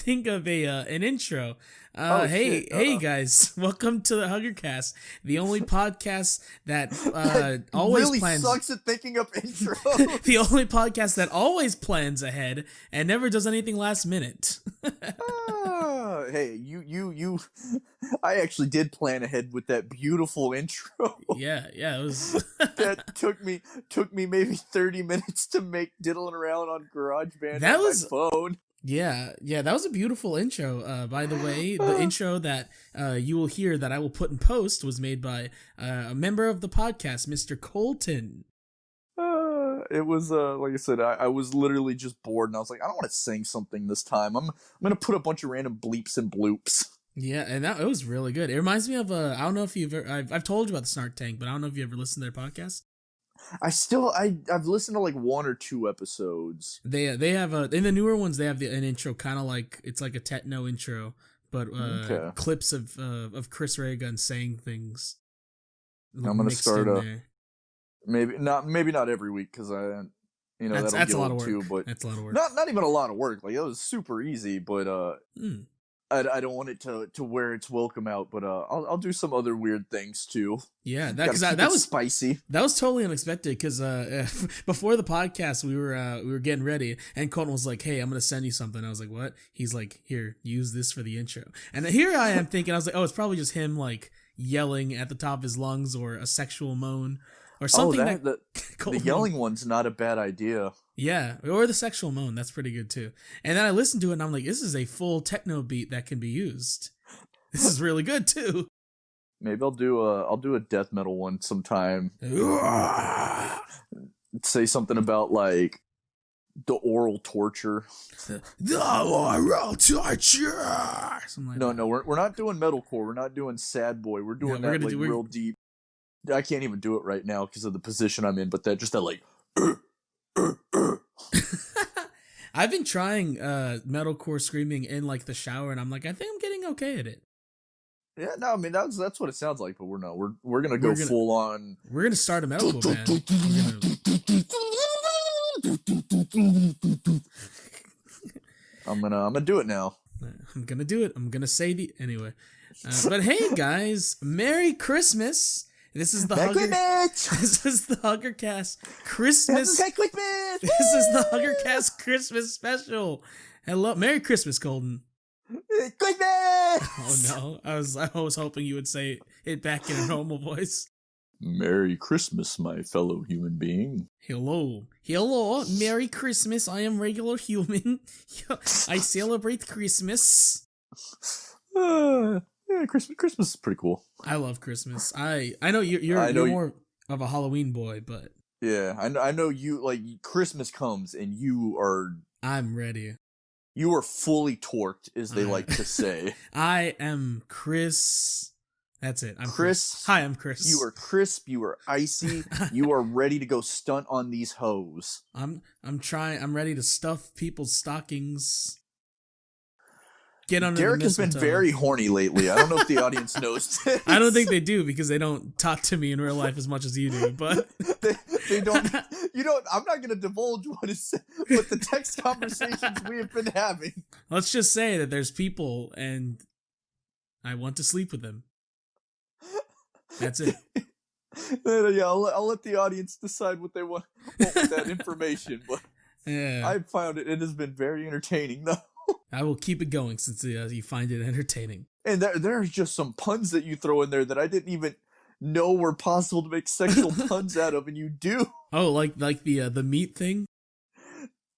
think of an intro. Hey, Shit. hey guys, welcome to the Huggercast, the only podcast that always really plans. sucks at thinking up intro. The only podcast that always plans ahead and never does anything last minute. Hey, you. I actually did plan ahead with that beautiful intro. Yeah, it was. That took me maybe 30 minutes to make diddling around on GarageBand That on was- my phone. Yeah, that was a beautiful intro. By the way, the intro that you will hear that I will put in post was made by a member of the podcast, Mr. Colton. It was like I said, I was literally just bored, and I was like, I don't want to sing something this time. I'm gonna put a bunch of random bleeps and bloops. Yeah, and it was really good. It reminds me of I don't know if you've ever, I've told you about the Snark Tank, but I don't know if you ever listened to their podcast. I've listened to like 1 or 2 episodes. They have in the newer ones they have an intro kind of like it's like a techno intro, but clips of Chris Ray Gun saying things. I'm gonna start maybe not every week because that's a lot of work. Too, but that's a lot of work. Not even a lot of work. Like it was super easy, but I don't want it to wear its welcome out. But I'll do some other weird things too. Yeah, that was spicy. That was totally unexpected because before the podcast we were getting ready and Colton was like, "Hey, I'm gonna send you something." I was like, "What?" He's like, "Here, use this for the intro." And here I am thinking, I was like, "Oh, it's probably just him like yelling at the top of his lungs or a sexual moan." Or something the yelling one's not a bad idea. Yeah, or the sexual moan, that's pretty good too. And then I listened to it and I'm like, this is a full techno beat that can be used. This is really good too. Maybe I'll do a death metal one sometime. Say something about like the oral torture. The oral torture. No, we're not doing metalcore. We're not doing sad boy. We're doing real deep. I can't even do it right now because of the position I'm in, but that like. I've been trying metalcore screaming in like the shower, and I'm like, I think I'm getting okay at it. Yeah, no, I mean that's what it sounds like, but we're gonna go full on. We're gonna start a metalcore band. I'm gonna do it now. I'm gonna do it. I'm gonna say anyway. But hey, guys, Merry Christmas. This is the This is the Huggercast Christmas. This is the Huggercast Christmas special. Hello, Merry Christmas, Colton. Christmas. Oh no, I was hoping you would say it back in a normal voice. Merry Christmas, my fellow human being. Hello, Merry Christmas. I am regular human. I celebrate Christmas. Yeah, Christmas is pretty cool. I love Christmas. I know you're more of a Halloween boy, but yeah, I know you like Christmas comes and I'm ready. You are fully torqued, as they like to say. I am Chris. That's it. I'm Chris. Hi, I'm Chris. You are crisp. You are icy. You are ready to go stunt on these hoes. I'm ready to stuff people's stockings. Get under Derek the has been very horny lately. I don't know if the audience knows this. I don't think they do because they don't talk to me in real life as much as you do. But they don't. You don't. I'm not going to divulge what the text conversations we have been having. Let's just say that there's people, and I want to sleep with them. That's it. Yeah, I'll let the audience decide what they want with that information. But yeah, I found it has been very entertaining, though. I will keep it going since you find it entertaining. And there's just some puns that you throw in there that I didn't even know were possible to make sexual puns out of, and you do. Oh, like the meat thing?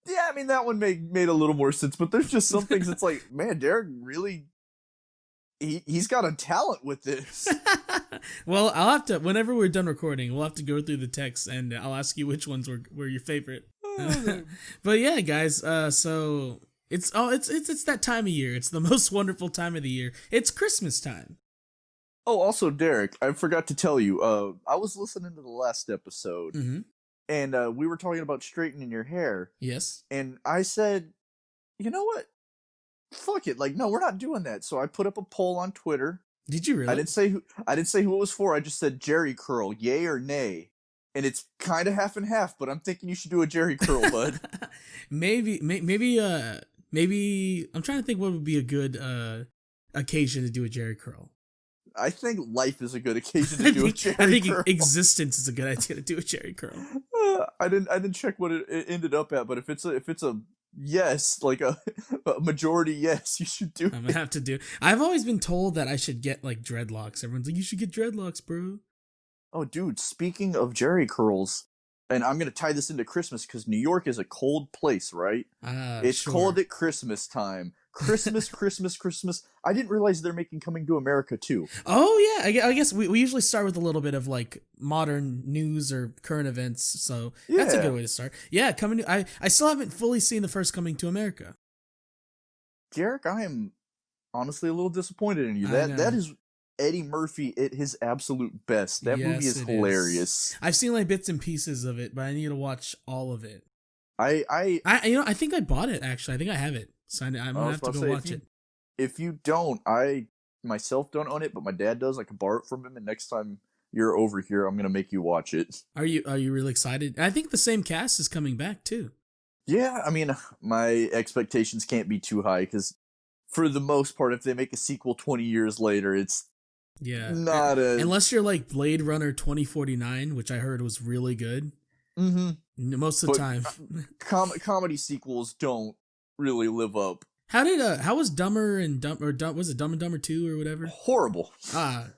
Yeah, I mean, that one made a little more sense, but there's just some things it's like, man, Derek really... He's got a talent with this. Well, I'll have to, whenever we're done recording, we'll have to go through the texts, and I'll ask you which ones were your favorite. But yeah, guys, so... It's that time of year. It's the most wonderful time of the year. It's Christmas time. Oh, also, Derek, I forgot to tell you. I was listening to the last episode, and we were talking about straightening your hair. Yes. And I said, you know what? Fuck it. Like, no, we're not doing that. So I put up a poll on Twitter. Did you really? I didn't say who it was for. I just said Jerry curl, yay or nay. And it's kind of half and half, but I'm thinking you should do a Jerry curl, bud. Maybe Maybe I'm trying to think what would be a good occasion to do a Jerry curl. I think life is a good occasion to do a Jerry I think curl. existence is a good idea to do a Jerry curl. I didn't check what it ended up at, but if it's a yes, like a majority yes, you should do. I'm gonna have to do. I've always been told that I should get like dreadlocks. Everyone's like, you should get dreadlocks, bro. Oh, dude, speaking of Jerry curls, and I'm going to tie this into Christmas because New York is a cold place, right? It's Sure. cold at Christmas time. Christmas, Christmas, Christmas. I didn't realize they're making Coming to America, too. Oh, yeah. I guess we usually start with a little bit of, like, modern news or current events, so that's a good way to start. Yeah, I still haven't fully seen the first Coming to America. Garrick, I am honestly a little disappointed in you. That is Eddie Murphy at his absolute best. That movie is hilarious. I've seen, like, bits and pieces of it, but I need to watch all of it. I think I bought it, actually. I think I have it. So I'm gonna have to go watch it. If you don't, I myself don't own it, but my dad does. I can borrow it from him, and next time you're over here, I'm gonna make you watch it. Are you really excited? I think the same cast is coming back too. Yeah, I mean, my expectations can't be too high because, for the most part, if they make a sequel 20 years later, it's not unless you're like Blade Runner 2049, which I heard was really good. Mm-hmm. Most of the time, comedy sequels don't really live up. How was Dumber and was it Dumb and Dumber 2 or whatever? Horrible. Oh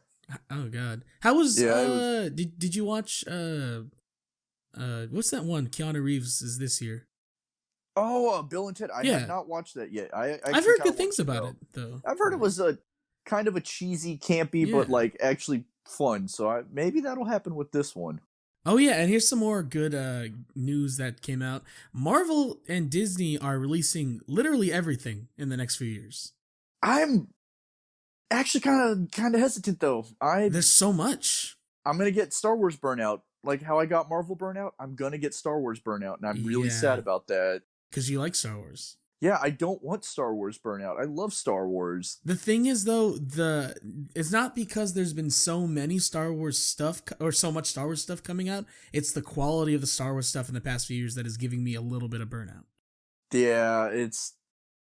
god. How was did you watch what's that one Keanu Reeves is this year? Oh, Bill and Ted. I have not watched that yet. I've heard good things about it though. I've heard it was a kind of a cheesy, campy, but like actually fun. So maybe that'll happen with this one. Oh yeah, and here's some more good news that came out. Marvel and Disney are releasing literally everything in the next few years. I'm actually kind of hesitant though. There's so much. I'm gonna get Star Wars burnout, like how I got Marvel burnout. I'm gonna get Star Wars burnout, and I'm really sad about that. Because you like Star Wars. Yeah, I don't want Star Wars burnout. I love Star Wars. The thing is, though, it's not because there's been so many Star Wars stuff or so much Star Wars stuff coming out. It's the quality of the Star Wars stuff in the past few years that is giving me a little bit of burnout. Yeah, it's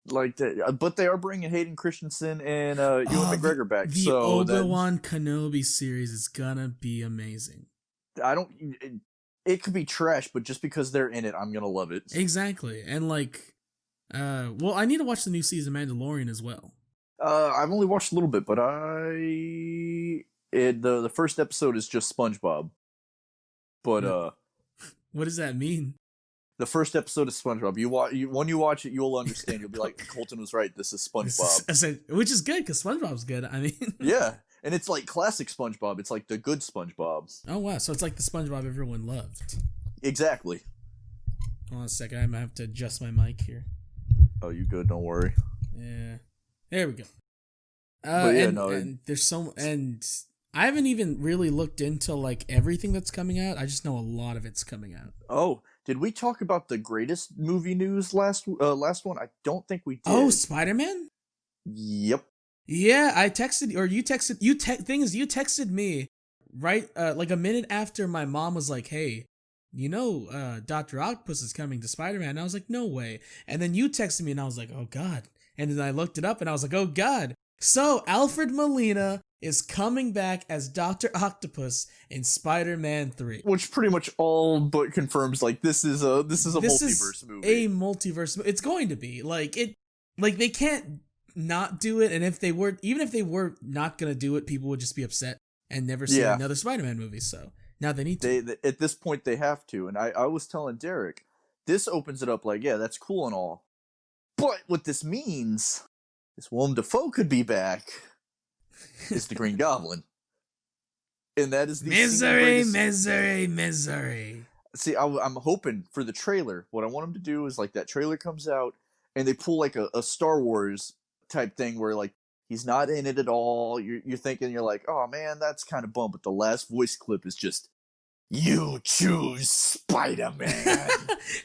like that. But they are bringing Hayden Christensen and Ewan McGregor back. The Obi-Wan Kenobi series is gonna be amazing. It could be trash, but just because they're in it, I'm gonna love it. Exactly, and like. Well, I need to watch the new season of Mandalorian as well. I've only watched a little bit, but the first episode is just SpongeBob. But what does that mean? The first episode is SpongeBob. When you watch it, you'll understand. You'll be like, Colton was right. This is SpongeBob, which is good because SpongeBob's good. I mean, yeah, and it's like classic SpongeBob. It's like the good SpongeBob. Oh wow, so it's like the SpongeBob everyone loved. Exactly. Hold on a second, I might have to adjust my mic here. Oh, you good? Don't worry. Yeah, there we go. And there's and I haven't even really looked into like everything that's coming out. I just know a lot of it's coming out. Oh, did we talk about the greatest movie news last one? I don't think we did. Oh, Spider-Man? Yep. Yeah, I texted or you texted you. Thing is, you texted me right like a minute after my mom was like, "Hey, Dr. Octopus is coming to Spider-Man." And I was like, no way. And then you texted me and I was like, oh God. And then I looked it up and I was like, oh God. So Alfred Molina is coming back as Dr. Octopus in Spider-Man 3. Which pretty much all but confirms like this is a multiverse movie. A multiverse. It's going to be. They can't not do it, and even if they were not gonna do it, people would just be upset and never see another Spider-Man movie. So now they need to. At this point, they have to. And I was telling Derek, this opens it up like, yeah, that's cool and all. But what this means is Willem Dafoe could be back as the Green Goblin. And that is the misery. See, I'm hoping for the trailer. What I want them to do is like that trailer comes out and they pull like a Star Wars type thing where like he's not in it at all. You're thinking, you're like, oh man, that's kind of bum. But the last voice clip is just, you choose Spider-Man.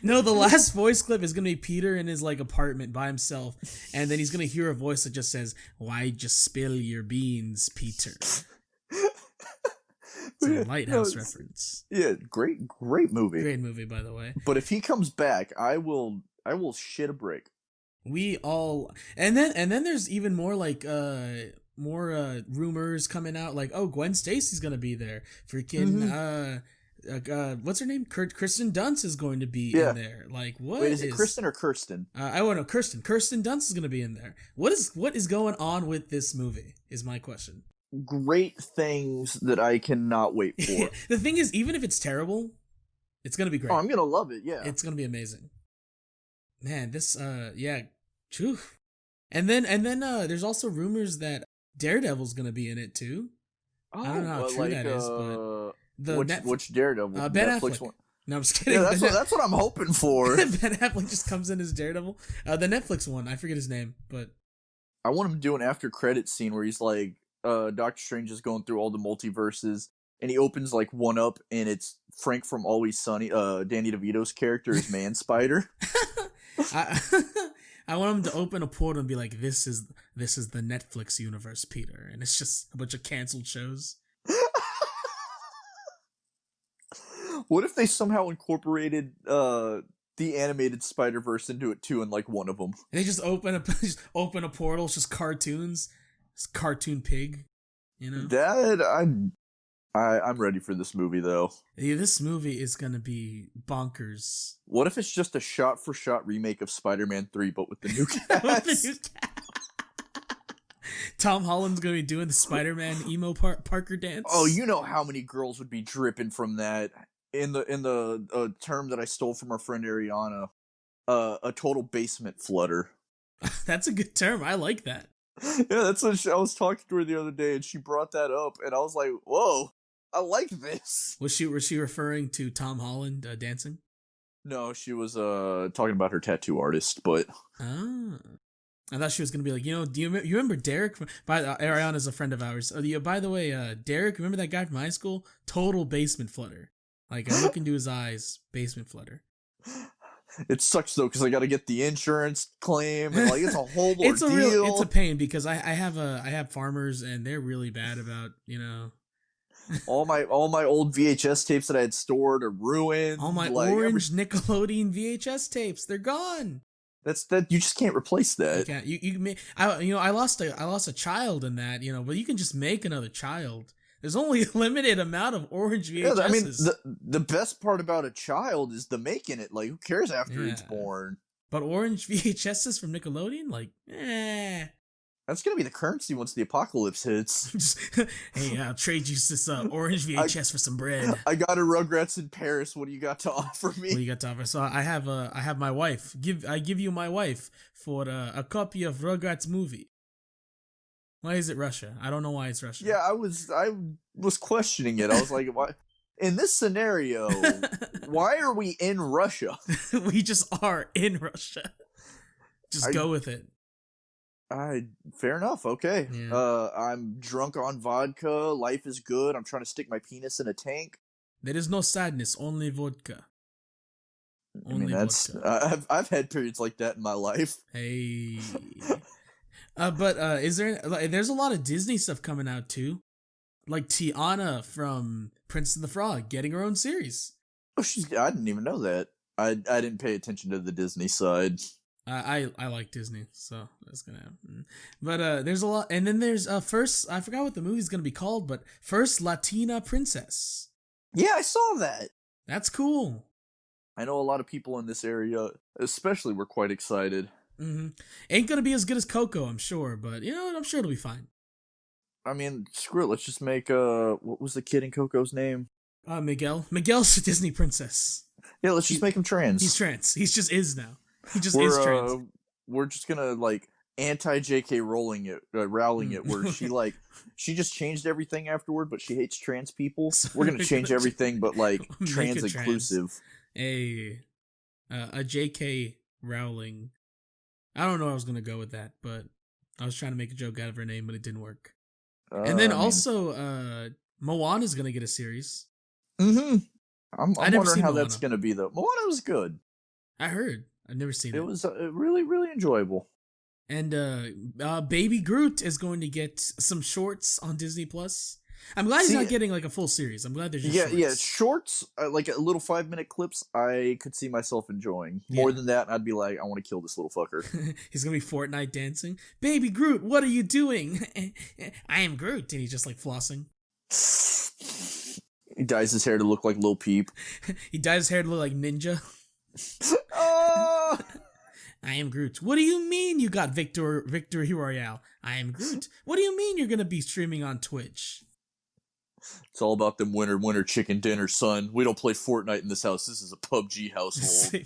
No, the last voice clip is going to be Peter in his like apartment by himself. And then he's going to hear a voice that just says, why'd you spill your beans, Peter? It's a Lighthouse reference. Yeah, great movie. Great movie, by the way. But if he comes back, I will shit a brick. We all and then there's even more like more rumors coming out like, oh, Gwen Stacy's gonna be there. Freaking what's her name? Kristen Dunst is going to be in there. Like, what? Wait, is it Kristen or Kirsten? I want to know. Kirsten Dunst is going to be in there. What is going on with this movie? Is my question. Great things that I cannot wait for. The thing is, even if it's terrible, it's going to be great. Oh, I'm gonna love it. Yeah, it's going to be amazing. Man, this yeah, phew. And then there's also rumors that Daredevil's going to be in it too. Oh, I don't know how true that is, but which Daredevil? Ben Netflix Affleck. one? No, I'm just kidding. Yeah, that's what I'm hoping for. Ben Affleck just comes in as Daredevil. The Netflix one, I forget his name, but I want him to do an after credit scene where he's like, Doctor Strange is going through all the multiverses, and he opens like one up, and it's Frank from Always Sunny. Danny DeVito's character is Man Spider. I want him to open a portal and be like, "This is the Netflix universe, Peter," and it's just a bunch of canceled shows. What if they somehow incorporated the animated Spider-Verse into it too, and like one of them? And they just open a portal. It's just cartoons. It's Cartoon Pig. You know that I'm ready for this movie though. Yeah, this movie is gonna be bonkers. What if it's just a shot-for-shot remake of Spider-Man 3, but with the new cast? Tom Holland's gonna be doing the Spider-Man emo Parker dance. Oh, you know how many girls would be dripping from that. In the term that I stole from our friend Ariana, a total basement flutter. That's a good term. I like that. Yeah, that's what I was talking to her the other day, and she brought that up, and I was like, "Whoa, I like this." Was she referring to Tom Holland dancing? No, she was talking about her tattoo artist, but I thought she was gonna be like, do you remember Derek? Ariana's a friend of ours. By the way, Derek, remember that guy from high school? Total basement flutter. Like, I look into his eyes, basement flutter. It sucks though, because I got to get the insurance claim, and like it's a whole ordeal. It's a pain because I have farmers, and they're really bad about all my old VHS tapes that I had stored are ruined. All my orange Nickelodeon VHS tapes, they're gone. That you just can't replace that. You can't. I lost a child in that, but you can just make another child. There's only a limited amount of orange VHSs. Yeah, I mean, the best part about a child is the making it. Like, who cares after it's born? But orange VHSs from Nickelodeon, like, That's gonna be the currency once the apocalypse hits. Hey, I'll trade you this orange VHS for some bread. I got a Rugrats in Paris. What do you got to offer me? What do you got to offer? So I have my wife. I give you my wife for a copy of Rugrats movie. Why is it Russia? I don't know why it's Russia. Yeah, I was questioning it. I was like, why? In this scenario, why are we in Russia? We just are in Russia. Just go with it. Fair enough. Okay. Yeah. I'm drunk on vodka. Life is good. I'm trying to stick my penis in a tank. There is no sadness, only vodka. Vodka. I've had periods like that in my life. Hey. But there's a lot of Disney stuff coming out too. Like Tiana from Prince and the Frog getting her own series. Oh, I didn't even know that. I didn't pay attention to the Disney side. I like Disney, so that's gonna happen. But there's a lot, and then there's first. I forgot what the movie's gonna be called, but First Latina Princess. Yeah, I saw that. That's cool. I know a lot of people in this area, especially, were quite excited. Mm-hmm. Ain't gonna be as good as Coco, I'm sure, but I'm sure it'll be fine. I mean, screw it. Let's just make what was the kid in Coco's name? Miguel. Miguel's a Disney princess. Yeah, let's just make him trans. He's trans. He just is now. He just is trans. We're just gonna like anti-JK Rowling it, where she just changed everything afterward, but she hates trans people. So we're gonna change everything, but like trans inclusive. A JK Rowling. I don't know where I was gonna go with that, but I was trying to make a joke out of her name, but it didn't work. And then Moana's gonna get a series. Mm-hmm. I'm wondering how that's gonna be though. Moana was good. I heard. I've never seen it. It was really, really enjoyable. And Baby Groot is going to get some shorts on Disney Plus. I'm glad he's See, not getting like a full series. I'm glad there's just yeah, shorts. shorts, like a little 5-minute clips. I could see myself enjoying more than that. I'd be like, I want to kill this little fucker. He's gonna be Fortnite dancing. Baby Groot, what are you doing? I am Groot, and he's just like flossing. He dyes his hair to look like Lil Peep. He dyes his hair to look like Ninja. Oh! I am Groot. What do you mean you got Victory Royale? I am Groot. What do you mean you're gonna be streaming on Twitch? It's all about them winter chicken dinner, son. We don't play Fortnite in this house. This is a PUBG household.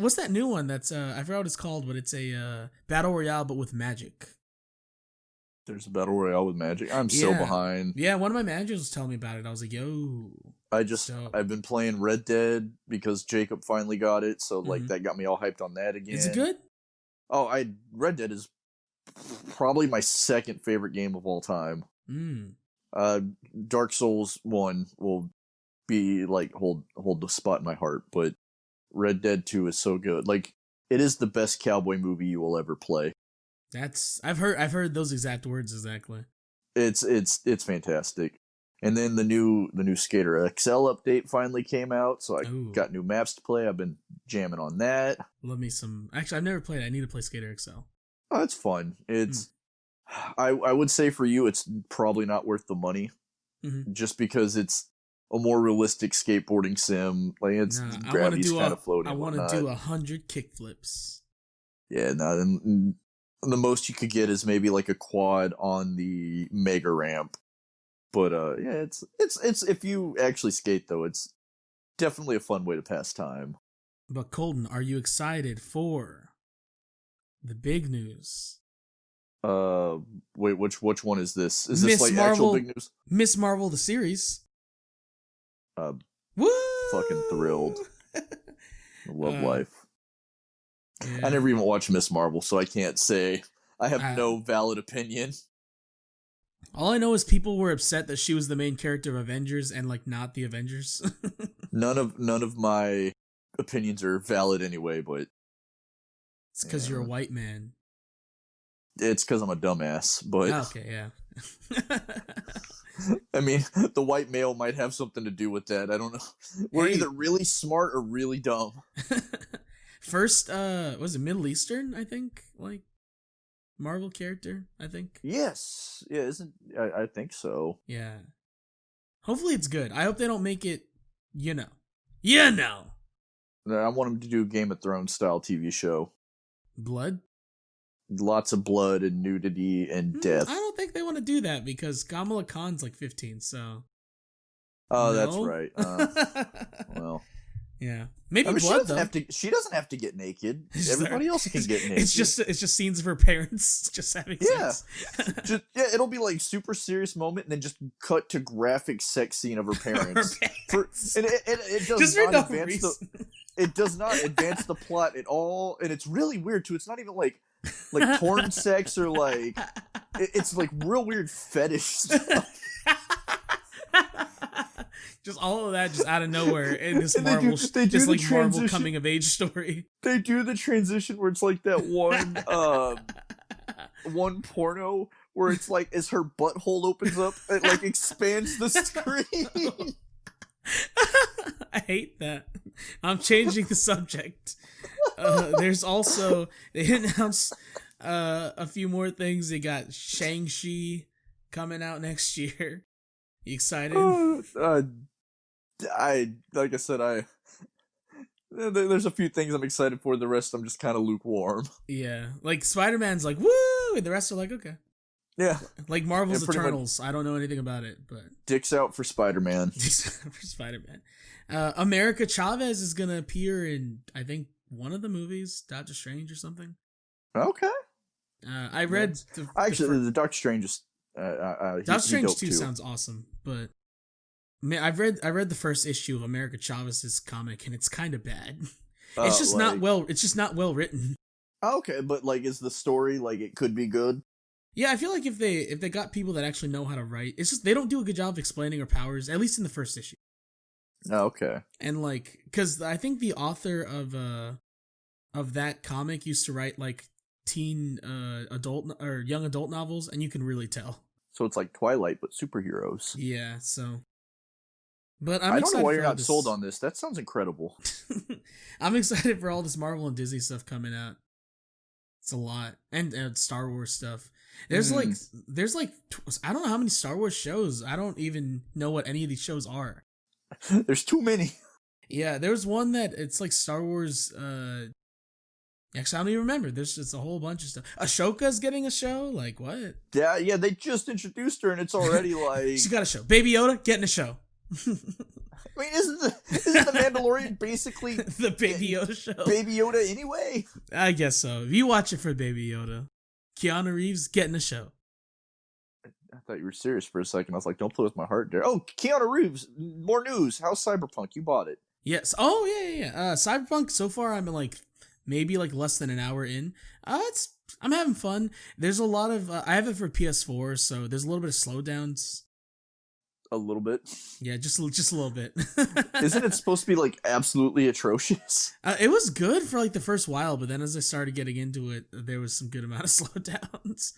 What's that new one? That's I forgot what it's called, but it's a battle royale but with magic. There's a battle royale with magic. I'm so behind. Yeah, one of my managers was telling me about it. I was like, yo. I've been playing Red Dead because Jacob finally got it, so like that got me all hyped on that again. Is it good? Oh, Red Dead is probably my second favorite game of all time. Dark Souls 1 will be like hold the spot in my heart, but Red Dead 2 is so good. Like, it is the best cowboy movie you will ever play. I've heard those exact words exactly. It's fantastic. And then the new Skater XL update finally came out, so I got new maps to play. I've been jamming on that. Love me some. Actually, I've never played it. I need to play Skater XL. Oh, it's fun. It's I would say for you it's probably not worth the money. Just because it's a more realistic skateboarding sim. Like gravity's kind of floating. I want to do 100 kickflips. Yeah, no, the most you could get is maybe like a quad on the mega ramp. But yeah, it's if you actually skate though, it's definitely a fun way to pass time. But Colton, are you excited for the big news? Wait, which one is this? Is Miss this like Marvel, actual big news? Miss Marvel the series. Woo! Fucking thrilled. Love life. Yeah. I never even watched Miss Marvel, so I can't say. I have no valid opinion. All I know is people were upset that she was the main character of Avengers and like not the Avengers. None of my opinions are valid anyway, but it's because you're a white man. It's because I'm a dumbass, but okay, yeah. I mean, the white male might have something to do with that. I don't know. We're either really smart or really dumb. First, was it Middle Eastern? I think like Marvel character. I think. Yes, yeah, isn't I think so. Yeah. Hopefully it's good. I hope they don't make it. You know. I want them to do a Game of Thrones style TV show. Blood. Lots of blood and nudity and death. I don't think they want to do that because Kamala Khan's like 15, so. Oh, no? that's right. Well, yeah, maybe blood though. She doesn't have to get naked. Everybody else can get naked. It's just scenes of her parents just having sex. It'll be like super serious moment and then just cut to graphic sex scene of her parents. It does not advance it does not advance the plot at all, and it's really weird too. It's not even like porn sex or like it's like real weird fetish stuff. Just all of that just out of nowhere in this Marvel, just like Marvel coming of age story. They do the transition where it's like that one porno where it's like as her butthole opens up, it like expands the screen. I hate that. I'm changing the subject. There's also they announced a few more things. They got Shang-Chi coming out next year. You excited? There's a few things I'm excited for. The rest I'm just kind of lukewarm. Yeah, like Spider-Man's like woo, and the rest are like okay. Yeah, like Marvel's Eternals. I don't know anything about it, but dicks out for Spider-Man. Dicks out for Spider-Man. America Chavez is gonna appear in I think one of the movies, Doctor Strange or something. Okay. I read the Doctor Strange is. Doctor Strange 2 sounds awesome, but man, I read the first issue of America Chavez's comic and it's kind of bad. It's just not well written. Okay, but like, is the story like it could be good? Yeah, I feel like if they got people that actually know how to write, it's just they don't do a good job of explaining her powers, at least in the first issue. Oh, okay. And like, because I think the author of that comic used to write like teen adult or young adult novels, and you can really tell. So it's like Twilight, but superheroes. Yeah, so. But I'm I don't know excited why for you're all not sold on this. That sounds incredible. I'm excited for all this Marvel and Disney stuff coming out. It's a lot. And Star Wars stuff. There's like, I don't know how many Star Wars shows. I don't even know what any of these shows are. There's too many. Yeah, there's one that it's like Star Wars. Actually, I don't even remember. There's just a whole bunch of stuff. Ashoka's getting a show. Like what? Yeah. They just introduced her, and it's already like She got a show. Baby Yoda getting a show. I mean, isn't the Mandalorian basically the Baby Yoda show? Baby Yoda anyway. I guess so. If you watch it for Baby Yoda, Keanu Reeves getting a show. I thought you were serious for a second. I was like, don't play with my heart there. Oh, Keanu Reeves. More news. How's Cyberpunk? You bought it. Yes. Oh, yeah. Cyberpunk, so far, I'm like, maybe like less than an hour in. I'm having fun. There's a lot of, I have it for PS4, so there's a little bit of slowdowns. A little bit. Yeah, just a little bit. Isn't it supposed to be like absolutely atrocious? It was good for like the first while, but then as I started getting into it, there was some good amount of slowdowns.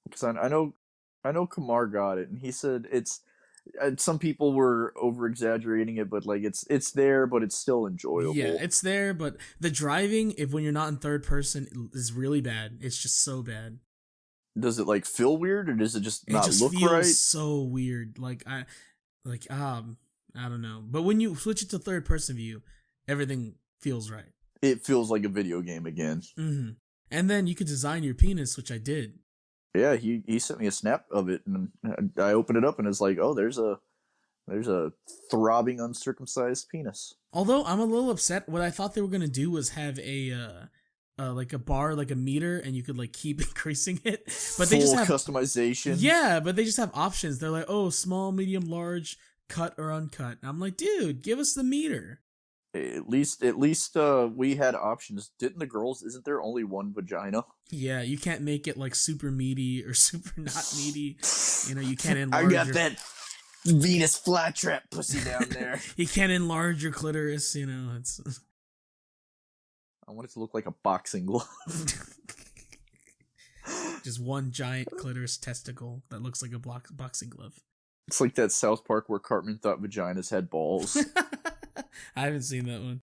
Because I know Kamar got it, and he said it's. Some people were over exaggerating it, but like it's there, but it's still enjoyable. Yeah, it's there, but the driving, when you're not in third person, is really bad. It's just so bad. Does it like feel weird, or does it just not look right? It just feels so weird. I don't know. But when you switch it to third person view, everything feels right. It feels like a video game again. Mm-hmm. And then you could design your penis, which I did. Yeah, he sent me a snap of it, and I opened it up, and it's like, oh, there's a throbbing uncircumcised penis. Although I'm a little upset. What I thought they were gonna do was have like a bar, like a meter, and you could like keep increasing it. But they just have customization. Yeah, but they just have options. They're like, oh, small, medium, large, cut or uncut. And I'm like, dude, give us the meter. At least we had options. Didn't the girls? Isn't there only one vagina? Yeah, you can't make it like super meaty or super not meaty. You know, you can't enlarge. I got that Venus flytrap pussy down there. You can't enlarge your clitoris. You know, it's. I want it to look like a boxing glove. Just one giant clitoris testicle that looks like a boxing glove. It's like that South Park where Cartman thought vaginas had balls. I haven't seen that one.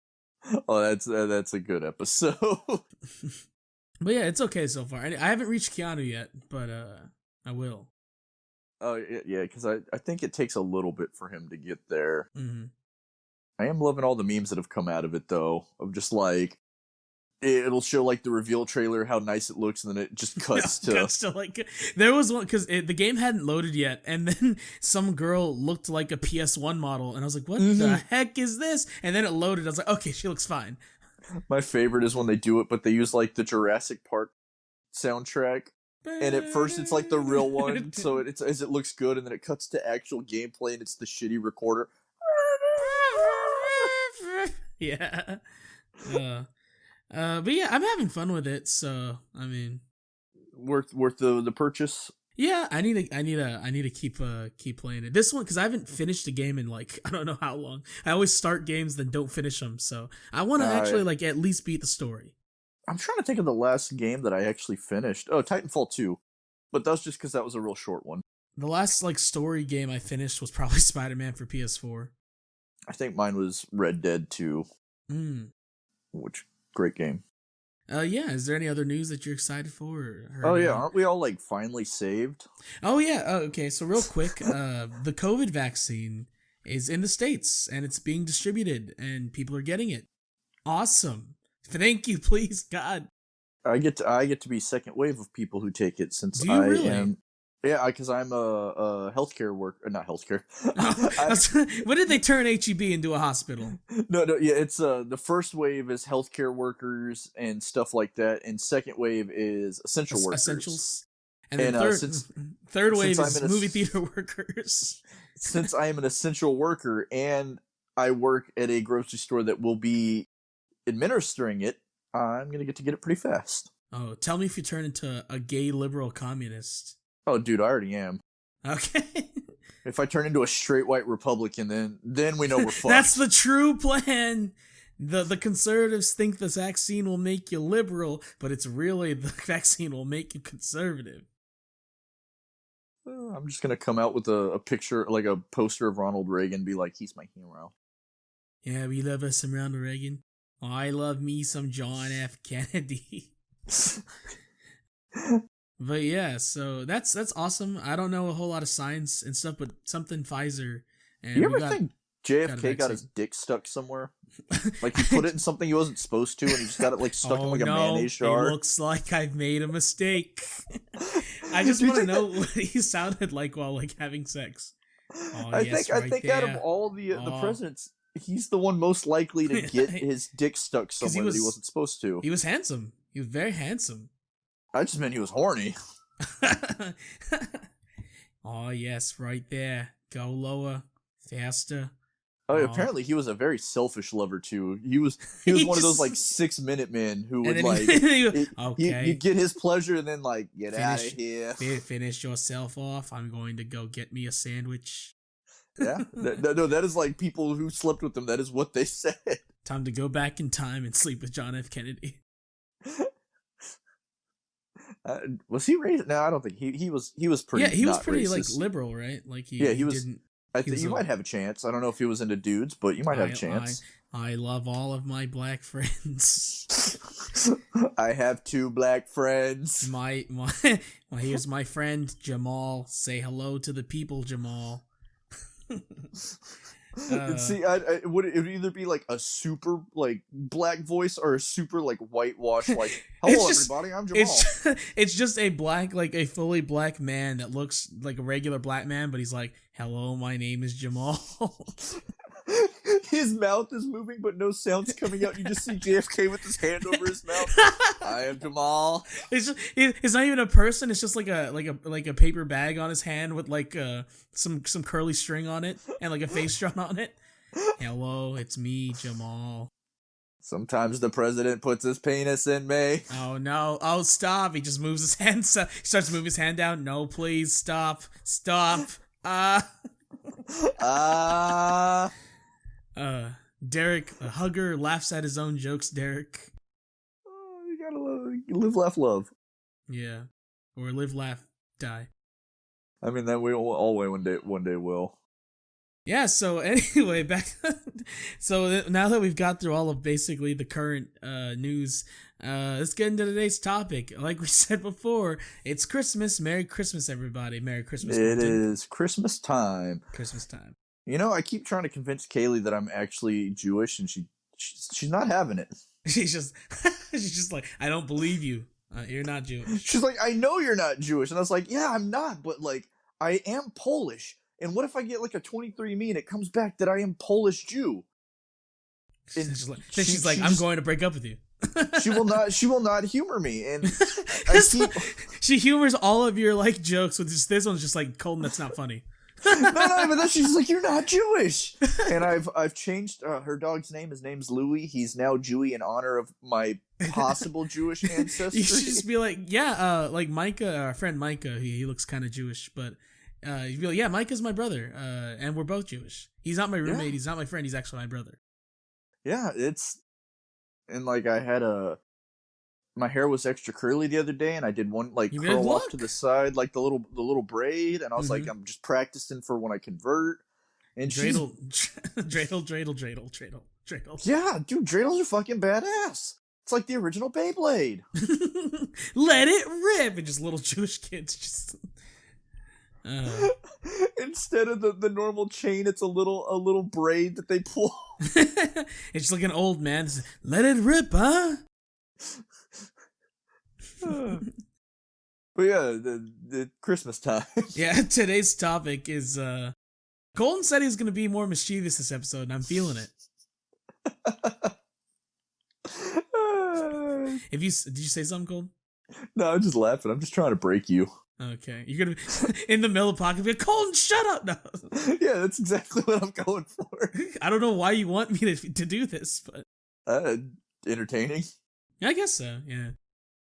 Oh, that's a good episode. But yeah, it's okay so far. I haven't reached Keanu yet, but I will. Oh yeah, because I think it takes a little bit for him to get there. Mm-hmm. I am loving all the memes that have come out of it, though, of just like it'll show like the reveal trailer, how nice it looks, and then it just cuts to like there was one because the game hadn't loaded yet, and then some girl looked like a PS1 model, and I was like, "What the heck is this?" And then it loaded. I was like, "Okay, she looks fine." My favorite is when they do it, but they use like the Jurassic Park soundtrack, and at first it's like the real one, so it looks good, and then it cuts to actual gameplay, and it's the shitty recorder. Yeah. But yeah, I'm having fun with it. So I mean, worth the purchase. Yeah, I need to keep playing it. This one because I haven't finished the game in like I don't know how long. I always start games then don't finish them. So I want to actually like at least beat the story. I'm trying to think of the last game that I actually finished. Oh, Titanfall 2, but that's just because that was a real short one. The last like story game I finished was probably Spider-Man for PS4. I think mine was Red Dead 2. Which great game. Yeah. Is there any other news that you're excited for? Aren't we all like finally saved? Oh yeah. Okay. So real quick, the COVID vaccine is in the States and it's being distributed and people are getting it. Awesome. Thank you, please, God. I get to be second wave of people who take it since Do you really? am. Yeah, because I'm a healthcare worker, not healthcare. When did they turn HEB into a hospital? No, yeah, it's the first wave is healthcare workers and stuff like that, and second wave is essential workers. Essentials. And then third wave is movie theater workers. Since I am an essential worker and I work at a grocery store that will be administering it, I'm going to get it pretty fast. Oh, tell me if you turn into a gay liberal communist. Oh, dude, I already am. Okay. If I turn into a straight white Republican, then we know we're fucked. That's the true plan. The conservatives think the vaccine will make you liberal, but it's really the vaccine will make you conservative. I'm just gonna come out with a picture, like a poster of Ronald Reagan, be like, he's my hero. Yeah, we love us some Ronald Reagan. I love me some John F. Kennedy. But yeah, so that's awesome. I don't know a whole lot of science and stuff, but something Pfizer. And You ever think JFK got his dick stuck somewhere? Like he put it in something he wasn't supposed to, and he just got it like stuck in like a mayonnaise jar. It looks like I've made a mistake. I just want to know what he sounded like while like having sex. Oh, I think out of all the presidents, he's the one most likely to get his dick stuck somewhere that he wasn't supposed to. He was handsome. He was very handsome. I just meant he was horny. Oh yes, right there. Go lower, faster. Oh, apparently he was a very selfish lover too. He was one of those like 6-minute men who would like he'd get his pleasure and then like get out of here. Finish yourself off. I'm going to go get me a sandwich. Yeah, no, that is like people who slept with him. That is what they said. Time to go back in time and sleep with John F. Kennedy. Was he raised? No, I don't think he was. He was pretty. Yeah, he was pretty racist. Like liberal, right? Like he was. Didn't, I think you might have a chance. I don't know if he was into dudes, but you might have a chance. I love all of my black friends. I have 2 black friends. Well, here's my friend Jamal. Say hello to the people, Jamal. See, it would either be like a super like black voice or a super like whitewash like hello everybody, I'm Jamal. It's just a black, like a fully black man that looks like a regular black man, but he's like, hello, my name is Jamal. His mouth is moving but no sound's coming out. You just see JFK with his hand over his mouth. I am Jamal. It's not even a person. It's just like a paper bag on his hand with like some curly string on it and like a face drawn on it. Hello, it's me, Jamal. Sometimes the president puts his penis in me. Oh no! Oh stop! He just moves his hand. He starts moving his hand down. No, please stop! Derek, Hugger laughs at his own jokes. Derek. Oh, you gotta live, laugh, love. Yeah, or live, laugh, die. I mean, that we all one day will. Yeah. So anyway, so now that we've got through all of basically the current news, let's get into today's topic. Like we said before, it's Christmas. Merry Christmas, everybody. Merry Christmas. It is Christmas time. Christmas time. You know, I keep trying to convince Kaylee that I'm actually Jewish, and she's not having it. She's just like, I don't believe you. You're not Jewish. She's like, I know you're not Jewish, and I was like, yeah, I'm not, but like, I am Polish. And what if I get like a 23andMe and it comes back that I am Polish Jew? And she's like, I'm going to break up with you. She will not humor me, and she humors all of your like jokes with this one's just like, Colton, that's not funny. no, but then she's like, you're not Jewish. And I've changed her dog's name. His name's Louis. He's now Jewy in honor of my possible Jewish ancestry. You should just be like, yeah, like Micah, our friend Micah, he looks kind of Jewish, but you'd be like, yeah, Micah's my brother, and we're both Jewish. He's not my roommate. Yeah. He's not my friend. He's actually my brother. Yeah, and like I had my hair was extra curly the other day, and I did one like curl off to the side, like the little braid, and I was like, I'm just practicing for when I convert. And dreidel. Yeah, dude, dreidels are fucking badass. It's like the original Beyblade. Let it rip, and just little Jewish kids just. Instead of the normal chain, it's a little braid that they pull. It's just like an old man. Let it rip, huh? But yeah, the Christmas time. Yeah, today's topic is Colton said he's gonna be more mischievous this episode, and I'm feeling it. Did you say something, Colton? No, I'm just laughing. I'm just trying to break you. Okay, you're gonna be in the middle of the podcast. Be like, Colton, shut up! No. Yeah, that's exactly what I'm going for. I don't know why you want me to do this, but entertaining. I guess so. Yeah.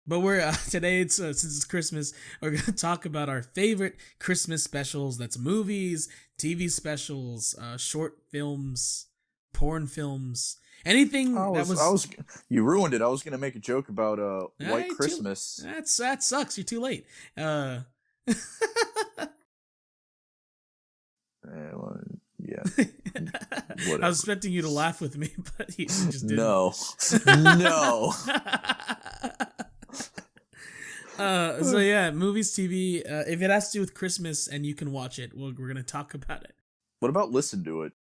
But we're today, since it's Christmas, we're gonna talk about our favorite Christmas specials. That's movies, TV specials, short films, porn films, anything you ruined it. I was gonna make a joke about White Christmas. That sucks. You're too late. I was expecting you to laugh with me, but you just didn't. No. No. So yeah, movies, TV. If it has to do with Christmas and you can watch it, we're gonna talk about it. What about listen to it?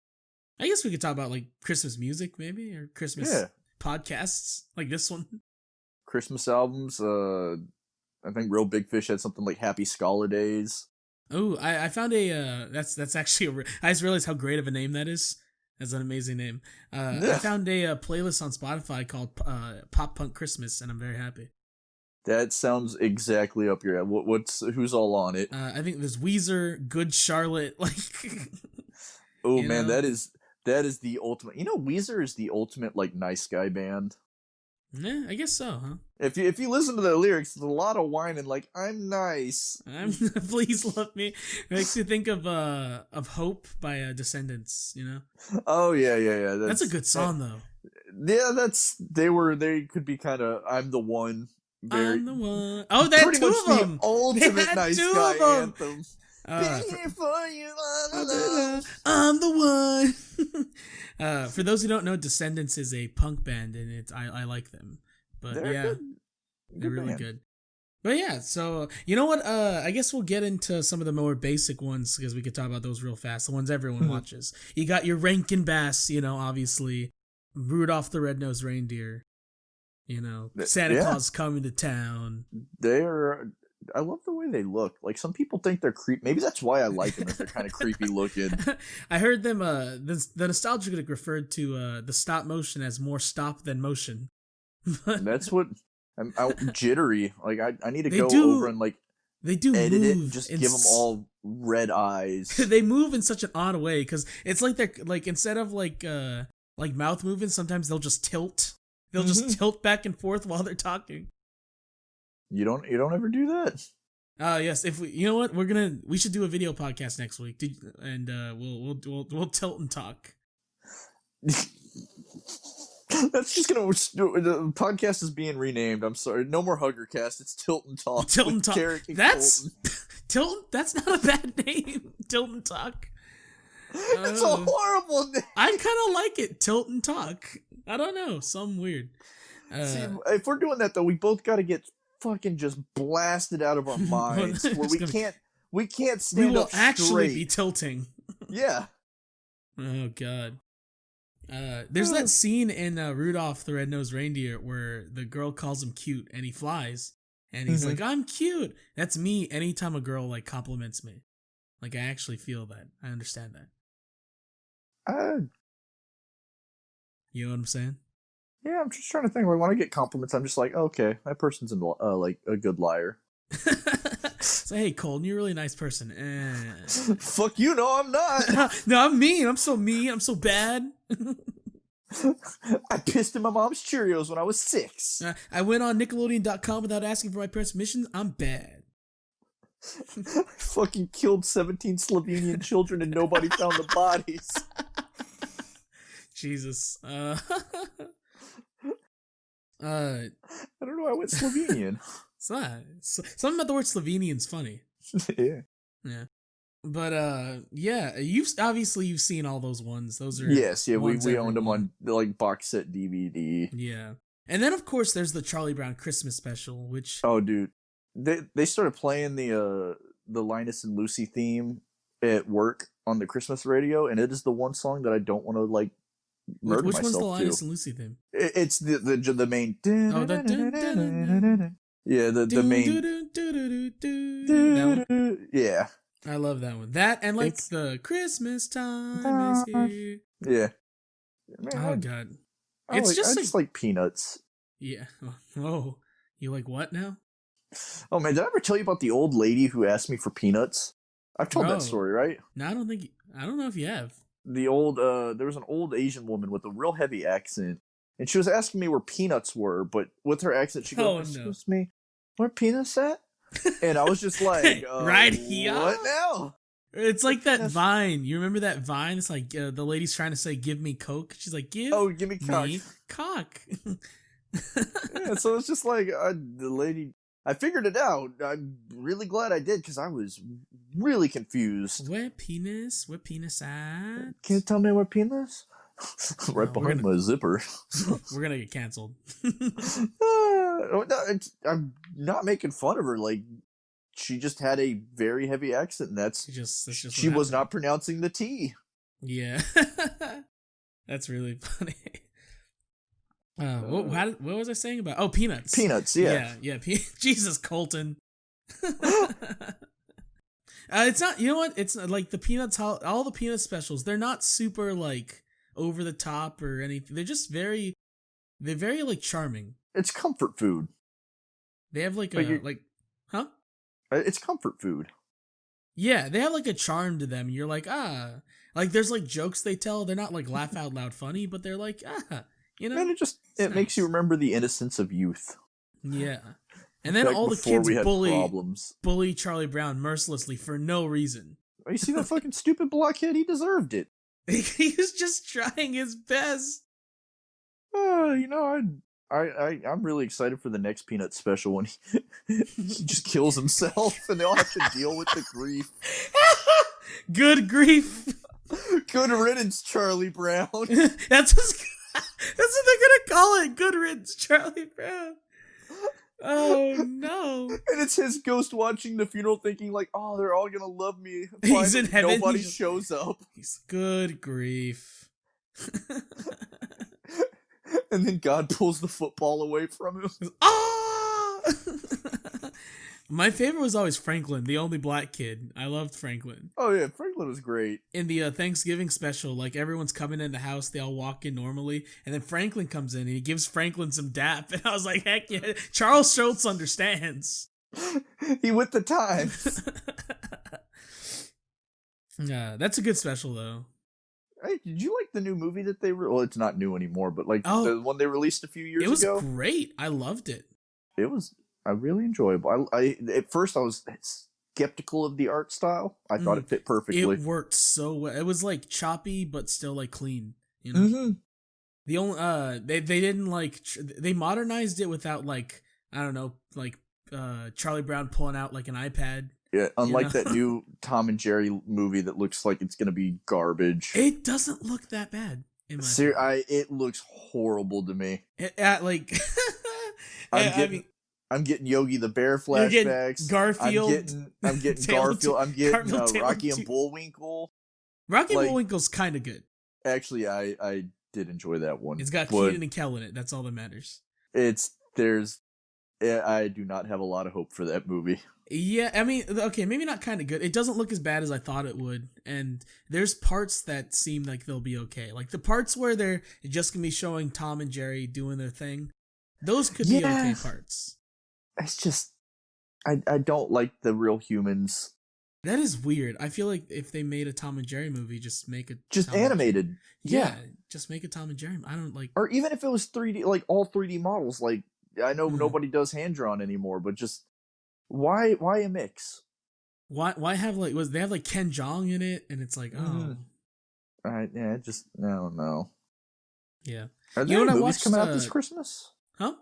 I guess we could talk about like Christmas music, maybe, or Christmas podcasts, like this one. Christmas albums. I think Real Big Fish had something like Happy Scholadays. Oh, I found a that's actually I just realized how great of a name that is. That's an amazing name. I found a playlist on Spotify called Pop Punk Christmas, and I'm very happy. That sounds exactly up your alley. Who's all on it? I think there's Weezer, Good Charlotte, like. Oh man, that is the ultimate. You know, Weezer is the ultimate like nice guy band. Yeah, I guess so, huh? If you listen to the lyrics, there's a lot of whining like I'm nice. Please love me. It makes you think of Hope by Descendants, you know? Oh yeah. That's a good song though. Yeah, they could be kind of I'm the one. I'm the one. Oh, they had two of them. The ultimate nice guy anthem. For you, I'm the one. For those who don't know, Descendants is a punk band, and I like them. But they're really good. But yeah, so you know what? I guess we'll get into some of the more basic ones because we could talk about those real fast. The ones everyone watches. You got your Rankin Bass, you know, obviously Rudolph the Red-Nosed Reindeer. You know, Santa Claus coming to town. I love the way they look. Like, some people think they're creepy. Maybe that's why I like them, if they're kind of creepy looking. I heard them, the Nostalgia Critic referred to the stop motion as more stop than motion. That's what, I'm jittery. Like, I need to go over and, like, they do edit it and just give them all red eyes. They move in such an odd way, because it's like they're, like, instead of, like mouth movements, sometimes they'll just tilt. They'll just tilt back and forth while they're talking. You don't ever do that? Yes. If we, you know what, we should do a video podcast next week, and we'll tilt and talk. That's just gonna. The podcast is being renamed. I'm sorry. No more Huggercast. It's Tilt and Talk. Tilt and Talk. That's Tilt. That's not a bad name. Tilt and Talk. It's a horrible name. I kind of like it. Tilt and Talk. I don't know. Something weird. See, if we're doing that though, we both got to get fucking just blasted out of our minds. Where we can't stand up. We will straight. Actually be tilting. Yeah. Oh god. There's that scene in Rudolph the Red-Nosed Reindeer where the girl calls him cute and he flies and he's like, I'm cute. That's me anytime a girl like compliments me. Like, I actually feel that. I understand that. You know what I'm saying? Yeah, I'm just trying to think. When I get compliments, I'm just like, okay, that person's like a good liar. So, hey, Colton, you're a really nice person. Fuck you, no, I'm not. No, I'm mean. I'm so mean. I'm so bad. I pissed in my mom's Cheerios when I was 6. I went on Nickelodeon.com without asking for my parents' permission. I'm bad. I fucking killed 17 Slovenian children and nobody found the bodies. Jesus. I don't know why I went Slovenian. Something about the word Slovenian's funny. Yeah. Yeah. But you've seen all those ones. Those are we owned them on like box set DVD. Yeah. And then of course there's the Charlie Brown Christmas special, which dude. They started playing the Linus and Lucy theme at work on the Christmas radio, and it is the one song that I don't want to like murder Which myself to. Which one's the Linus and Lucy theme? It's the main. Oh, the main. Yeah. I love that one. That and like the Christmas time is here. Yeah. Man, oh god. I just like Peanuts. Yeah. Oh, you like what now? Oh man, did I ever tell you about the old lady who asked me for peanuts? I've told that story, right? No, I don't know if you have. The old there was an old Asian woman with a real heavy accent, and she was asking me where peanuts were, but with her accent she goes, "Excuse me, where peanuts at?" And I was just like, right here. What now? It's like that Vine. You remember that Vine? It's like the lady's trying to say, "Give me Coke." She's like, give me cock." Cock. Yeah, so it's just like the lady I figured it out. I'm really glad I did because I was really confused. Where penis? Where penis at? Can you tell me where penis? Right No, behind my zipper. We're gonna get canceled. I'm not making fun of her. Like, she just had a very heavy accent, and that's just she was not pronouncing the T. Yeah, that's really funny. What was I saying about? Oh, peanuts. Peanuts, yeah. Jesus, Colton. It's not. You know what? It's like the peanuts. All the peanut specials. They're not super like over the top or anything. They're just very. They're very like charming. It's comfort food. They have like huh? It's comfort food. Yeah, they have like a charm to them. And you're like like there's like jokes they tell. They're not like laugh out loud funny, but they're like you know. And it nice. Makes you remember the innocence of youth. Yeah. And then all the kids bully Charlie Brown mercilessly for no reason. You see that fucking stupid blockhead? He deserved it. He was just trying his best. You know, I'm really excited for the next Peanut special when he just kills himself and they all have to deal with the grief. Good grief. Good riddance, Charlie Brown. That's what they're gonna call it. Good riddance, Charlie Brown. Oh no! And it's his ghost watching the funeral, thinking like, "Oh, they're all gonna love me." He's in heaven. Nobody shows up. He's good grief. And then God pulls the football away from him. Ah! My favorite was always Franklin, the only black kid. I loved Franklin. Oh yeah, Franklin was great. In the Thanksgiving special, like everyone's coming in the house, they all walk in normally, and then Franklin comes in and he gives Franklin some dap, and I was like, heck yeah, Charles Schultz understands. He with the times. That's a good special though. Hey, did you like the new movie that they well, it's not new anymore, but like the one they released a few years ago? It was great. I loved it. It was really enjoyable. I at first I was skeptical of the art style. I thought it fit perfectly. It worked so well. It was like choppy but still like clean. You know, the only they didn't like they modernized it without like I don't know like Charlie Brown pulling out like an iPad. Yeah, unlike that new Tom and Jerry movie that looks like it's gonna be garbage. It doesn't look that bad. It looks horrible to me. Like I'm getting Yogi the Bear flashbacks. Garfield. I'm getting Garfield. I'm getting Rocky and Bullwinkle. Rocky and Bullwinkle's kind of good. Actually, I did enjoy that one. It's got Keenan and Kel in it. That's all that matters. I do not have a lot of hope for that movie. Yeah, I mean, okay, maybe not kind of good. It doesn't look as bad as I thought it would, and there's parts that seem like they'll be okay. Like the parts where they're just gonna be showing Tom and Jerry doing their thing, those could be okay parts. It's just, I don't like the real humans. That is weird. I feel like if they made a Tom and Jerry movie, just make it just animated. Yeah, just make a Tom and Jerry. I don't like, or even if it was 3D, like all 3D models. Like I know nobody does hand drawn anymore, but just. Why a mix? Why have like they have like Ken Jeong in it and it's like I don't know. Yeah. Are there any movies coming out this Christmas? Huh?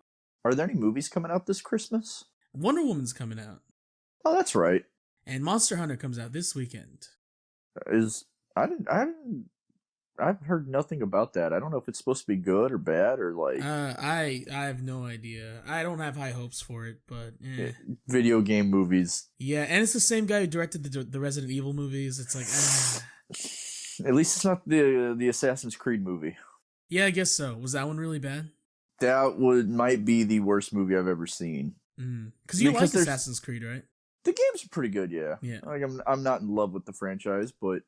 Are there any movies coming out this Christmas? Wonder Woman's coming out. Oh, that's right. And Monster Hunter comes out this weekend. I've heard nothing about that. I don't know if it's supposed to be good or bad or like. I have no idea. I don't have high hopes for it, but video game movies. Yeah, and it's the same guy who directed the Resident Evil movies. It's like, at least it's not the Assassin's Creed movie. Yeah, I guess so. Was that one really bad? That might be the worst movie I've ever seen. Because you like Assassin's Creed, right? The games are pretty good, yeah. Yeah. Like I'm not in love with the franchise, but.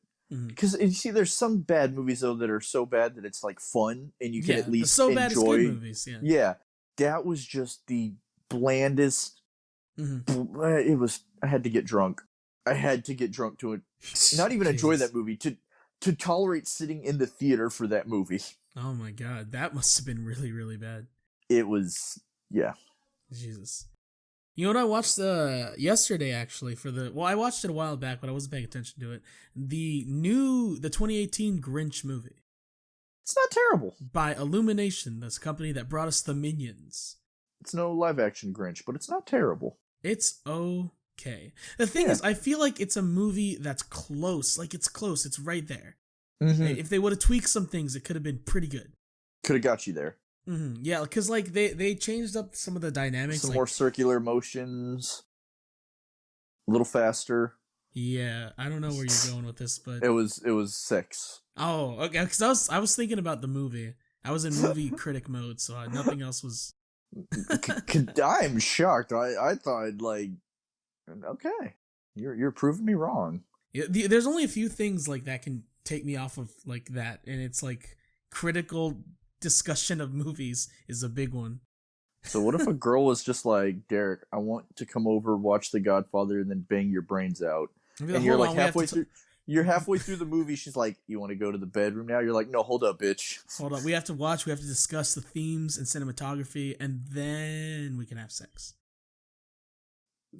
Because you see, there's some bad movies though that are so bad that it's like fun, and you can at least enjoy. Bad it's good movies, yeah. That was just the blandest. It was. I had to get drunk. I had to get drunk to it. Not even enjoy that movie. To tolerate sitting in the theater for that movie. Oh my god, that must have been really, really bad. It was. Yeah. Jesus. You know what I watched yesterday actually I watched it a while back, but I wasn't paying attention to it. The 2018 Grinch movie. It's not terrible. By Illumination, this company that brought us the Minions. It's no live action Grinch, but it's not terrible. It's okay. The thing Yeah. is, I feel like it's a movie that's close. Like, it's close. It's right there. Mm-hmm. If they would have tweaked some things, it could have been pretty good. Could have got you there. Mm-hmm. Yeah, because like they changed up some of the dynamics. Some like, more circular motions. A little faster. Yeah, I don't know where you're going with this, but It was 6. oh, okay. Because I was thinking about the movie. I was in movie critic mode, so nothing else was. I'm shocked. I thought like, okay, you're proving me wrong. Yeah, there's only a few things like that can take me off of like that, and it's like critical discussion of movies is a big one. So what if a girl was just like, Derek, I want to come over, watch The Godfather, and then bang your brains out, and you're like halfway through. You're halfway through the movie. She's like, "You want to go to the bedroom now?" You're like, "No, hold up, bitch. Hold up. We have to watch. We have to discuss the themes and cinematography, and then we can have sex."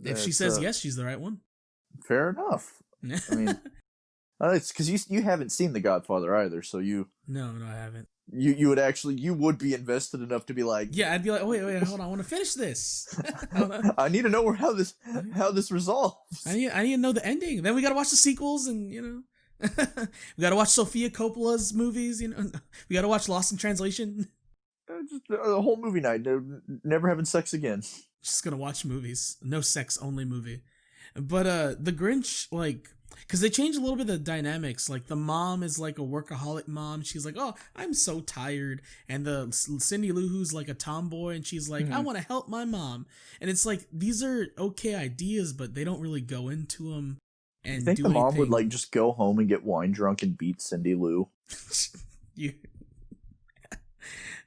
If she says yes, she's the right one. Fair enough. I mean, it's because you haven't seen The Godfather either, so you. No, I haven't. You would be invested enough to be like, yeah, I'd be like, oh, wait, hold on, I want to finish this. I need to know how this resolves. I need to know the ending. Then we gotta watch the sequels, and we gotta watch Sofia Coppola's movies. We gotta watch Lost in Translation. Just a whole movie night, never having sex again. Just gonna watch movies, no sex, only movie. But the Grinch, like. Because they changed a little bit of the dynamics. Like, the mom is like a workaholic mom. She's like, oh, I'm so tired. And the Cindy Lou Who's like a tomboy, and she's like, I want to help my mom. And it's like, these are okay ideas, but they don't really go into them. And you think do the mom anything. would like just go home and get wine drunk and beat Cindy Lou?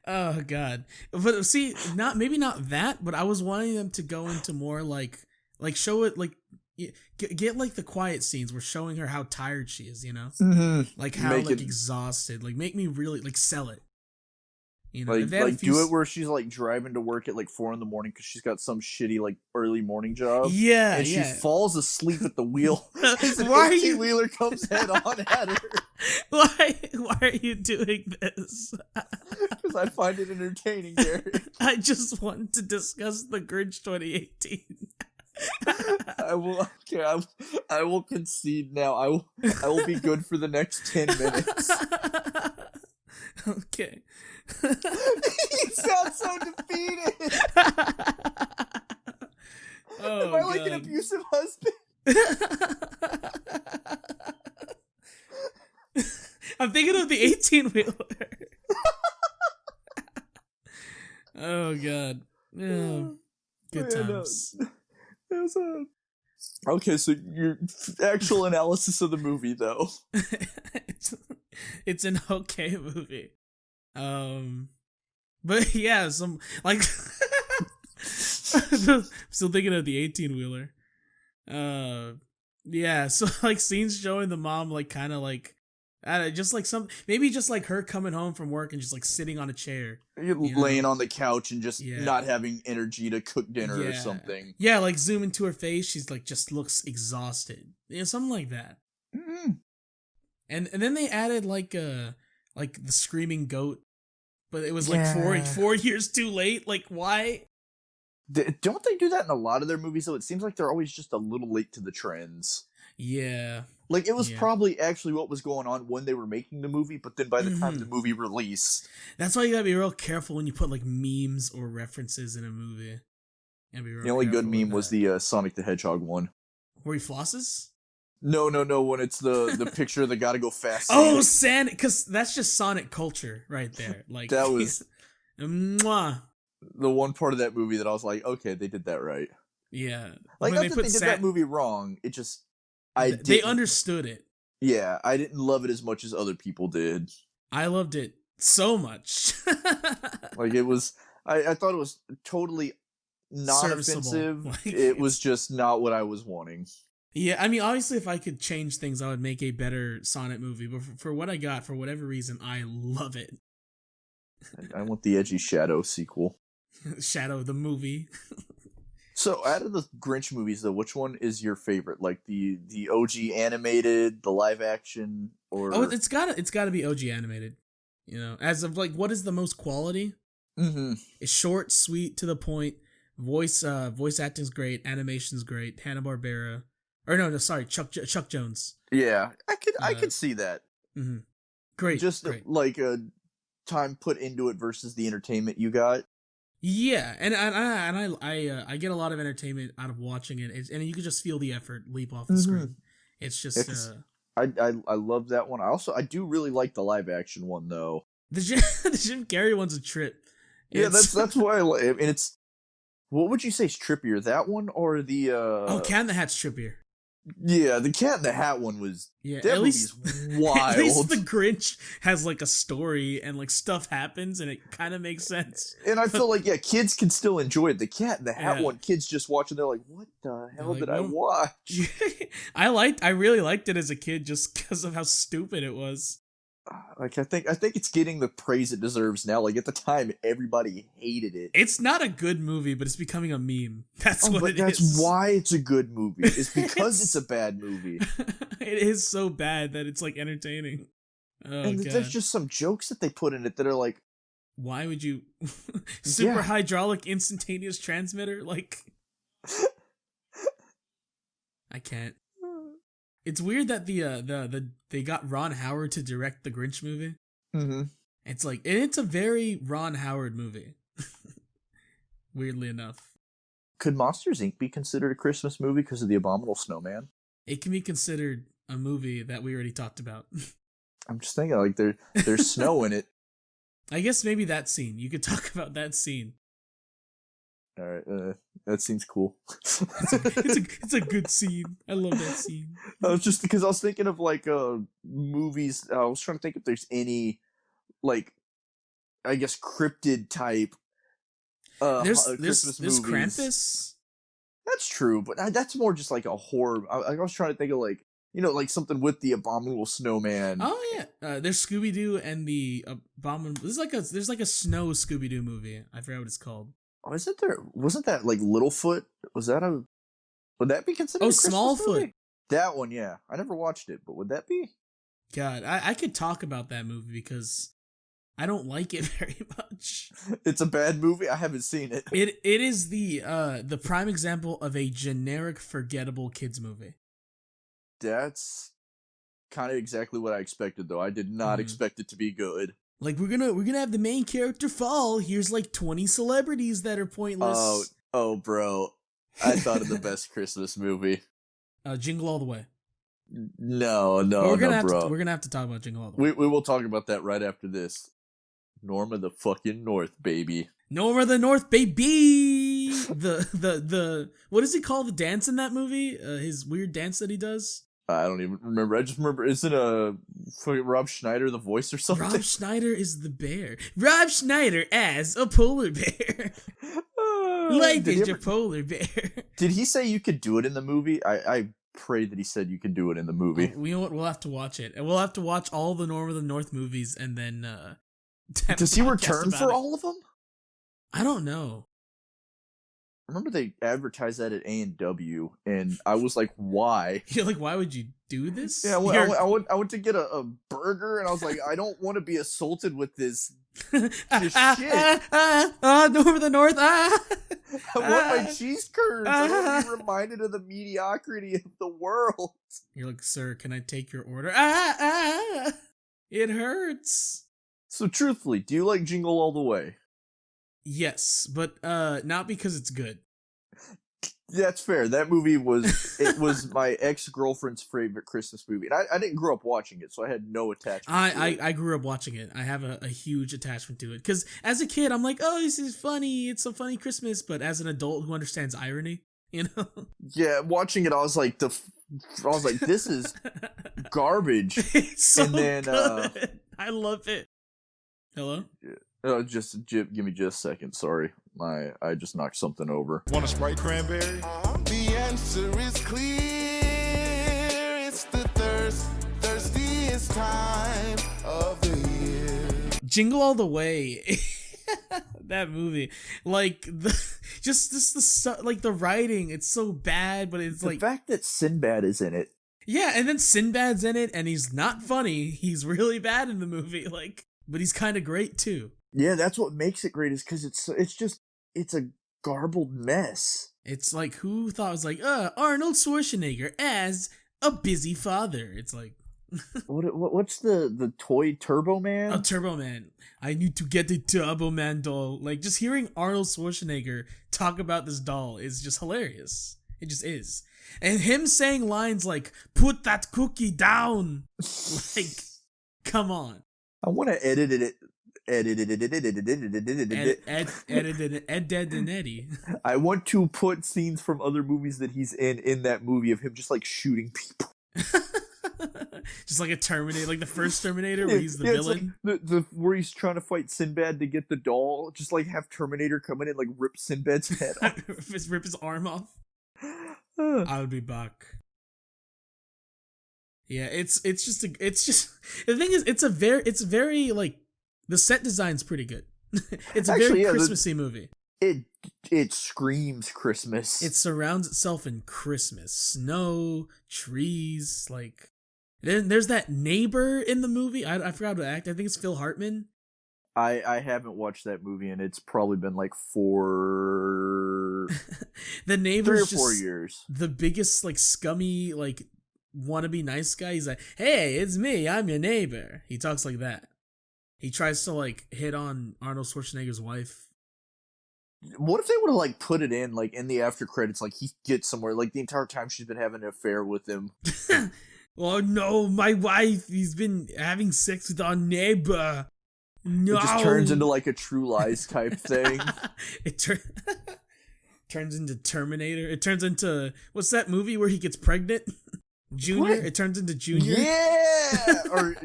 Oh God! But see, maybe not that. But I was wanting them to go into more like show it like. Get like the quiet scenes where showing her how tired she is, Mm-hmm. like how exhausted, like make me really like sell it, like do it where she's like driving to work at like 4 a.m. because she's got some shitty like early morning job, and she falls asleep at the wheel. Why are you wheeler comes head on at her? Why are you doing this? Because I find it entertaining, Derek. I just want to discuss the Grinch 2018. I will concede now. I will be good for the next 10 minutes. Okay. You sound so defeated. Oh, am I like an abusive husband? I'm thinking of the 18-wheeler. Oh God. Yeah. Good times. Okay, so your actual analysis of the movie, though. It's an okay movie. But yeah, some like still thinking of the 18-wheeler. Yeah, so like scenes showing the mom like kind of like just like maybe just like her coming home from work and just like sitting on a chair, laying on the couch and just not having energy to cook dinner or something. Yeah, like zoom into her face, she's like just looks exhausted, something like that. Mm-hmm. And then they added like the screaming goat, but it was like 4 years too late. Like, why? Don't they do that in a lot of their movies? Though it seems like they're always just a little late to the trends. Yeah. Like, it was probably actually what was going on when they were making the movie, but then by the time the movie released... That's why you gotta be real careful when you put, like, memes or references in a movie. The only good meme was the Sonic the Hedgehog one. Where he flosses? No, when it's the picture of the gotta go fast. Oh, Sonic! Because that's just Sonic culture right there. Like that was... Mwah. The one part of that movie that I was like, okay, they did that right. Yeah. Like, not that they did that movie wrong, it just... They understood it. Yeah, I didn't love it as much as other people did. I loved it so much. Like, it was... I thought it was totally not offensive. Like, it was just not what I was wanting. Yeah, I mean, obviously, if I could change things, I would make a better Sonic movie. But for what I got, for whatever reason, I love it. I want the edgy Shadow sequel. Shadow, the movie. So, out of the Grinch movies, though, which one is your favorite? Like the OG animated, the live action, or it's gotta be OG animated. As of like, what is the most quality? Mm-hmm. It's short, sweet, to the point. Voice acting's great. Animation's great. Hanna-Barbera. Or no, sorry, Chuck Jones. Yeah, I Uh, could see that. mm-hmm. Great, Just great. like a time put into it versus the entertainment you got. Yeah, and I get a lot of entertainment out of watching it, and you can just feel the effort leap off the screen. It's just I love that one. I do really like the live action one though. the Jim Carrey one's a trip. Yeah, that's why I like. And it's, what would you say is trippier, that one or the? Cat in the Hat's trippier. Yeah, the Cat in the Hat one was at least wild. At least the Grinch has like a story and like stuff happens and it kind of makes sense. And I feel like kids can still enjoy it. The Cat in the Hat one, kids just watch and they're like, "What the hell did I watch?" I really liked it as a kid just because of how stupid it was. Like I think it's getting the praise it deserves now. Like at the time, everybody hated it. It's not a good movie, but it's becoming a meme. That's what it is. That's why it's a good movie. It's because it's a bad movie. It is so bad that it's like entertaining. And there's just some jokes that they put in it that are like, why would you super hydraulic instantaneous transmitter? Like, I can't. It's weird that they got Ron Howard to direct the Grinch movie. Mm-hmm. It's a very Ron Howard movie. Weirdly enough, could Monsters Inc. be considered a Christmas movie because of the Abominable Snowman? It can be considered a movie that we already talked about. I'm just thinking like there's snow in it. I guess maybe that scene. You could talk about that scene. All right, that seems cool. it's a good scene. I love that scene. Just because I was thinking of like movies. I was trying to think if there's any like, I guess, cryptid type. There's Christmas movies. Krampus. That's true, but that's more just like a horror. I was trying to think of like, like something with the Abominable Snowman. Oh yeah, there's Scooby Doo and the Abominable. There's like a snow Scooby Doo movie. I forgot what it's called. Oh, isn't there? Wasn't that like Littlefoot? Would that be considered? Oh, a Christmas Smallfoot. Movie? That one, yeah. I never watched it, but would that be? God, I could talk about that movie because I don't like it very much. It's a bad movie. I haven't seen it. It is the prime example of a generic, forgettable kids movie. That's kind of exactly what I expected, though. I did not expect it to be good. Like we're gonna have the main character fall. Here's like 20 celebrities that are pointless. Oh, bro! I thought of the best Christmas movie. Jingle All the Way. No, bro. We're gonna have to talk about Jingle All the Way. We will talk about that right after this. Norma the fucking North, baby. Norma the North, baby. The what does he call the dance in that movie? His weird dance that he does. I don't even remember. I just remember, isn't Rob Schneider the voice or something? Rob Schneider is the bear. Rob Schneider as a polar bear. Life is a polar bear. Did he say you could do it in the movie? I pray that he said you could do it in the movie. We'll have to watch it. And we'll have to watch all the Norm of the North movies and then does he return for all of them? I don't know. I remember they advertised that at A&W, and I was like, why? You're like, why would you do this? Yeah, I went to get a burger, and I was like, I don't want to be assaulted with this shit. Norm of the North. I want my cheese curds. I want to be reminded of the mediocrity of the world. You're like, sir, can I take your order? It hurts. So truthfully, do you like Jingle All the Way? Yes, but not because it's good. That's fair. That movie was my ex-girlfriend's favorite Christmas movie. And I didn't grow up watching it, so I had no attachment to it. I grew up watching it. I have a huge attachment to it. Because as a kid, I'm like, oh, this is funny. It's a funny Christmas. But as an adult who understands irony, you know? Yeah, watching it, I was like, this is garbage. It's so and then, good. I love it. Hello? Just give me just a second. Sorry, I just knocked something over. Want a Sprite cranberry? The answer is clear. It's the thirstiest time of the year. Jingle All the Way. That movie, like the writing, it's so bad, but it's the fact that Sinbad is in it. Yeah, and then Sinbad's in it, and he's not funny. He's really bad in the movie, but he's kind of great too. Yeah, that's what makes it great is because it's a garbled mess. It's like, who thought it was like, Arnold Schwarzenegger as a busy father? It's like, What's the toy Turbo Man? a Turbo Man. I need to get the Turbo Man doll. Like, just hearing Arnold Schwarzenegger talk about this doll is just hilarious. It just is. And him saying lines like, put that cookie down. Like, come on. I want to edit it. Ed, Dead, and Eddie. I want to put scenes from other movies that he's in that movie of him just like shooting people. Just like a Terminator, like the first Terminator where he's the villain. Like the where he's trying to fight Sinbad to get the doll. Just like have Terminator come in and like rip Sinbad's head off. Rip his arm off. I'll be back. Yeah, it's just the thing is it's very like the set design's pretty good. It's a very Christmassy movie. It screams Christmas. It surrounds itself in Christmas, snow, trees. Like there's that neighbor in the movie. I forgot what act. I think it's Phil Hartman. I haven't watched that movie and it's probably been like 4 the neighbor's 3 or 4 years. The biggest like scummy like wannabe nice guy. He's like, hey, it's me, I'm your neighbor. He talks like that. He tries to like hit on Arnold Schwarzenegger's wife. What if they would have like put it in like in the after credits, like he gets somewhere, like the entire time she's been having an affair with him. Oh no, my wife, he's been having sex with our neighbor. No. It just turns into like a True Lies type thing. It turns into Terminator. It turns into, what's that movie where he gets pregnant? Junior? What? It turns into Junior? Yeah! Or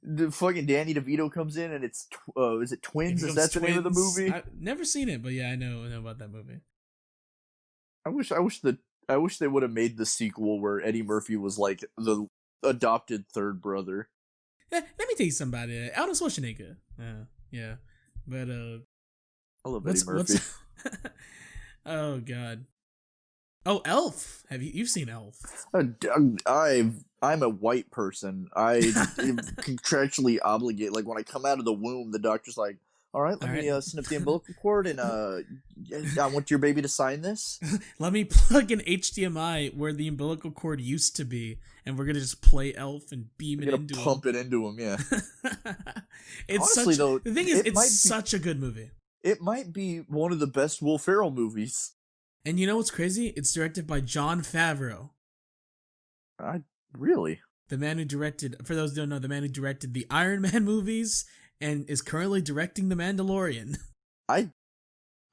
the fucking Danny DeVito comes in and it's, is it Twins? Is that the name of the movie? I've never seen it, but yeah, I know about that movie. I wish they would have made the sequel where Eddie Murphy was like the adopted third brother. Let me tell you something about it. Arnold Schwarzenegger. Yeah. But, I love Eddie Murphy. Oh, God. Oh, Elf. You've seen Elf? I'm a white person. I am contractually obligated. Like when I come out of the womb, the doctor's like, "All right, let me snip the umbilical cord, and I want your baby to sign this." Let me plug an HDMI where the umbilical cord used to be, and we're gonna just play Elf and beam it into him. Pump it into him, yeah. Honestly, though, the thing is, it's such a good movie. It might be one of the best Will Ferrell movies. And you know what's crazy? It's directed by Jon Favreau. Really? The man who directed, for those who don't know, the man who directed the Iron Man movies and is currently directing The Mandalorian. I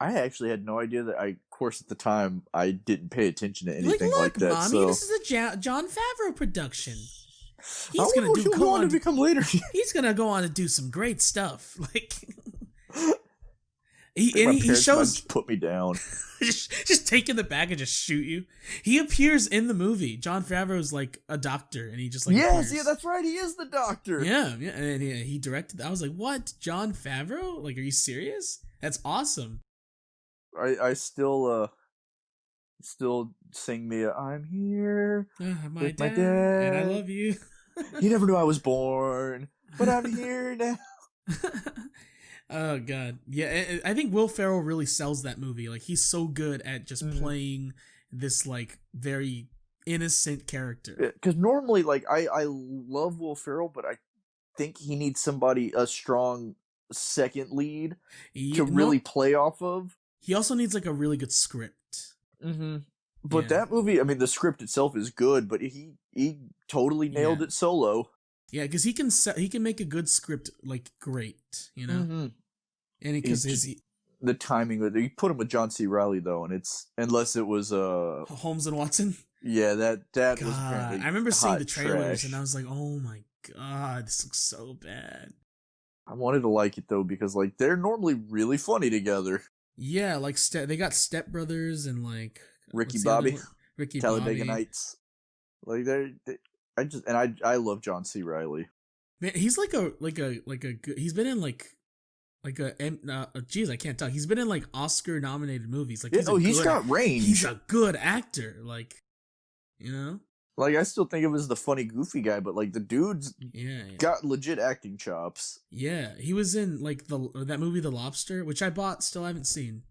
actually had no idea that. Of course, at the time, I didn't pay attention to anything like that. Mommy, so this is a Jon Favreau production. He's gonna go on to become later. He's gonna go on to do some great stuff. Like he shows. Just put me down. just take in the bag and just shoot you. He appears in the movie. Jon Favreau's like a doctor, and he just like appears. Yeah, that's right. He is the doctor. Yeah, and he directed. I was like, what? Jon Favreau? Like, are you serious? That's awesome. I still sing me I'm here with my dad, and I love you. You never knew I was born, but I'm here now. Oh god, yeah. I think Will Ferrell really sells that movie. Like, he's so good at just playing this like very innocent character. Because normally, like I love Will Ferrell, but I think he needs a strong second lead to really play off of. He also needs like a really good script. Mm-hmm. But that movie, I mean, the script itself is good, but he totally nailed it solo. Yeah, because he can make a good script like great, you know. Mm-hmm. And because the timing of it, you put him with John C. Reilly though, and it's unless it was Holmes and Watson. Yeah, that God, was apparently I remember seeing the trailers trash. And I was like, oh my god, this looks so bad. I wanted to like it though because like they're normally really funny together. Yeah, like they got Step Brothers and like Ricky Bobby, Talladega Nights. Like I love John C. Reilly. Man, he's like a good. He's been in like geez, I can't talk. He's been in like Oscar nominated movies. Like he's got range. He's a good actor. Like, you know. Like, I still think of him as the funny, goofy guy, but like the dude's Yeah, got legit acting chops. yeah. He was in like that movie, The Lobster, which I bought, still haven't seen.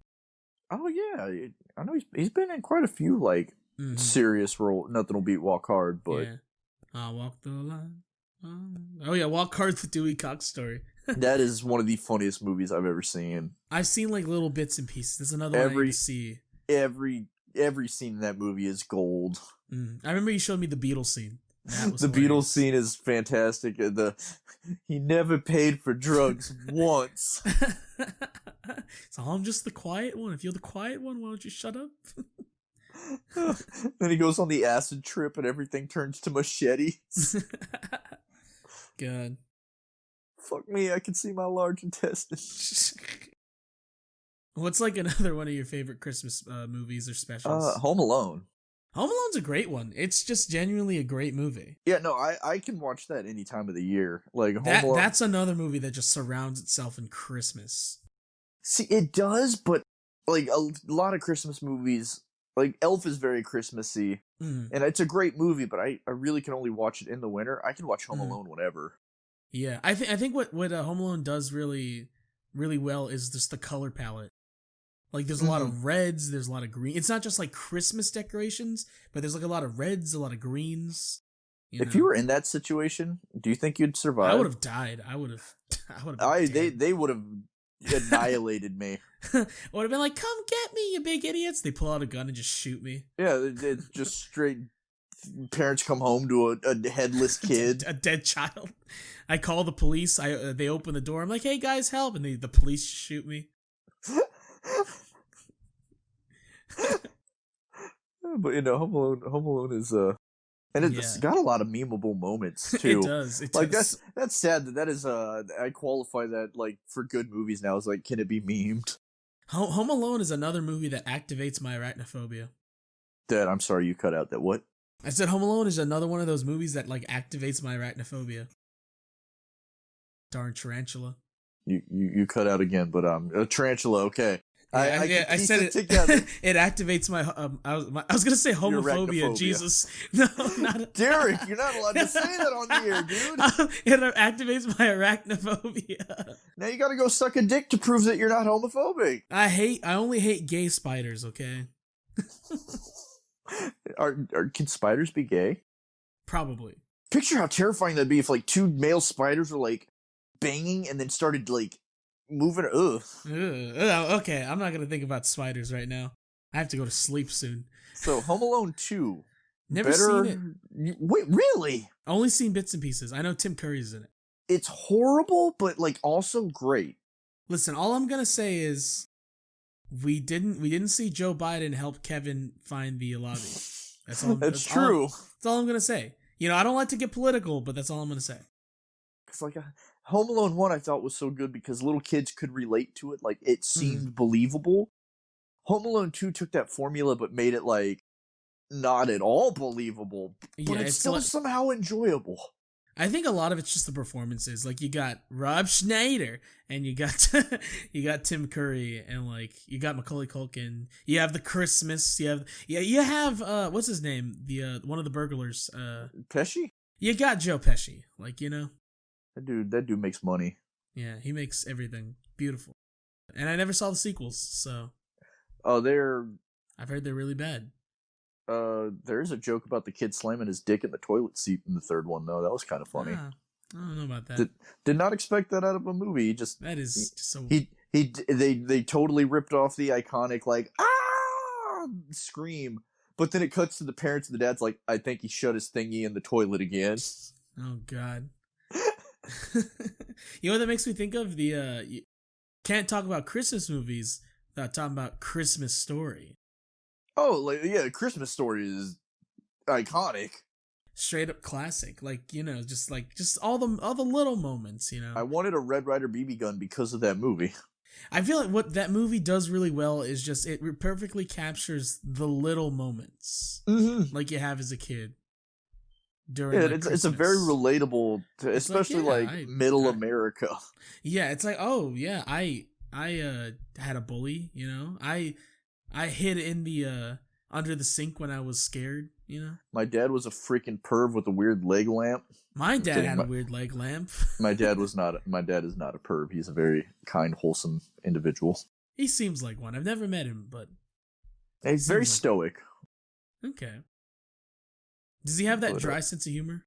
Oh yeah, I know he's been in quite a few like serious role. Nothing will beat Walk Hard, but yeah. I'll walk the line. Oh yeah, Walk Hard, the Dewey Cox Story. that is one of the funniest movies I've ever seen. I've seen like little bits and pieces. There's another one I need to see. Every scene in that movie is gold. I remember you showed me the Beatles scene. That was The hilarious. Beatles scene is fantastic. He never paid for drugs once. So I'm just the quiet one. If you're the quiet one, why don't you shut up? Then he goes on the acid trip and everything turns to machetes. God. Fuck me, I can see my large intestines. What's like another one of your favorite Christmas movies or specials? Home Alone. Home Alone's a great one. It's just genuinely a great movie. Yeah, no, I can watch that any time of the year. Like Home Alone. That's another movie that just surrounds itself in Christmas. See, it does, but like a lot of Christmas movies, like Elf is very Christmassy, and it's a great movie, but I really can only watch it in the winter. I can watch Home Alone whenever. Yeah, I think what Home Alone does really, really well is just the color palette. Like, there's a lot of reds, there's a lot of green. It's not just like Christmas decorations, but there's like a lot of reds, a lot of greens. If you were in that situation, do you think you'd survive? I would have died. I would have. They would have annihilated me. Would have been like, "Come get me, you big idiots!" They pull out a gun and just shoot me. Yeah, it's just straight. Parents come home to a headless kid, a dead child. I call the police. They open the door. I'm like, "Hey guys, help!" And the police shoot me. But Home Alone is and it's got a lot of memeable moments too. It does. It like does. that's sad that is I qualify that like for good movies now is like, can it be memed? Home Alone is another movie that activates my arachnophobia. Dad, I'm sorry, you cut out that what? I said Home Alone is another one of those movies that like activates my arachnophobia. Darn tarantula. You cut out again, but a tarantula, okay. I said it together. It activates my I was gonna say homophobia. Jesus, no, not Derek. You're not allowed to say that on the air, dude. It activates my arachnophobia. Now you got to go suck a dick to prove that you're not homophobic. I only hate gay spiders. Okay. Can spiders be gay? Probably. Picture how terrifying that'd be if like two male spiders were like banging and then started like moving. Ugh. Okay, I'm not gonna think about spiders right now. I have to go to sleep soon. So Home Alone 2. Never seen it. Wait, really? Only seen bits and pieces. I know Tim Curry's in it. It's horrible, but like also great. Listen, all I'm gonna say is we didn't see Joe Biden help Kevin find the lobby. That's all. That's true. That's all I'm gonna say. I don't like to get political, but that's all I'm gonna say. It's like Home Alone 1 I thought was so good because little kids could relate to it. Like, it seemed believable. Home Alone 2 took that formula but made it, like, not at all believable. But it's still somehow enjoyable. I think a lot of it's just the performances. Like, you got Rob Schneider, and you got you got Tim Curry, and, like, you got Macaulay Culkin. You have the Christmas. You have what's his name? The one of the burglars. Pesci? You got Joe Pesci. Like, That dude makes money. Yeah, he makes everything beautiful. And I never saw the sequels, so. Oh, I've heard they're really bad. There is a joke about the kid slamming his dick in the toilet seat in the third one, though. That was kind of funny. I don't know about that. Did not expect that out of a movie. That is just so. They totally ripped off the iconic like scream, but then it cuts to the parents and the dad's like, I think he shut his thingy in the toilet again. Oh God. You know what that makes me think of? You can't talk about Christmas movies without talking about Christmas Story. Oh, Christmas Story is iconic. Straight up classic. Like, just all the little moments, I wanted a Red Ryder BB gun because of that movie. I feel like what that movie does really well is just it perfectly captures the little moments like you have as a kid. It's a very relatable, especially middle America. Yeah, it's like, oh yeah, I had a bully, I hid in the under the sink when I was scared, you know? My dad was a freaking perv with a weird leg lamp. My dad had a weird leg lamp. My dad is not a perv. He's a very kind, wholesome individual. He seems like one. I've never met him, but he's very stoic. Okay. Does he have that dry sense of humor?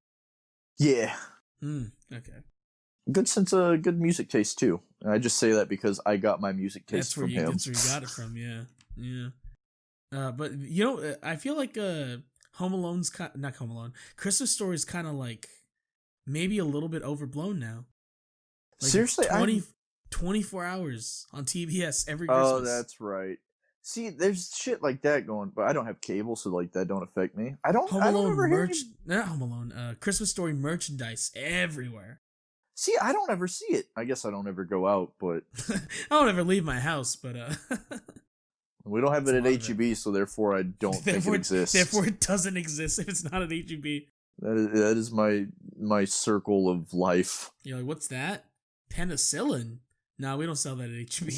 Yeah. Okay. Good music taste too. And I just say that because I got my music taste from him. That's where you got it from, yeah. But you know, I feel like Home Alone's not Home Alone. Christmas Story is kind of like maybe a little bit overblown now. Like seriously, 24 hours on TBS every Christmas. Oh, that's right. See, there's shit like that going, but I don't have cable, so like that don't affect me. Not Home Alone. Christmas Story merchandise everywhere. See, I don't ever see it. I guess I don't ever go out, but I don't ever leave my house, but we don't have it at HEB, so therefore I don't think it exists. Therefore, it doesn't exist if it's not at HEB. That is my circle of life. You're like, what's that? Penicillin? No, we don't sell that at HEB.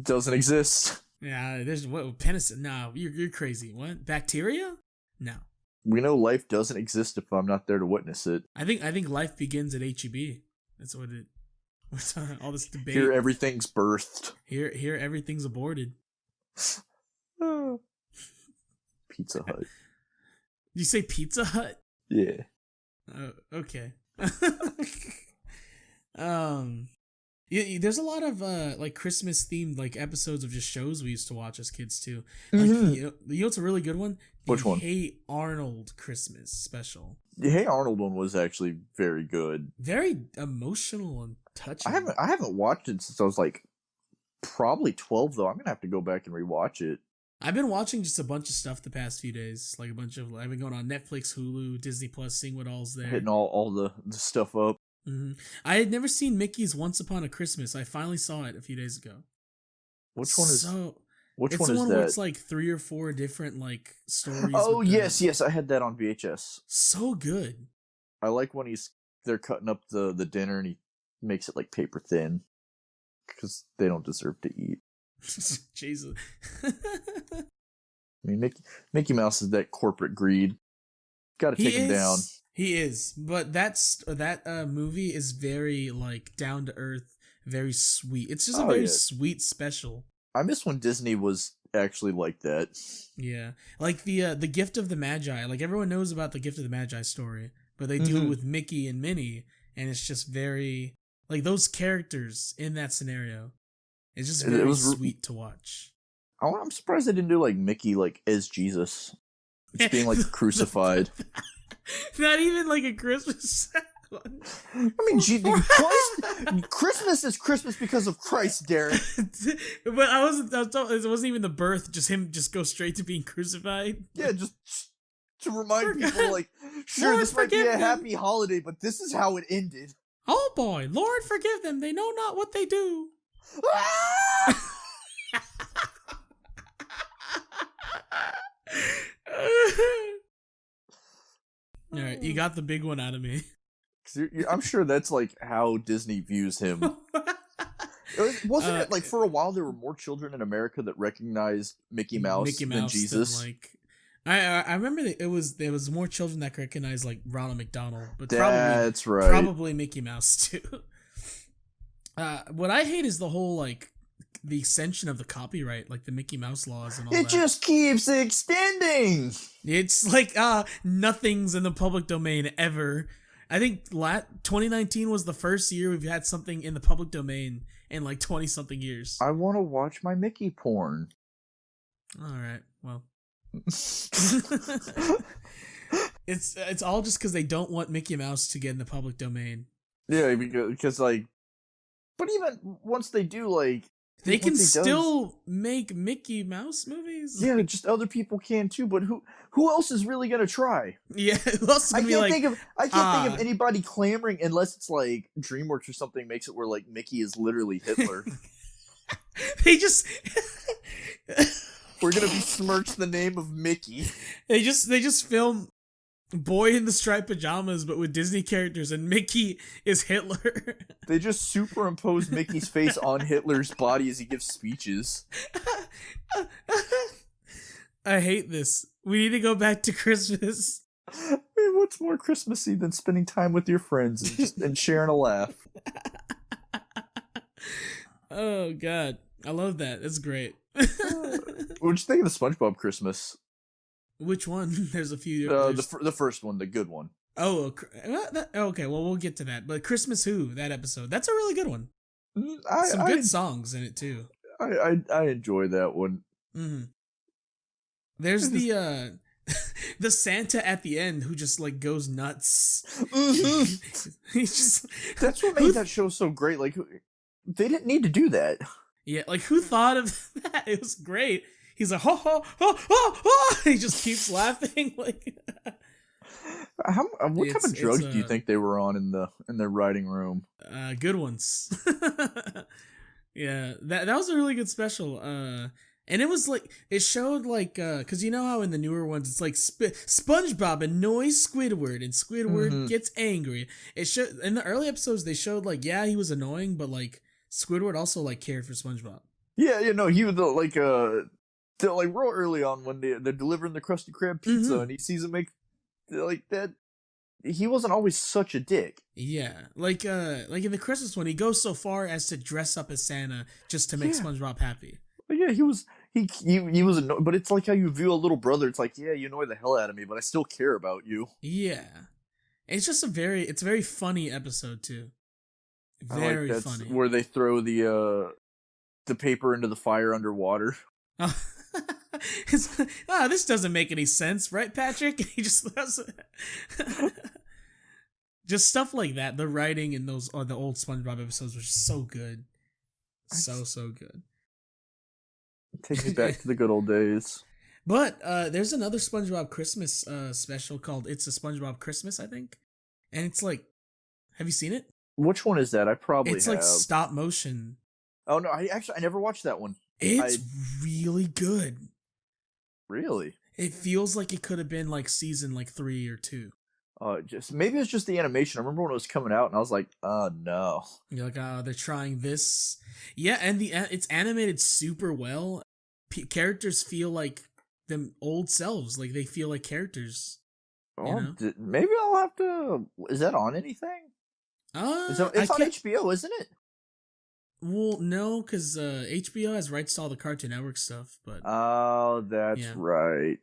Doesn't exist. Yeah, there's what penicillin? No, you're crazy. What? Bacteria? No. We know life doesn't exist if I'm not there to witness it. I think life begins at HEB. That's what it. All this debate. Here everything's birthed. Here everything's aborted. Pizza Hut. Did you say Pizza Hut? Yeah. Okay. There's a lot of like Christmas themed like episodes of just shows we used to watch as kids too. Like, you know what's a really good one? Which one? Hey Arnold Christmas special. The Hey Arnold one was actually very good. Very emotional and touching. I haven't watched it since I was like probably 12 though. I'm gonna have to go back and rewatch it. I've been watching just a bunch of stuff the past few days. Like I've been going on Netflix, Hulu, Disney Plus, seeing what all's there. Hitting all the stuff up. Mm-hmm. I had never seen Mickey's Once Upon a Christmas. I finally saw it a few days ago. Which one is that? It's the one where it's like 3 or 4 different like stories. Oh yes, I had that on VHS. So good. I like when they're cutting up the dinner and he makes it like paper thin because they don't deserve to eat. Jesus. I mean, Mickey Mouse is that corporate greed. Got to take him down. He is, but that movie is very like down to earth, very sweet. It's just a very sweet special. I miss when Disney was actually like that. Yeah, like the Gift of the Magi. Like everyone knows about the Gift of the Magi story, but they do it with Mickey and Minnie, and it's just very like those characters in that scenario. It's just very sweet to watch. I'm surprised they didn't do like Mickey like as Jesus, just being like crucified. Not even like a Christmas one. I mean, Christmas is Christmas because of Christ, Derek. But it wasn't even the birth, just him just go straight to being crucified. Yeah, just to remind people, like, sure, Lord, this might be a happy holiday, but this is how it ended. Oh boy, Lord forgive them, they know not what they do. All right, you got the big one out of me. I'm sure that's like how Disney views him. Wasn't it like for a while there were more children in America that recognized Mickey Mouse than Jesus? I remember there was more children that recognized like Ronald McDonald, but that's right. Probably Mickey Mouse too. What I hate is the whole like the extension of the copyright, like the Mickey Mouse laws and all that. It just keeps extending. It's like nothing's in the public domain ever. I think 2019 was the first year we've had something in the public domain in like 20 something years. I want to watch my Mickey porn. All right, well. It's all just because they don't want Mickey Mouse to get in the public domain. Yeah, because like, but even once they do, like, they can still make Mickey Mouse movies. Yeah, just other people can too. But who else is really gonna try? Yeah, who else is gonna be like? I can't think of anybody clamoring unless it's like DreamWorks or something makes it where like Mickey is literally Hitler. They just. We're gonna besmirch the name of Mickey. They just film Boy in the Striped Pajamas, but with Disney characters, and Mickey is Hitler. They just superimpose Mickey's face on Hitler's body as he gives speeches. I hate this. We need to go back to Christmas. I mean, what's more Christmassy than spending time with your friends and sharing a laugh? Oh God, I love that. That's great. What'd you think of the SpongeBob Christmas? Which one? There's a few. The first one, the good one. Oh, okay. Well, we'll get to that. But Christmas Who, that episode, that's a really good one. Some good songs in it too. I enjoy that one. Mm-hmm. There's the the Santa at the end who just like goes nuts. Mm-hmm. He's just that's what made that show so great. Like they didn't need to do that. Yeah, like who thought of that? It was great. He's like, ho ho ho ho ho. He just keeps laughing like. What type of drugs do you think they were on in their writing room? Good ones. Yeah, that was a really good special. And it was like it showed like because you know how in the newer ones it's like SpongeBob annoys Squidward and Squidward gets angry. It showed in the early episodes they showed like yeah he was annoying but like Squidward also like cared for SpongeBob. Yeah, you know he was like real early on when they're delivering the Krusty Krab pizza and he sees him make like that. He wasn't always such a dick. Yeah, like in the Christmas one, he goes so far as to dress up as Santa just to make SpongeBob happy. But yeah, he was annoyed, but it's like how you view a little brother. It's like, yeah, you annoy the hell out of me, but I still care about you. Yeah, it's just a very funny episode too. Very funny. Where they throw the paper into the fire underwater. Oh. This doesn't make any sense, right, Patrick? He just just stuff like that. The writing in those the old SpongeBob episodes was so good, so good. Take me back to the good old days. But there's another SpongeBob Christmas special called "It's a SpongeBob Christmas," I think, and it's like, have you seen it? Which one is that? I probably It's like stop motion. Oh no, I never watched that one. It's really good. Really? It feels like it could have been like season like 3 or 2. Just maybe it's just the animation. I remember when it was coming out, and I was like, "Oh no!" You're like, "Oh, they're trying this." Yeah, and it's animated super well. Characters feel like them old selves, like they feel like characters. Maybe I'll have to. Is that on anything? It's on HBO, isn't it? Well, no, because HBO has rights to all the Cartoon Network stuff. But oh, that's right.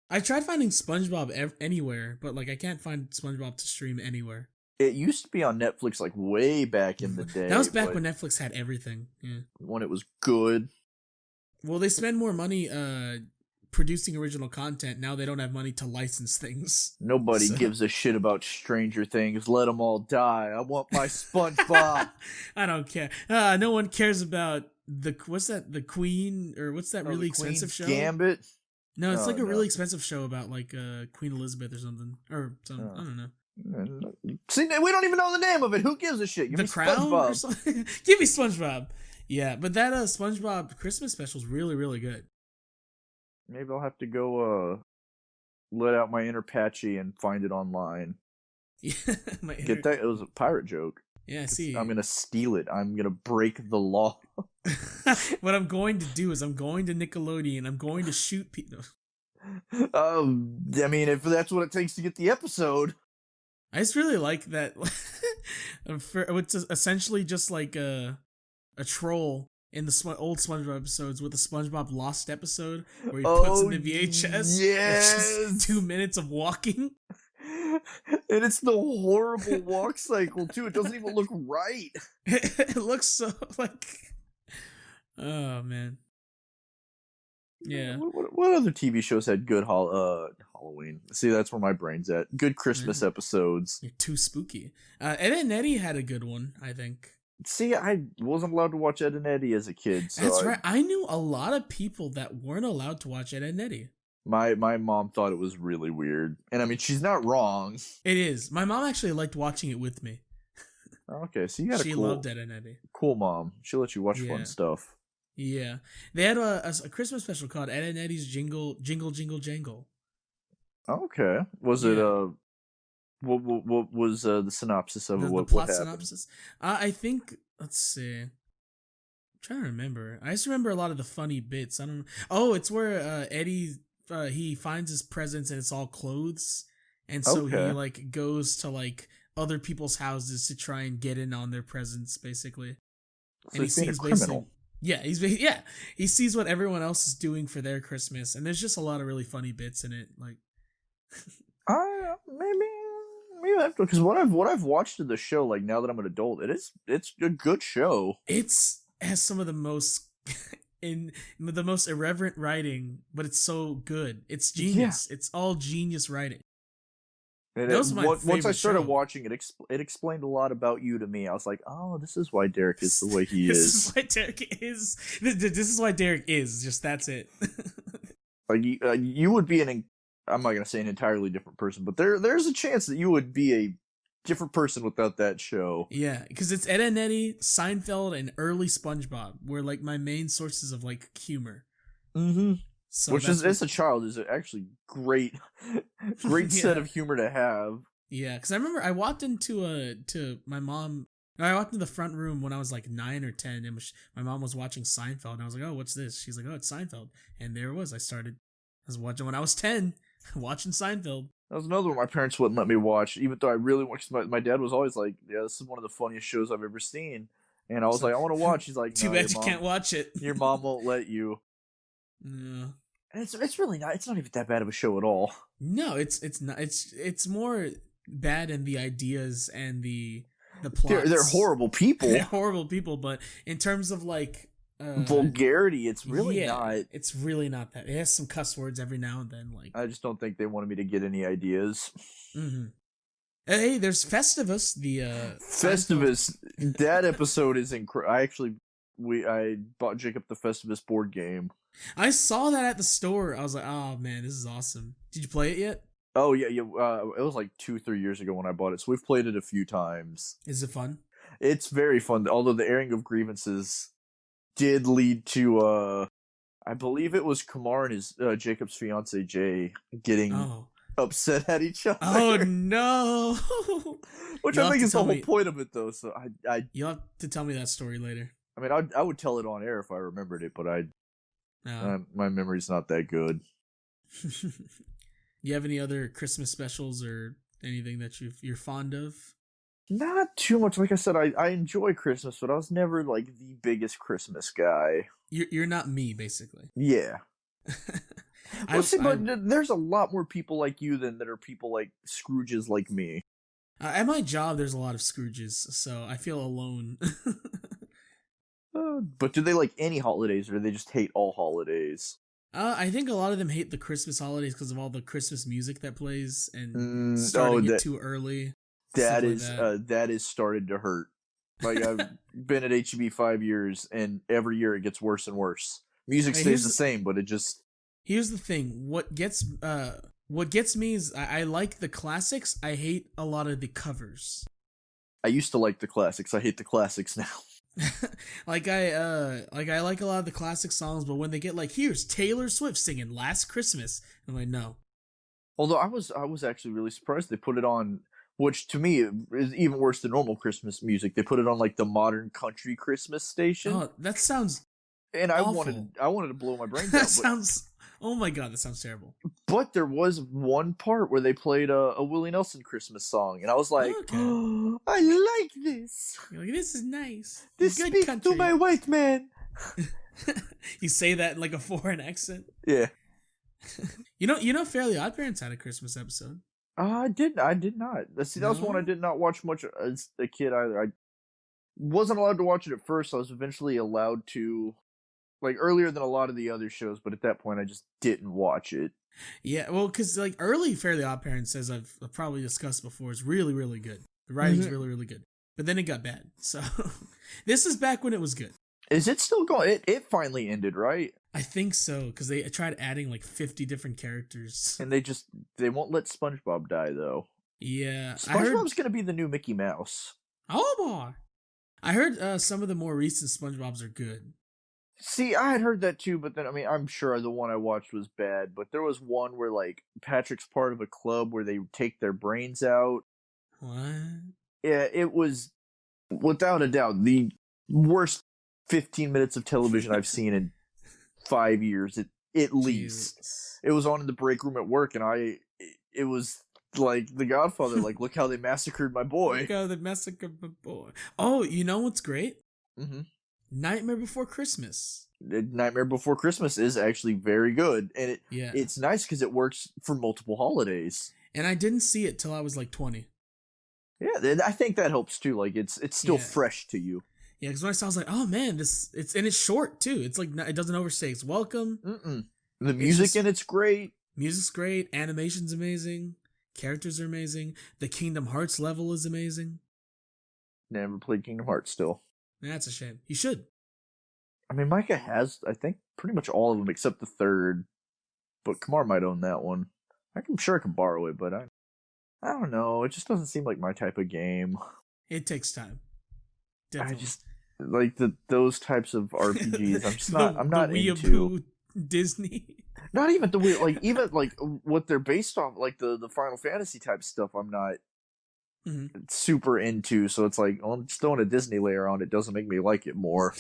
I tried finding SpongeBob anywhere, but like I can't find SpongeBob to stream anywhere. It used to be on Netflix like way back in the day. That was back when Netflix had everything. Yeah, when it was good. Well, they spend more money producing original content. Now they don't have money to license things. Nobody gives a shit about Stranger Things. Let them all die. I want my SpongeBob. I don't care. No one cares about the Queen, or what's that really expensive show? Gambit? No, it's like a really expensive show about like Queen Elizabeth or something. Or something. I don't know. See, we don't even know the name of it. Who gives a shit? Give me Crown SpongeBob. Or something? Give me SpongeBob. Yeah, but that SpongeBob Christmas special is really, really good. Maybe I'll have to go let out my inner Patchy and find it online. Yeah, Get that? It was a pirate joke. Yeah, I see. I'm gonna steal it. I'm gonna break the law. What I'm going to do is I'm going to Nickelodeon. I'm going to shoot people. I mean, if that's what it takes to get the episode. I just really like that. It's essentially just like a troll in the old SpongeBob episodes with the SpongeBob Lost episode where he puts in the VHS. Yes! It's just 2 minutes of walking. And it's the horrible walk cycle, too. It doesn't even look right. It looks so like... Oh, man. Yeah. What other TV shows had good Halloween? See, that's where my brain's at. Good Christmas episodes. You're too spooky. Ed and Eddie had a good one, I think. See, I wasn't allowed to watch Ed and Eddie as a kid. So that's right. I knew a lot of people that weren't allowed to watch Ed and Eddie. My mom thought it was really weird. And I mean, she's not wrong. It is. My mom actually liked watching it with me. Okay, so you got She loved Ed and Eddie. Cool mom. She'll let you watch fun stuff. Yeah. They had a Christmas special called Ed and Eddie's Jingle Jangle. Okay. Was it what was the synopsis of it? The plot synopsis? I think, let's see. I'm trying to remember. I just remember a lot of the funny bits. I don't. Oh, it's where Eddie he finds his presents and it's all clothes, and so he Okay. like goes to like other people's houses to try and get in on their presents, basically. So And he he's being a sees basically, criminal. yeah, he sees what everyone else is doing for their Christmas, and there's just a lot of really funny bits in it. Like, Maybe I have to, because what I've watched of the show, like now that I'm an adult, it's a good show. it's has some of the most in the most irreverent writing, but it's so good. It's genius. It's all genius writing. And That was my once I favorite started show. watching it, it explained a lot about you to me. I was like, oh, this is why Derek is the way he This is. is why Derek is. This is why Derek is. Just that's it. Like you would be I'm not gonna say an entirely different person, but there's a chance that you would be a different person without that show. Yeah, because it's Ed and Eddie, Seinfeld, and early SpongeBob were like my main sources of like humor. Mm-hmm. So Which that's is, as a child, is actually great set Yeah. of humor to have. Yeah, because I remember I walked to my mom. I walked into the front room when I was like 9 or 10, and my mom was watching Seinfeld, and I was like, "Oh, what's this?" She's like, "Oh, it's Seinfeld," and there it was. I was watching when I was 10, watching Seinfeld. That was another one my parents wouldn't let me watch, even though I really watched. My dad was always like, "Yeah, this is one of the funniest shows I've ever seen," and I was So- like, "I want to watch." He's like, Too "No, bad your you mom, can't watch it. your mom won't let you." Yeah. And it's really not. It's not even that bad of a show at all. No, it's not. It's more bad in the ideas and the plots. They're horrible people. They're horrible people, but in terms of like Vulgarity, it's really not. It's really not that. It has some cuss words every now and then. Like, I just don't think they wanted me to get any ideas. mhm. Hey, there's Festivus. The Festivus. That episode is incredible. I bought Jacob the Festivus board game. I saw that at the store. I was like, oh man, this is awesome. Did you play it yet? Oh yeah. It was like 2-3 years ago when I bought it, so we've played it a few times. Is it fun? It's very fun, although the airing of grievances did lead to I believe it was Kamar and his Jacob's fiance Jay getting Oh. upset at each other. Oh no. Which You'll I have think to is the tell whole me- point of it, though. So You'll have to tell me that story later. I mean, I would tell it on air if I remembered it, but No. my memory's not that good. You have any other Christmas specials or anything that you're fond of? Not too much. Like I said, I enjoy Christmas, but I was never like the biggest Christmas guy. You're not me, basically. Yeah. I, Well, see, I- but there's a lot more people like you than that are people like Scrooges like me. at my job, there's a lot of Scrooges, so I feel alone. But do they like any holidays, or do they just hate all holidays? I think a lot of them hate the Christmas holidays because of all the Christmas music that plays and Mm, starting that- it too early. That stuff like is that is started to hurt. Like I've been at HEB 5 years, and every year it gets worse and worse. Music Hey, stays here's the the- same, but it just Here's the thing: what gets me is I like the classics. I hate a lot of the covers. I used to like the classics. I hate the classics now. like I like a lot of the classic songs, but when they get like, here's Taylor Swift singing "Last Christmas," I'm like, no. Although I was actually really surprised they put it on, which to me is even worse than normal Christmas music. They put it on like the modern country Christmas station, Oh, that sounds. and I awful. wanted to blow my brains out. That But, sounds. Oh my god, that sounds terrible. but there was one part where they played a Willie Nelson Christmas song, and I was like, Okay. oh, I like this. You're like, this is nice. This Good speaks country. to my white man. You say that in like a foreign accent. Yeah. You know, Fairly Odd Parents had a Christmas episode. I did not. See, that was one I No? did not watch much as a kid either. I wasn't allowed to watch it at first. I was eventually allowed to, like earlier than a lot of the other shows, but at that point I just didn't watch it. Yeah, well, because like early Fairly Odd Parents, as I've probably discussed before, is really, really good. The writing's Mhm. really, really good. But then it got bad. So this is back when it was good. Is it still going? It finally ended, right? I think so, because they tried adding like 50 different characters. And they won't let SpongeBob die though. Yeah, I heard. SpongeBob's gonna be the new Mickey Mouse. Oh boy, I heard some of the more recent SpongeBob's are good. See, I had heard that too, but then I mean, I'm sure the one I watched was bad. But there was one where like Patrick's part of a club where they take their brains out. What? Yeah, it was without a doubt the worst 15 minutes of television I've seen in 5 years at least. Jesus. It was on in the break room at work, and it was like The Godfather. Like, look how they massacred my boy. Look how they massacred my boy. Oh, you know what's great? Mm-hmm. Nightmare Before Christmas. Nightmare Before Christmas is actually very good, and Yeah. it's nice because it works for multiple holidays. And I didn't see it till I was like 20. Yeah, I think that helps too. Like, it's still Yeah. fresh to you. Yeah, because when I saw, I was like, oh man, it's short too. It's like it doesn't overstay its welcome. Mm-mm. The music in it's great. Music's great. Animation's amazing. Characters are amazing. The Kingdom Hearts level is amazing. Never played Kingdom Hearts still. That's a shame. You should. I mean, Micah has, I think, pretty much all of them except the third. But Kamar might own that one. I'm sure I can borrow it, but I don't know. It just doesn't seem like my type of game. It takes time. Definitely. I just like those types of RPGs. I'm just not. I'm not the into. Weeaboo Disney. Not even the weird, like even like what they're based on, like the Final Fantasy type stuff. I'm not super into. So it's like, well, just throwing a Disney layer on it doesn't make me like it more.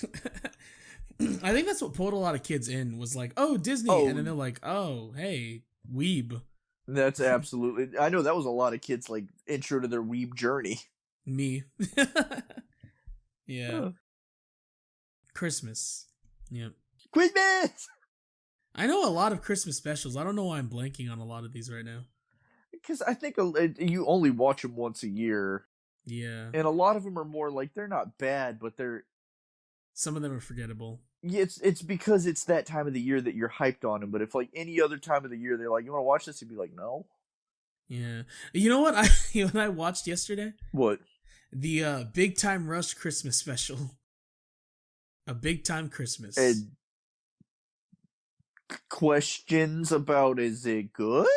I think that's what pulled a lot of kids in. Was like, oh, Disney, and then they're like, oh, hey, weeb. That's absolutely. I know that was a lot of kids like intro to their weeb journey. Me. Yeah. Christmas. Yep. Christmas. I know a lot of Christmas specials. I don't know why I'm blanking on a lot of these right now. Because I think you only watch them once a year. Yeah. And a lot of them are more like, they're not bad, but some of them are forgettable. Yeah, it's because it's that time of the year that you're hyped on them. But if like any other time of the year, they're like, you want to watch this? You'd be like, no. Yeah. You know what I watched yesterday? What? The Big Time Rush Christmas special. A Big Time Christmas. And questions about, is it good?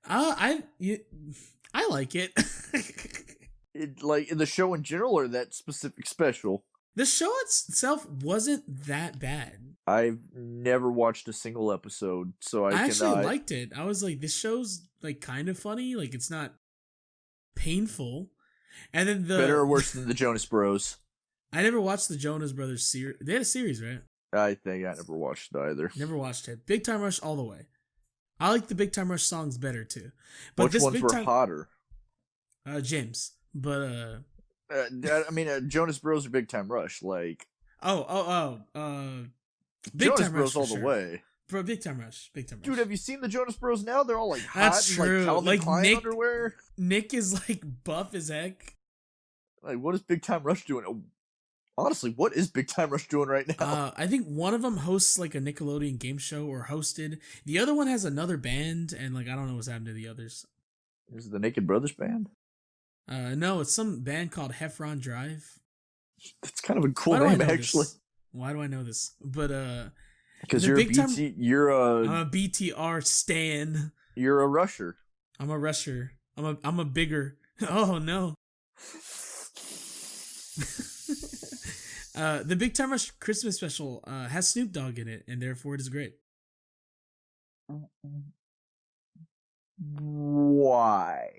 I like it. Like in the show in general, or that specific special? The show itself wasn't that bad. I've never watched a single episode, so I actually liked it. I was like, this show's like kind of funny. Like, it's not painful. And then better or worse than the Jonas Bros? I never watched the Jonas Brothers series. They had a series, right? I think I never watched it either. Never watched it. Big Time Rush all the way. I like the Big Time Rush songs better too. But which this ones Big were Time, hotter? James. But I mean, Jonas Bros or Big Time Rush, like Big Jonas Time Bros Rush all for the sure. way. Bro, Big Time Rush. Dude, have you seen the Jonas Bros now? They're all like hot That's and true. like Calvin Like Klein Nick, underwear. Nick is like buff as heck. Like, what is Big Time Rush doing? Honestly, what is Big Time Rush doing right now? I think one of them hosts like a Nickelodeon game show or hosted. The other one has another band, and like I don't know what's happened to the others. Is it the Naked Brothers band? No, it's some band called Heffron Drive. That's kind of a cool name, actually. Why do I know this? But because you're a I'm a BTR stan. You're a rusher. I'm a rusher. I'm a bigger. Oh no. The Big Time Rush Christmas special has Snoop Dogg in it, and therefore it is great. Why?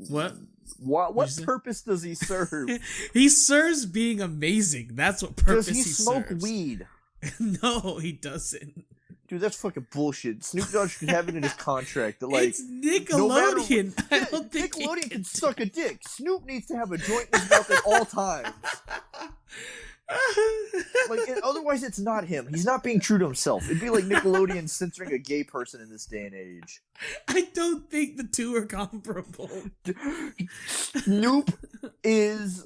What? What purpose does he serve? He serves being amazing. That's what purpose does he smoke serves. weed? No, he doesn't. Dude, that's fucking bullshit. Snoop Dogg should have it in his contract that, like, it's Nickelodeon. I don't think Nickelodeon can suck a dick. Snoop needs to have a joint in his mouth at all times. Like, otherwise it's not him. He's not being true to himself. It'd be like Nickelodeon censoring a gay person in this day and age. I don't think the two are comparable. Snoop is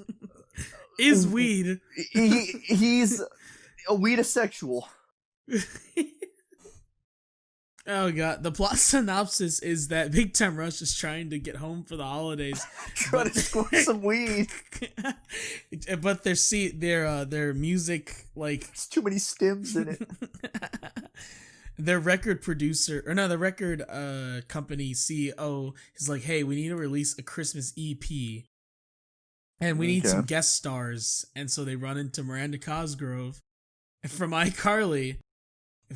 weed. He's a weedasexual. Oh god, the plot synopsis is that Big Time Rush is trying to get home for the holidays. Trying to score some weed. But their music, like, there's too many stems in it. Their record producer, or no, the record company CEO is like, hey, we need to release a Christmas EP. And we need some guest stars. And so they run into Miranda Cosgrove from iCarly,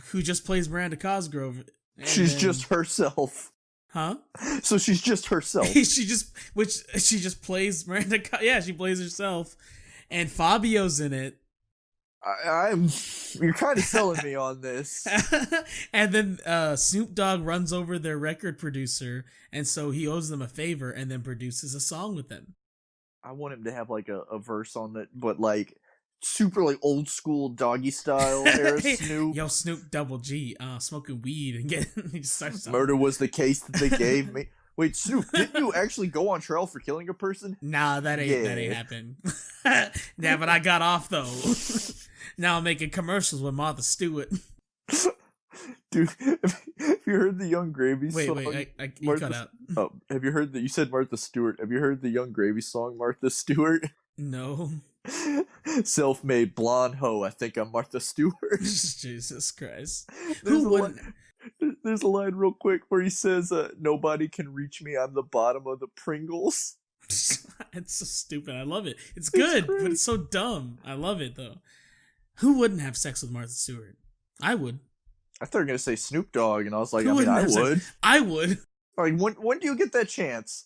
who just plays Miranda Cosgrove. She's just herself. Huh? So she's just herself. she just plays Miranda. Yeah, she plays herself. And Fabio's in it. I'm you're kind of selling me on this. And then Snoop Dogg runs over their record producer, and so he owes them a favor, and then produces a song with them. I want him to have like a verse on it, but like super like old school doggy style era Snoop. Yo, Snoop Double G, smoking weed and getting he starts Murder was the case that they gave me. Wait, Snoop, didn't you actually go on trial for killing a person? Nah, that ain't happened. Yeah, but I got off though. Now I'm making commercials with Martha Stewart. Dude, have you heard the Young Gravy song? Wait, you cut out. Oh, have you heard that? You said Martha Stewart. Have you heard the Young Gravy song, Martha Stewart? No. Self-made blonde hoe. I think I'm Martha Stewart. Jesus Christ. There's a line real quick where he says, "Nobody can reach me. I'm the bottom of the Pringles." It's so stupid. I love it. It's good, but it's so dumb. I love it though. Who wouldn't have sex with Martha Stewart? I would. I thought you were gonna say Snoop Dogg, and I was like, Who I wouldn't have would. sex? I would. Like, when do you get that chance?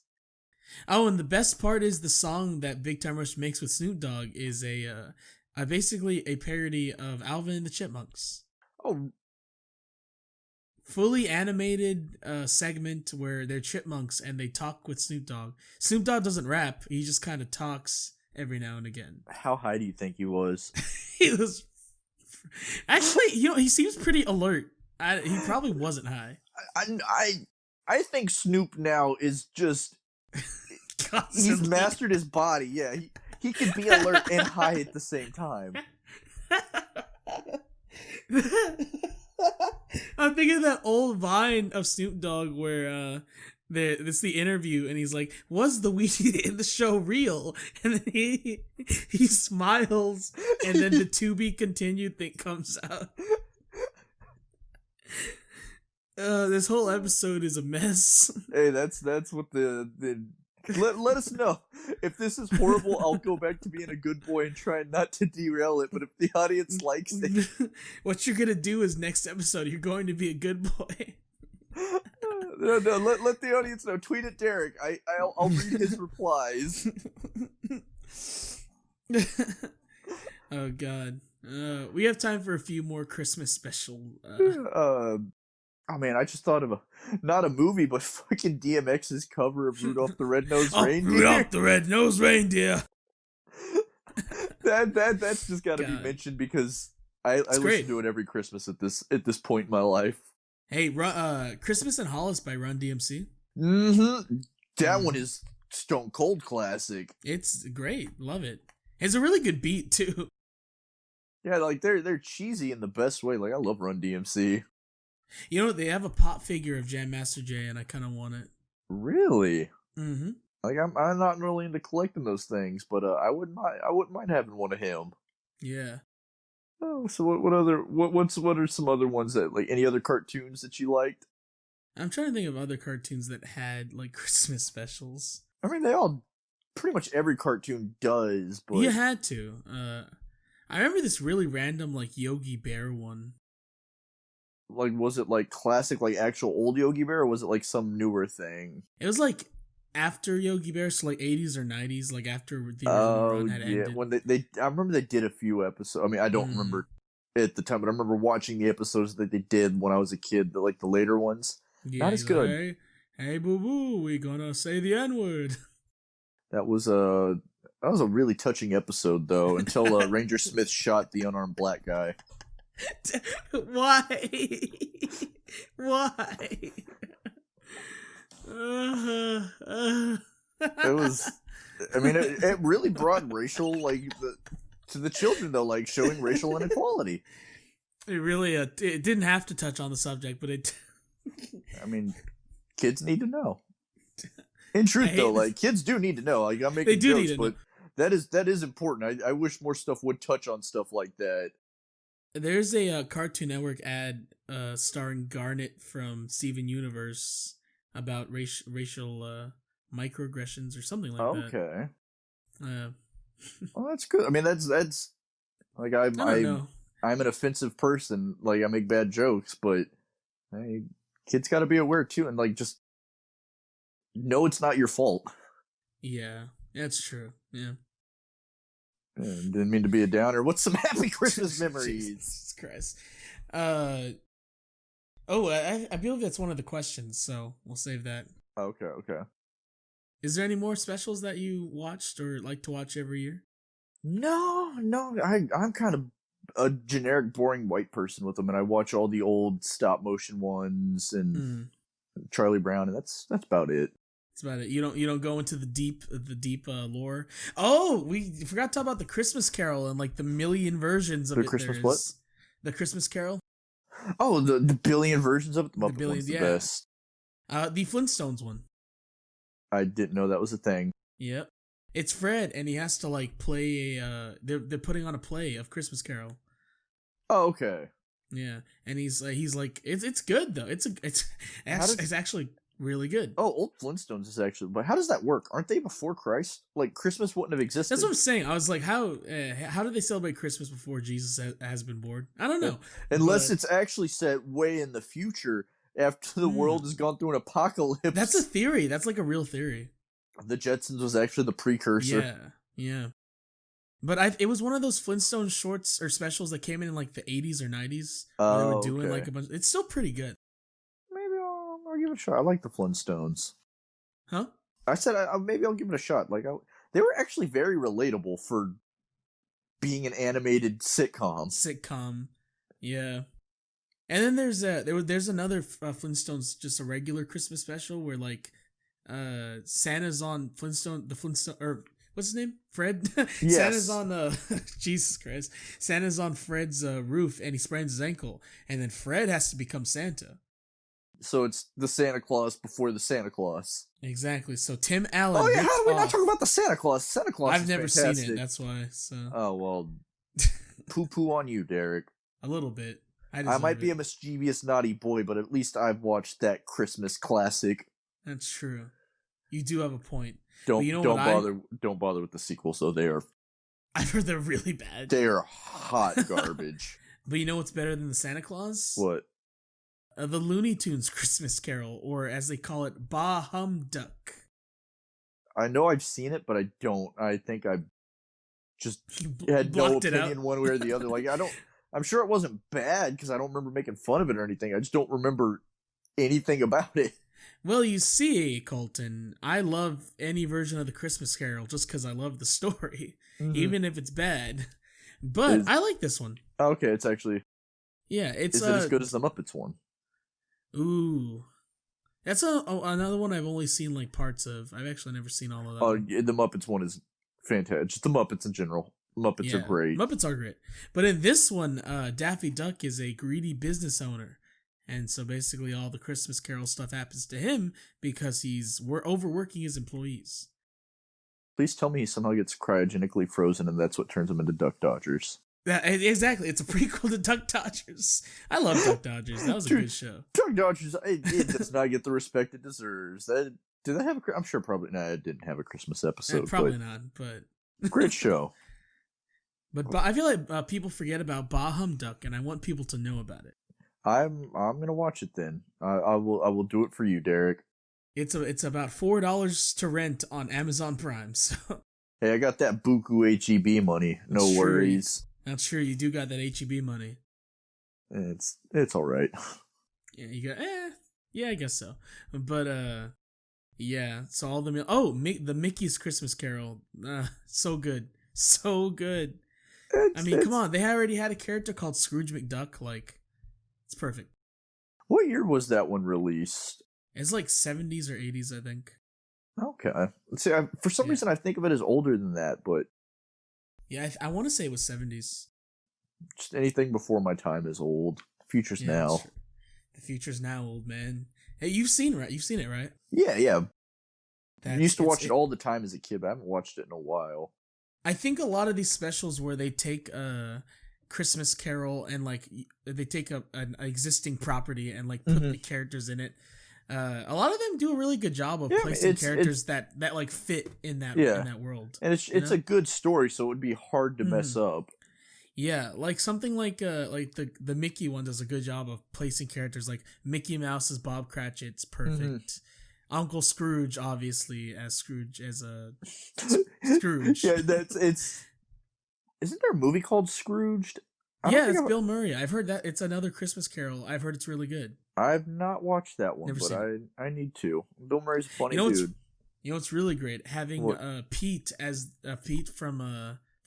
Oh, and the best part is the song that Big Time Rush makes with Snoop Dogg is basically a parody of Alvin and the Chipmunks. Oh, fully animated segment where they're chipmunks and they talk with Snoop Dogg. Snoop Dogg doesn't rap; he just kind of talks every now and again. how high do you think he was? He was actually, he seems pretty alert. He probably wasn't high. I think Snoop now is just he's mastered his body. Yeah, he can be alert and high at the same time. I'm thinking of that old Vine of Snoop Dogg where it's the interview and he's like, "Was the weed in the show real?" And then he smiles and then the to be continued thing comes out. This whole episode is a mess. Hey, that's what the let us know if this is horrible. I'll go back to being a good boy and try not to derail it. But if the audience likes it, what you're gonna do is next episode you're going to be a good boy. No, let the audience know. Tweet at Derek. I'll read his replies. Oh God. We have time for a few more Christmas special. Oh man, I just thought of not a movie, but fucking DMX's cover of Rudolph the Red-Nosed Reindeer. Rudolph the Red-Nosed Reindeer. That's just got to be mentioned because I listen to it every Christmas at this point in my life. Hey, Christmas in Hollis by Run DMC. Mm-hmm. That one is stone cold classic. It's great. Love it. It's a really good beat too. Yeah, like they're cheesy in the best way. Like I love Run DMC. You know, they have a pop figure of Jam Master Jay, and I kind of want it. Really? Mm-hmm. Like I'm not really into collecting those things, but I wouldn't mind having one of him. Yeah. Oh, so what are some other ones that like any other cartoons that you liked? I'm trying to think of other cartoons that had like Christmas specials. I mean, they all pretty much every cartoon does, but you had to. I remember this really random like Yogi Bear one. Like, was it like classic, like actual old Yogi Bear, or was it like some newer thing? It was like after Yogi Bear, so like 80s or 90s, like after the original run had ended. When they I remember they did a few episodes. I mean, I don't remember at the time, but I remember watching the episodes that they did when I was a kid, the later ones. Yeah, not as good. Like, hey, boo boo, we gonna say the N-word. That was a really touching episode though, until Ranger Smith shot the unarmed black guy. Why? It was. I mean, it really brought racial to the children though, like showing racial inequality. It really it didn't have to touch on the subject, but it. I mean, kids need to know. In truth, though, like kids do need to know. Like I'm making jokes, but that is important. I wish more stuff would touch on stuff like that. There's a Cartoon Network ad starring Garnet from Steven Universe about racial microaggressions or something like that. Okay. Well, that's good. I mean, that's like I'm an offensive person. Like I make bad jokes, but hey, kids got to be aware too, and like just know it's not your fault. Yeah, that's true. Yeah. Didn't mean to be a downer. What's some happy Christmas memories? Jesus Christ. I believe that's one of the questions, so we'll save that. Okay. Is there any more specials that you watched or like to watch every year? No. I'm kind of a generic, boring white person with them, and I watch all the old stop motion ones and Charlie Brown, and that's about it. That's about it. You don't go into the deep lore. Oh, we forgot to talk about the Christmas Carol and like the million versions of The it. Christmas what? The Christmas Carol. Oh, the billion versions of it. The Muppet one's the best. The Flintstones one. I didn't know that was a thing. Yep. It's Fred, and he has to like play a. They're putting on a play of Christmas Carol. Oh, okay. Yeah, and he's like it's good though. It's actually really good. Oh, old Flintstones is actually. But how does that work? Aren't they before Christ? Like Christmas wouldn't have existed. That's what I'm saying. I was like, how do they celebrate Christmas before Jesus has been born? I don't know. Unless it's actually set way in the future after the world has gone through an apocalypse. That's a theory. That's like a real theory. The Jetsons was actually the precursor. Yeah. But it was one of those Flintstone shorts or specials that came in like the 80s or 90s. Where they were doing like a bunch. It's still pretty good. Maybe I'll give it a shot. I like the Flintstones. Huh? I said maybe I'll give it a shot. Like they were actually very relatable for being an animated sitcom. Yeah. And then there's another Flintstones, just a regular Christmas special where like Santa's on Flintstone, or what's his name? Fred? Yes. Santa's on Jesus Christ. Santa's on Fred's roof and he sprains his ankle, and then Fred has to become Santa. So it's the Santa Claus before the Santa Claus. Exactly. So Tim Allen. Oh yeah, how are we not talking about the Santa Claus? Santa Claus. I've never seen it. That's why. So. Oh well. Poo on you, Derek. A little bit. I might be a mischievous, naughty boy, but at least I've watched that Christmas classic. That's true. You do have a point. Don't bother with the sequels, though. I've heard they're really bad. They are hot garbage. But you know what's better than the Santa Claus? What? The Looney Tunes Christmas Carol, or as they call it, Bah Hum Duck. I know I've seen it, but I don't. I think I just had no opinion one way or the other. Like I'm sure it wasn't bad because I don't remember making fun of it or anything. I just don't remember anything about it. Well, you see, Colton, I love any version of the Christmas Carol just because I love the story, even if it's bad. But I like this one. Okay, it's actually... Yeah, it's... Is it as good as the Muppets one? Ooh. That's another one I've only seen like parts of. I've actually never seen all of that. Oh, the Muppets one is fantastic. Just the Muppets in general. Muppets are great. Muppets are great. But in this one, Daffy Duck is a greedy business owner. And so basically all the Christmas Carol stuff happens to him because we're overworking his employees. Please tell me he somehow gets cryogenically frozen and that's what turns him into Duck Dodgers. Exactly. It's a prequel to Duck Dodgers. I love Duck Dodgers. That was a good show. Duck Dodgers, it does not get the respect it deserves. Did they have I'm sure probably not. It didn't have a Christmas episode. Probably not, but... Great show. But I feel like people forget about Bah Hum Duck, and I want people to know about it. I'm gonna watch it then. I will do it for you, Derek. It's about $4 to rent on Amazon Prime. So. Hey, I got that buku HEB money. No worries. That's true. You do got that HEB money. It's all right. Yeah, you got. Yeah, I guess so. But yeah. So all the Mickey's Christmas Carol. So good, so good. Come on. They already had a character called Scrooge McDuck. Like, it's perfect. What year was that one released? It's like 70s or 80s, I think. Okay. See, for some reason, I think of it as older than that, but... Yeah, I want to say it was 70s. Just anything before my time is old. The future's now. The future's now, old man. Hey, you've seen it, right? Yeah. I used to watch it all the time as a kid, but I haven't watched it in a while. I think a lot of these specials where they take a Christmas Carol and like they take an existing property and like put the characters in it. A lot of them do a really good job of placing characters that like fit in that world. And it's a good story, so it would be hard to mess up. Yeah, like something like the Mickey one does a good job of placing characters like Mickey Mouse as Bob Cratchit's perfect. Uncle Scrooge, obviously, as Scrooge as a Scrooge. Yeah, isn't there a movie called Scrooged? I don't Yeah, think it's Bill Murray. I've heard that it's another Christmas Carol. I've heard it's really good. I've not watched that one, Never but seen I need to. Bill Murray's a funny You know what's dude. you know what's really great? Having What? Pete as Pete from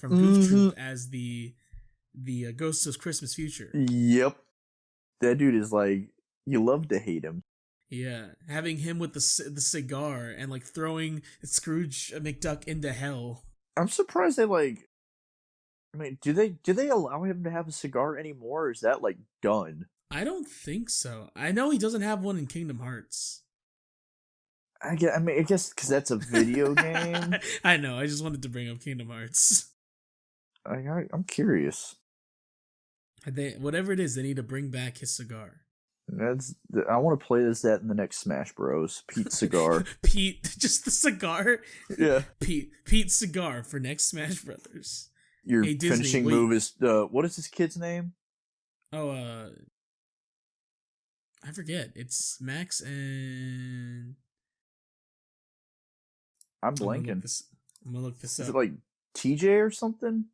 Goof Mhm. Troop as the Ghost of Christmas Future. Yep. That dude is like, you love to hate him. Yeah, having him with the cigar and like throwing Scrooge McDuck into hell. I'm surprised they like. I mean, do they allow him to have a cigar anymore? Or is that like done? I don't think so. I know he doesn't have one in Kingdom Hearts. I guess because that's a video game. I know. I just wanted to bring up Kingdom Hearts. I'm curious. Whatever it is, they need to bring back his cigar. I want to play that in the next Smash Bros. Pete cigar. Pete, just the cigar. Yeah. Pete cigar for next Smash Brothers. Your Hey, Disney, finishing move is what is this kid's name? Oh, I forget. It's Max and I'm blanking. I'm gonna look this Is up. it like TJ or something?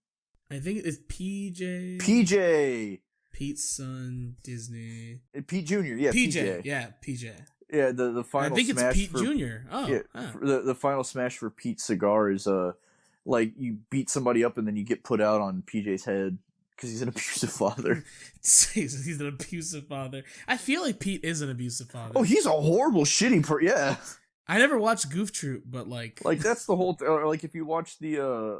I think it's PJ. PJ. Pete's son, Disney. Pete Jr. Yeah, PJ. Yeah, PJ. Yeah, the final. I think it's Smash Pete for, Jr. Oh, yeah. huh. The final smash for Pete's cigar is like you beat somebody up and then you get put out on PJ's head because he's an abusive father. He's an abusive father. I feel like Pete is an abusive father. Oh, he's a horrible, shitty yeah. I never watched Goof Troop, but like that's the whole or like if you watch the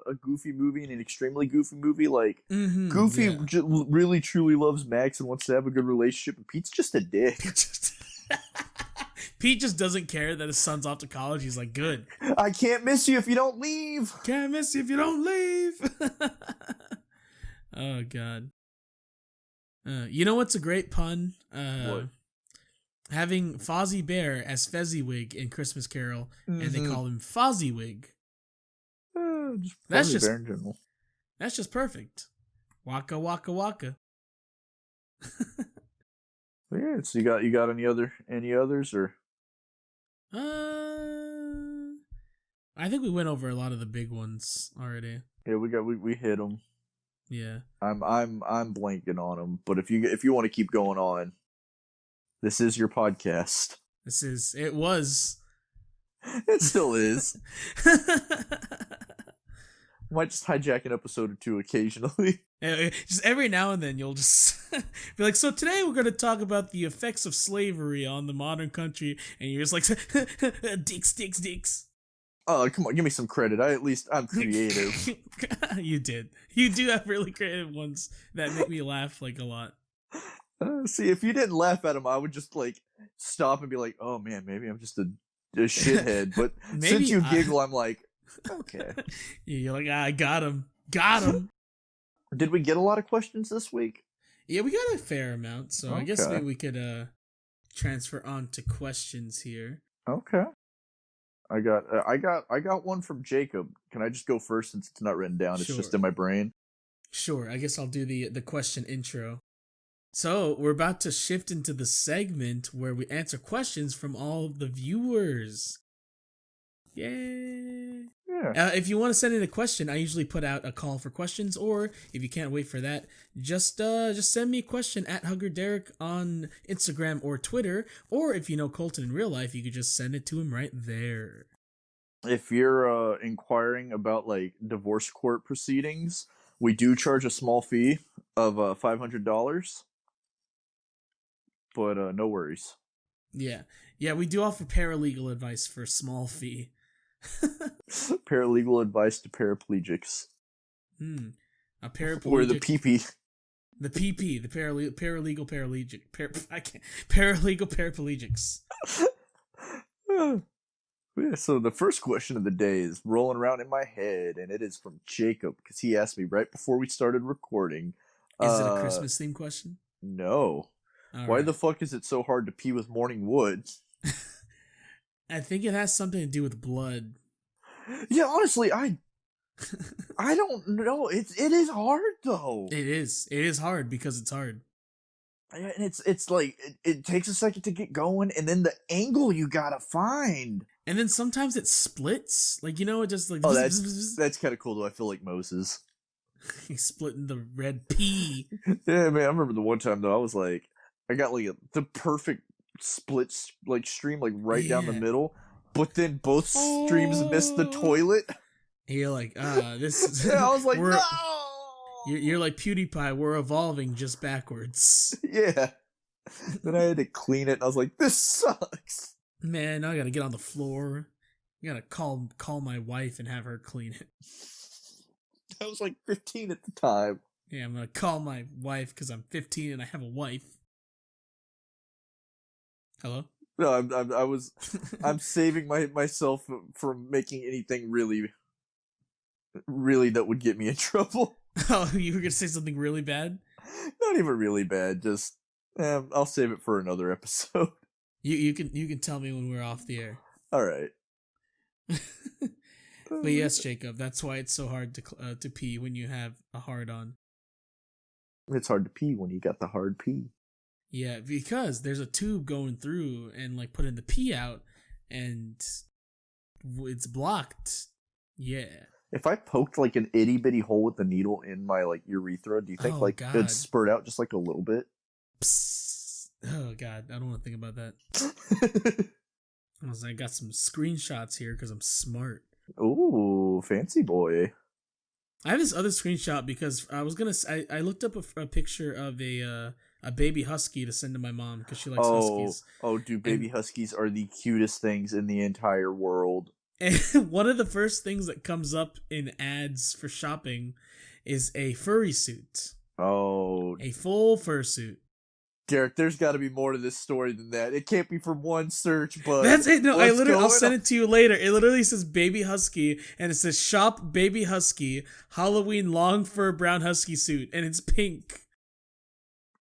a Goofy movie and an extremely Goofy movie, like Goofy yeah. really truly loves Max and wants to have a good relationship, and Pete's just a dick. Pete just doesn't care that his son's off to college. He's like, good. I can't miss you if you don't leave. Can't miss you if you don't leave. Oh God. You know what's a great pun? What? Having Fozzie Bear as Fezziwig in Christmas Carol, and they call him Fozziewig. That's just Bear in general. That's just perfect. Waka waka waka. Yeah, so you got any others or? I think we went over a lot of the big ones already. Yeah, we hit them. Yeah. I'm blanking on them, but if you want to keep going on, this is your podcast. It was. It still is. Might just hijack an episode or two occasionally. Just every now and then you'll just be like, so today we're going to talk about the effects of slavery on the modern country, and you're just like, dicks. Oh, come on, give me some credit. I'm creative. You did. You do have really creative ones that make me laugh like a lot. See, if you didn't laugh at them, I would just like stop and be like, oh man, maybe I'm just a shithead. But since you giggle, I'm like, okay. You're like, I got him. Did we get a lot of questions this week? Yeah, we got a fair amount, so okay. I guess maybe we could transfer on to questions here. Okay. I got one from Jacob. Can I just go first since it's not written down? It's just in my brain. Sure. I guess I'll do the question intro. So we're about to shift into the segment where we answer questions from all of the viewers. Yay! Yeah. If you want to send in a question, I usually put out a call for questions, or if you can't wait for that, just send me a question at HuggerDerek on Instagram or Twitter, or if you know Colton in real life, you could just send it to him right there. If you're inquiring about like divorce court proceedings, we do charge a small fee of $500, but no worries. Yeah, we do offer paralegal advice for a small fee. Paralegal advice to paraplegics. A paraplegic. Or the PP. The PP, the paralegal paraplegic. Paralegal paraplegics. Yeah, so the first question of the day is rolling around in my head, and it is from Jacob, because he asked me right before we started recording. Is it a Christmas themed question? No. Why the fuck is it so hard to pee with morning wood? I think it has something to do with blood. Yeah, honestly, I don't know. It is hard though. It is hard because it's hard. And it's like it takes a second to get going, and then the angle you gotta find. And then sometimes it splits. Like, it just like that's kind of cool though. I feel like Moses. He's splitting the red pea. Yeah, man. I remember the one time though. I was like, I got like the perfect split like stream like right down the middle, but then both streams missed the toilet. You're like, this. Yeah, I was like, no. You're like PewDiePie. We're evolving just backwards. Yeah. Then I had to clean it, and I was like, this sucks. Man, now I gotta get on the floor. I gotta call my wife and have her clean it. I was like 15 at the time. Yeah, I'm gonna call my wife because I'm 15 and I have a wife. Hello? No, I'm saving myself from making anything really that would get me in trouble. Oh, you were gonna say something really bad? Not even really bad. Just I'll save it for another episode. You can tell me when we're off the air. All right. But yes, Jacob, that's why it's so hard to pee when you have a hard on. It's hard to pee when you got the hard pee. Yeah, because there's a tube going through and like putting the pee out, and it's blocked. Yeah. If I poked like an itty bitty hole with the needle in my like urethra, do you think it'd spurt out just like a little bit? Psst. Oh God, I don't want to think about that. I got some screenshots here because I'm smart. Ooh, fancy boy. I have this other screenshot because I was gonna. I looked up a picture of a baby husky to send to my mom because she likes huskies. Oh, dude, baby huskies are the cutest things in the entire world. And one of the first things that comes up in ads for shopping is a furry suit. Oh, a full fursuit. Derek, there's got to be more to this story than that. It can't be from one search, but that's it. No, I'll send it to you later. It literally says baby husky, and it says shop baby husky Halloween long fur brown husky suit, and it's pink.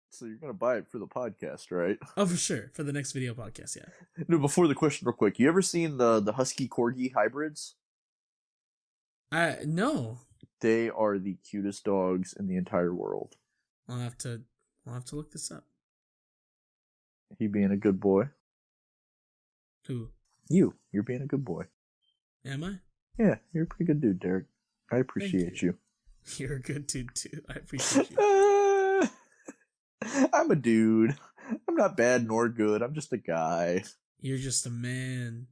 So you're gonna buy it for the podcast, right? Oh, for sure, for the next video podcast. Yeah. No, before the question, real quick, you ever seen the husky corgi hybrids? No. They are the cutest dogs in the entire world. I'll have to look this up. You being a good boy? Who? You're being a good boy. Am I? Yeah, you're a pretty good dude, Derek. I appreciate you. You're a good dude too. I appreciate you. I'm a dude. I'm not bad nor good. I'm just a guy. You're just a man.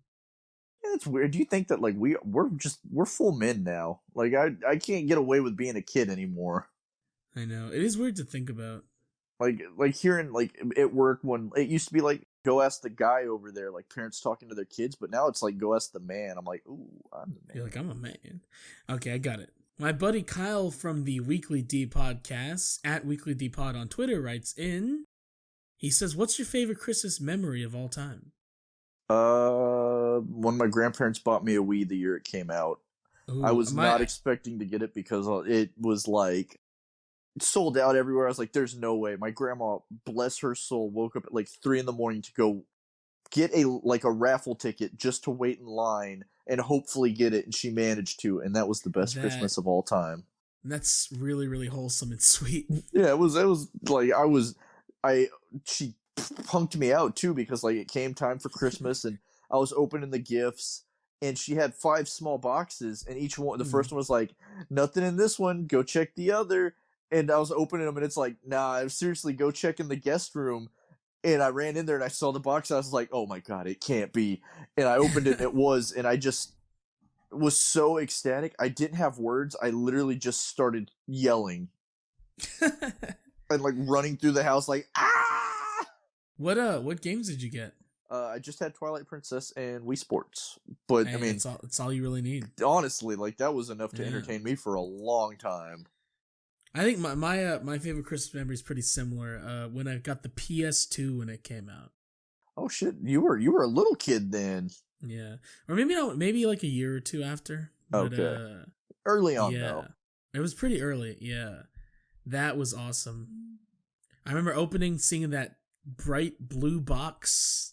Yeah, that's weird. Do you think that like we're full men now? Like I can't get away with being a kid anymore. I know. It is weird to think about. Like hearing like at work when it used to be like go ask the guy over there, like parents talking to their kids, but now it's like go ask the man. I'm like, ooh, I'm the man. You're like, I'm a man. Okay, I got it. My buddy Kyle from the Weekly D podcast at Weekly D Pod on Twitter writes in. He says, "What's your favorite Christmas memory of all time?" When my grandparents bought me a Wii the year it came out. Ooh, I was not expecting to get it because it was like sold out everywhere. I was like, there's no way. My grandma, bless her soul, woke up at like 3 a.m. to go get a raffle ticket just to wait in line and hopefully get it, and she managed to, and that was the best Christmas of all time. That's really, really wholesome and sweet. Yeah, it was like she punked me out too because like it came time for Christmas and I was opening the gifts and she had 5 small boxes and each one, the first one was like, nothing in this one, go check the other. And I was opening them, and it's like, nah, seriously, go check in the guest room. And I ran in there, and I saw the box. I was like, oh, my God, it can't be. And I opened it, and it was. And I just was so ecstatic. I didn't have words. I literally just started yelling. And, like, running through the house, like, ah! What games did you get? I just had Twilight Princess and Wii Sports. But, hey, I mean... It's all you really need. Honestly, like, that was enough to entertain me for a long time. I think my favorite Christmas memory is pretty similar. When I got the PS2 when it came out. Oh shit! You were a little kid then. Yeah, or maybe like a year or two after. But, okay. Early on, though. It was pretty early. Yeah, that was awesome. I remember seeing that bright blue box.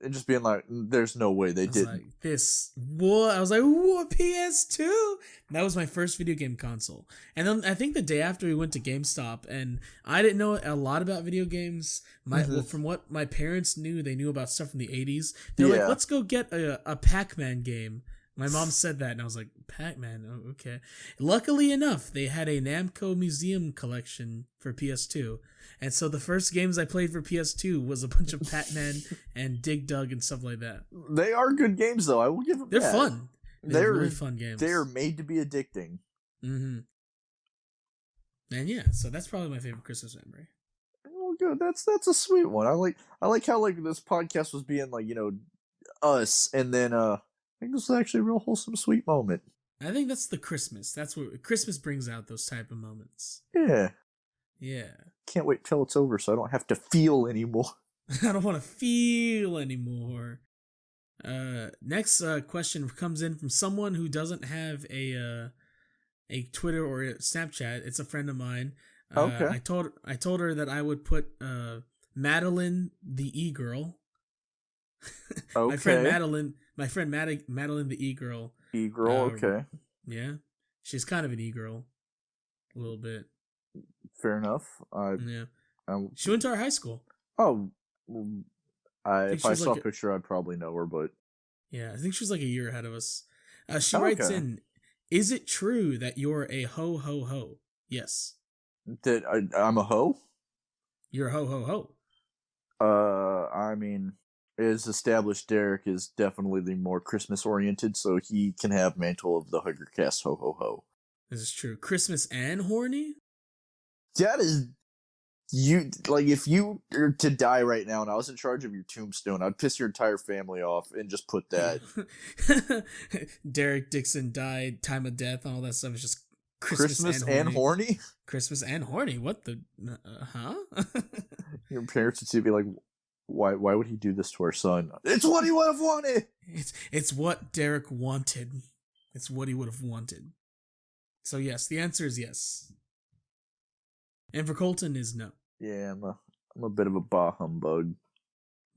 And just being like, there's no way they didn't. Like, what? I was like, what, PS2? That was my first video game console. And then I think the day after we went to GameStop, and I didn't know a lot about video games. Well, from what my parents knew, they knew about stuff from the 80s. They're like, let's go get a Pac-Man game. My mom said that, and I was like, Pac-Man, oh, okay. Luckily enough, they had a Namco Museum collection for PS2, and so the first games I played for PS2 was a bunch of Pac-Man and Dig Dug and stuff like that. They are good games, though. I will give them They're that. fun. They're really fun games. They're made to be addicting. Mm-hmm. And yeah, so that's probably my favorite Christmas memory. Oh, good. That's a sweet one. I like how like this podcast was being like, us, and then I think this was actually a real wholesome, sweet moment. I think that's the Christmas. That's what Christmas brings out, those type of moments. Yeah. Yeah. Can't wait till it's over so I don't have to feel anymore. I don't want to feel anymore. Next question comes in from someone who doesn't have a Twitter or a Snapchat. It's a friend of mine. Okay. I told her that I would put Madeline the e-girl. Okay. My friend Madeline the e-girl. E-girl, okay. Yeah. She's kind of an e-girl. A little bit. Fair enough. Yeah. She went to our high school. Oh. If I saw like a picture, I'd probably know her, but... Yeah, I think she was like a year ahead of us. She writes in, is it true that you're a ho-ho-ho? Yes. That I'm a hoe? You're a ho-ho-ho. I mean, it is established Derek is definitely the more Christmas-oriented, so he can have mantle of the Huggercast ho-ho-ho. This is true. Christmas and horny? That is... You like if you were to die right now and I was in charge of your tombstone, I'd piss your entire family off and just put that. Derek Dixon died, time of death, all that stuff. It's just Christmas and horny. Christmas and horny. What the? Huh? Your parents would be like, "Why? Why would he do this to our son? It's what he would have wanted. It's what Derek wanted. It's what he would have wanted." So yes, the answer is yes. And for Colton is no. Yeah, I'm a bit of a bah humbug.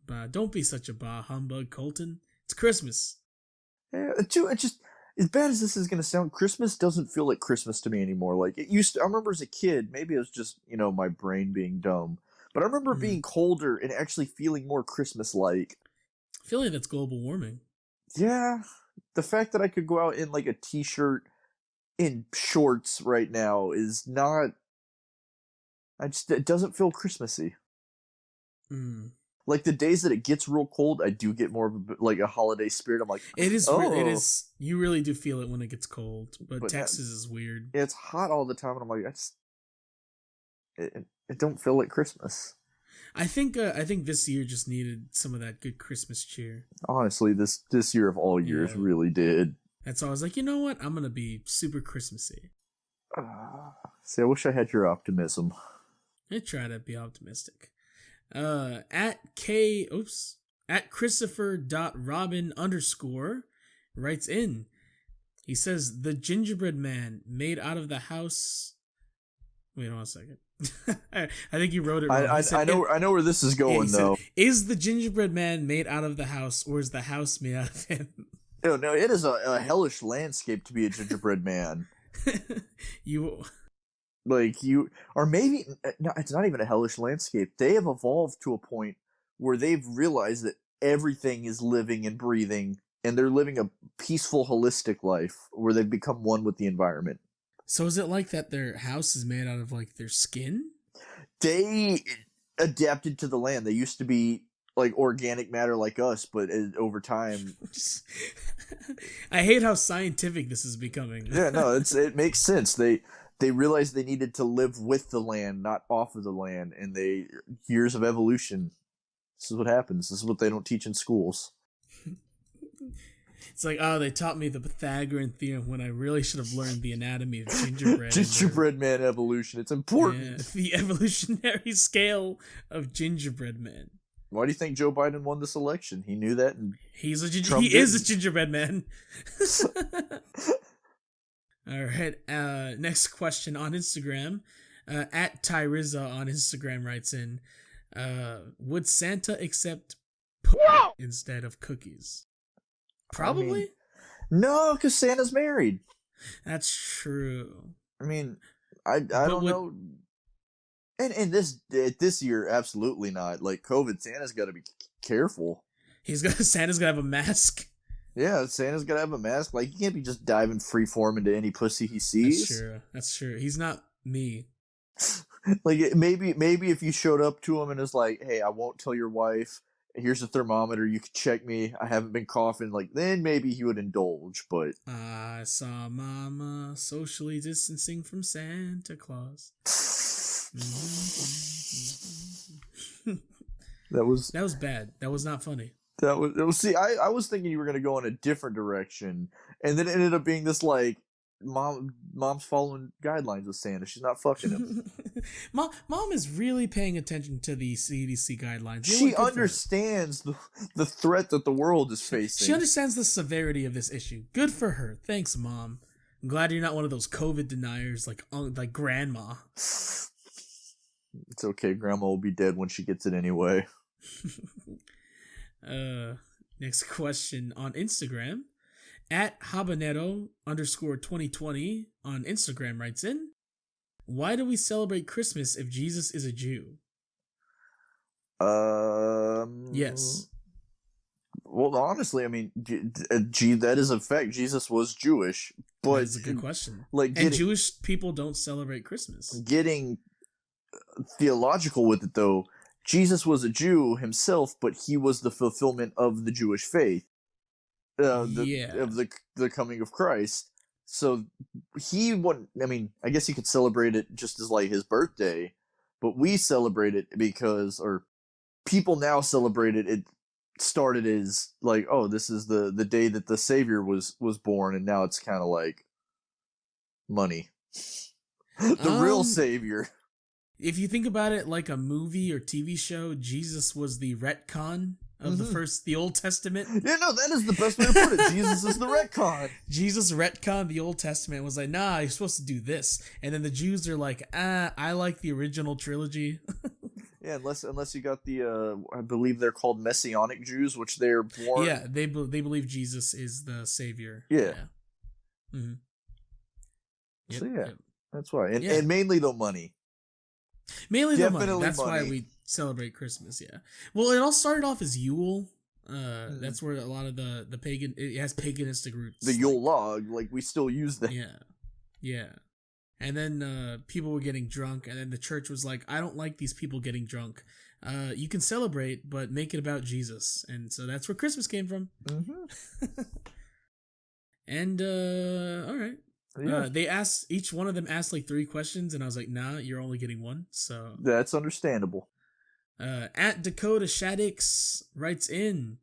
But don't be such a bah humbug, Colton. It's Christmas. Yeah, it just as bad as this is gonna sound, Christmas doesn't feel like Christmas to me anymore. Like it used to. I remember as a kid, maybe it was just my brain being dumb, but I remember being colder and actually feeling more Christmas-like. I feel like that's global warming. Yeah, the fact that I could go out in like a t-shirt in shorts right now is not. It doesn't feel Christmassy. Like the days that it gets real cold, I do get more of a holiday spirit. I'm like, it is. You really do feel it when it gets cold, but Texas is weird. It's hot all the time, and I'm like, it don't feel like Christmas. I think this year just needed some of that good Christmas cheer. Honestly, this year of all years really did. That's why I was like, you know what? I'm gonna be super Christmassy. See, I wish I had your optimism. I try to be optimistic. At Christopher.robin_ writes in. He says, the gingerbread man made out of the house. Wait on a second. I think you wrote it wrong. I know where this is going, though. Said, is the gingerbread man made out of the house, or is the house made out of him? No, it is a hellish landscape to be a gingerbread man. Or maybe no, it's not even a hellish landscape. They have evolved to a point where they've realized that everything is living and breathing, and they're living a peaceful, holistic life where they've become one with the environment. So is it like that their house is made out of like their skin? They adapted to the land. They used to be like organic matter like us, but over time... I hate how scientific this is becoming. Yeah, no, it makes sense. They realized they needed to live with the land, not off of the land, and years of evolution. This is what happens. This is what they don't teach in schools. It's like, they taught me the Pythagorean theorem when I really should have learned the anatomy of gingerbread. Gingerbread man evolution. It's important. Yeah, the evolutionary scale of gingerbread man. Why do you think Joe Biden won this election? He knew that, and he is a gingerbread man. All right. Next question on Instagram. At Tyriza on Instagram writes in, would Santa accept instead of cookies? Probably. No, because Santa's married. That's true. I mean, I don't know. And this year, absolutely not. Like COVID, Santa's got to be careful. Santa's gonna have a mask. Yeah, Santa's gotta have a mask. Like, he can't be just diving freeform into any pussy he sees. That's true. That's true. He's not me. Like, maybe if you showed up to him and is like, "Hey, I won't tell your wife. Here's a thermometer. You can check me. I haven't been coughing." Like, then maybe he would indulge. But I saw Mama socially distancing from Santa Claus. that was bad. That was not funny. That was. See, I was thinking you were gonna go in a different direction, and then it ended up being this like mom's following guidelines with Santa. She's not fucking him. Mom is really paying attention to the CDC guidelines. She understands the threat that the world is facing. She understands the severity of this issue. Good for her. Thanks, Mom. I'm glad you're not one of those COVID deniers like Grandma. It's okay. Grandma will be dead when she gets it anyway. Next question on Instagram. At habanero_2020 on Instagram writes in, why do we celebrate Christmas if Jesus is a Jew? Yes. Well, honestly, I mean, that is a fact. Jesus was Jewish, but that's a good question. And Jewish people don't celebrate Christmas. Getting theological with it, though, Jesus was a Jew himself, but he was the fulfillment of the Jewish faith, of the coming of Christ. So he wouldn't. I mean, I guess he could celebrate it just as like his birthday, but we celebrate it because, or people now celebrate it. It started as like, oh, this is the day that the Savior was born, and now it's kind of like money, the real Savior. If you think about it like a movie or TV show, Jesus was the retcon of the Old Testament. Yeah, no, that is the best way to put it. Jesus is the retcon. Jesus retconned the Old Testament, was like, nah, you're supposed to do this. And then the Jews are like, I like the original trilogy. Yeah, unless you got the, I believe they're called Messianic Jews, which they're born. Yeah, they believe Jesus is the Savior. Yeah. Mm-hmm. Yep, So yeah, yep. That's why. And mainly though money. Mainly Definitely the money. That's money. why we celebrate Christmas, yeah. Well, it all started off as Yule. That's where a lot of the pagan, it has paganistic roots. The Yule log, like we still use that. Yeah. And then people were getting drunk, and then the church was like, I don't like these people getting drunk. You can celebrate, but make it about Jesus. And so that's where Christmas came from. Mm-hmm. And, all right. Yeah. Each one of them asked like 3 questions, and I was like, nah, you're only getting 1. So that's understandable. At Dakota Shaddix writes in,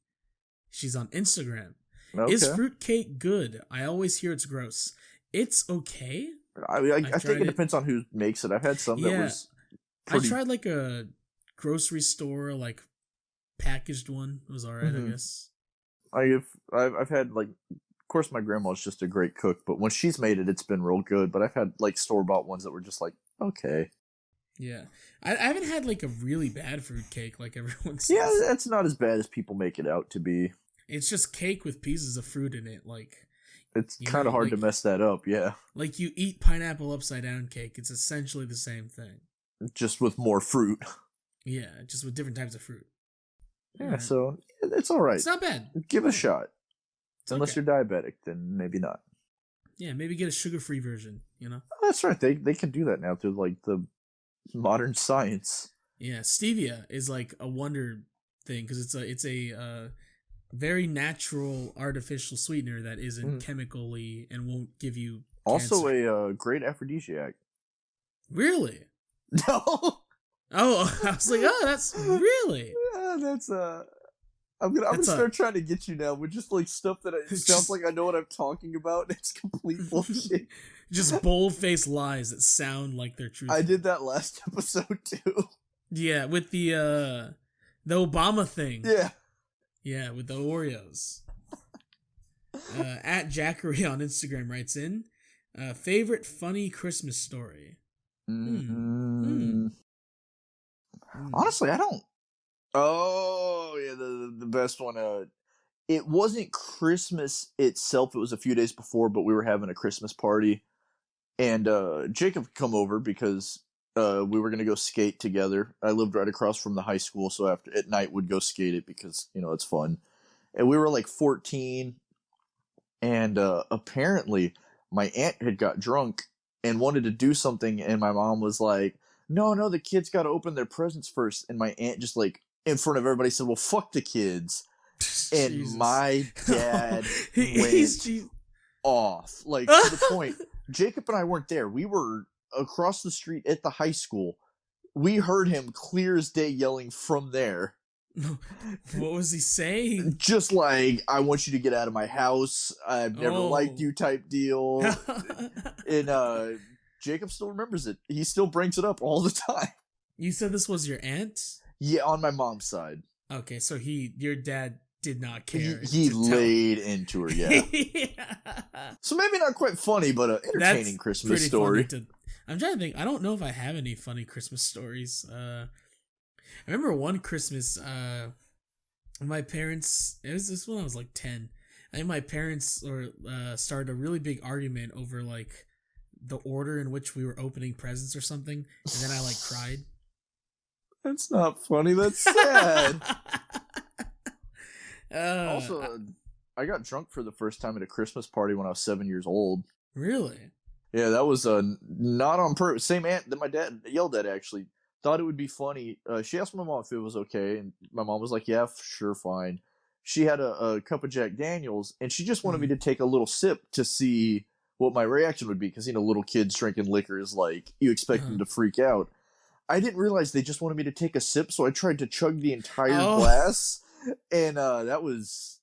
she's on Instagram. Okay. Is fruitcake good? I always hear it's gross. It's okay. I think it depends on who makes it. I've had some that was pretty... I tried like a grocery store like packaged one. It was alright, I guess. I've had like, of course my grandma's just a great cook, but when she's made it, it's been real good. But I've had like store-bought ones that were just like, okay. Yeah. I haven't had like a really bad fruitcake like everyone says. Yeah, that's not as bad as people make it out to be. It's just cake with pieces of fruit in it, like... It's kind of hard to mess that up, yeah. Like you eat pineapple upside down cake, it's essentially the same thing. Just with more fruit. Yeah, just with different types of fruit. Yeah, so it's alright. It's not bad. Give it a shot. It's Unless you're diabetic, then maybe not. Yeah, maybe get a sugar-free version, you know? Oh, that's right, they can do that now through like the modern science. Yeah, stevia is like a wonder thing, because it's a very natural artificial sweetener that isn't chemically and won't give you also cancer. A great aphrodisiac. Really? No. Oh, I was like, oh, that's really. Yeah, that's I'm gonna start trying to get you now with just like stuff that sounds like I know what I'm talking about. It's complete bullshit. Just bold-faced lies that sound like they're true. I did that last episode too. Yeah, with the Obama thing. Yeah. Yeah, with the Oreos. At Jackery on Instagram writes in, favorite funny Christmas story. Honestly, I don't. Oh, yeah, the best one. It wasn't Christmas itself. It was a few days before, but we were having a Christmas party. And Jacob come over because we were going to go skate together. I lived right across from the high school, so at night we'd go skate it because, it's fun. And we were like 14, and apparently my aunt had got drunk and wanted to do something, and my mom was like, no, the kids got to open their presents first. And my aunt just like in front of everybody said, well, fuck the kids. And Jesus. my dad He's went off, like, to the point. Jacob and I weren't there. We were across the street at the high school. We heard him clear as day yelling from there. What was he saying? Just like, I want you to get out of my house. I've never liked you type deal. And Jacob still remembers it. He still brings it up all the time. You said this was your aunt? Yeah, on my mom's side. Okay, so your dad did not care. He laid into her, yeah. So maybe not quite funny, but an entertaining Christmas story. I'm trying to think. I don't know if I have any funny Christmas stories. I remember one Christmas, my parents, this when I was like 10. I think my parents started a really big argument over like the order in which we were opening presents or something, and then I like cried. That's not funny. That's sad. Also, I got drunk for the first time at a Christmas party when I was 7 years old. Really? Yeah, that was not on purpose. Same aunt that my dad yelled at, actually. Thought it would be funny. She asked my mom if it was okay, and my mom was like, yeah, sure, fine. She had a cup of Jack Daniels, and she just wanted me to take a little sip to see what my reaction would be, because, little kids drinking liquor is like, you expect them to freak out. I didn't realize they just wanted me to take a sip, so I tried to chug the entire glass, and that was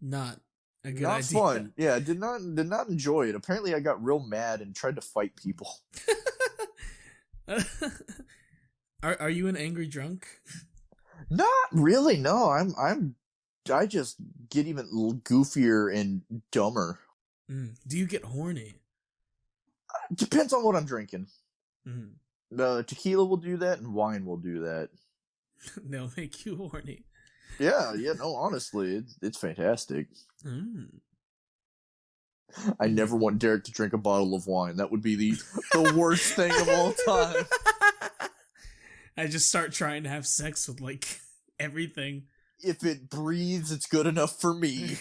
not a good not idea. Fun. Yeah, did not enjoy it. Apparently, I got real mad and tried to fight people. Are you an angry drunk? Not really. No, I just get even goofier and dumber. Do you get horny? Depends on what I'm drinking. Mm. Tequila will do that, and wine will do that. They'll make you horny. Yeah. No, honestly, it's fantastic. I never want Derek to drink a bottle of wine. That would be the worst thing of all time. I just start trying to have sex with like everything. If it breathes, it's good enough for me.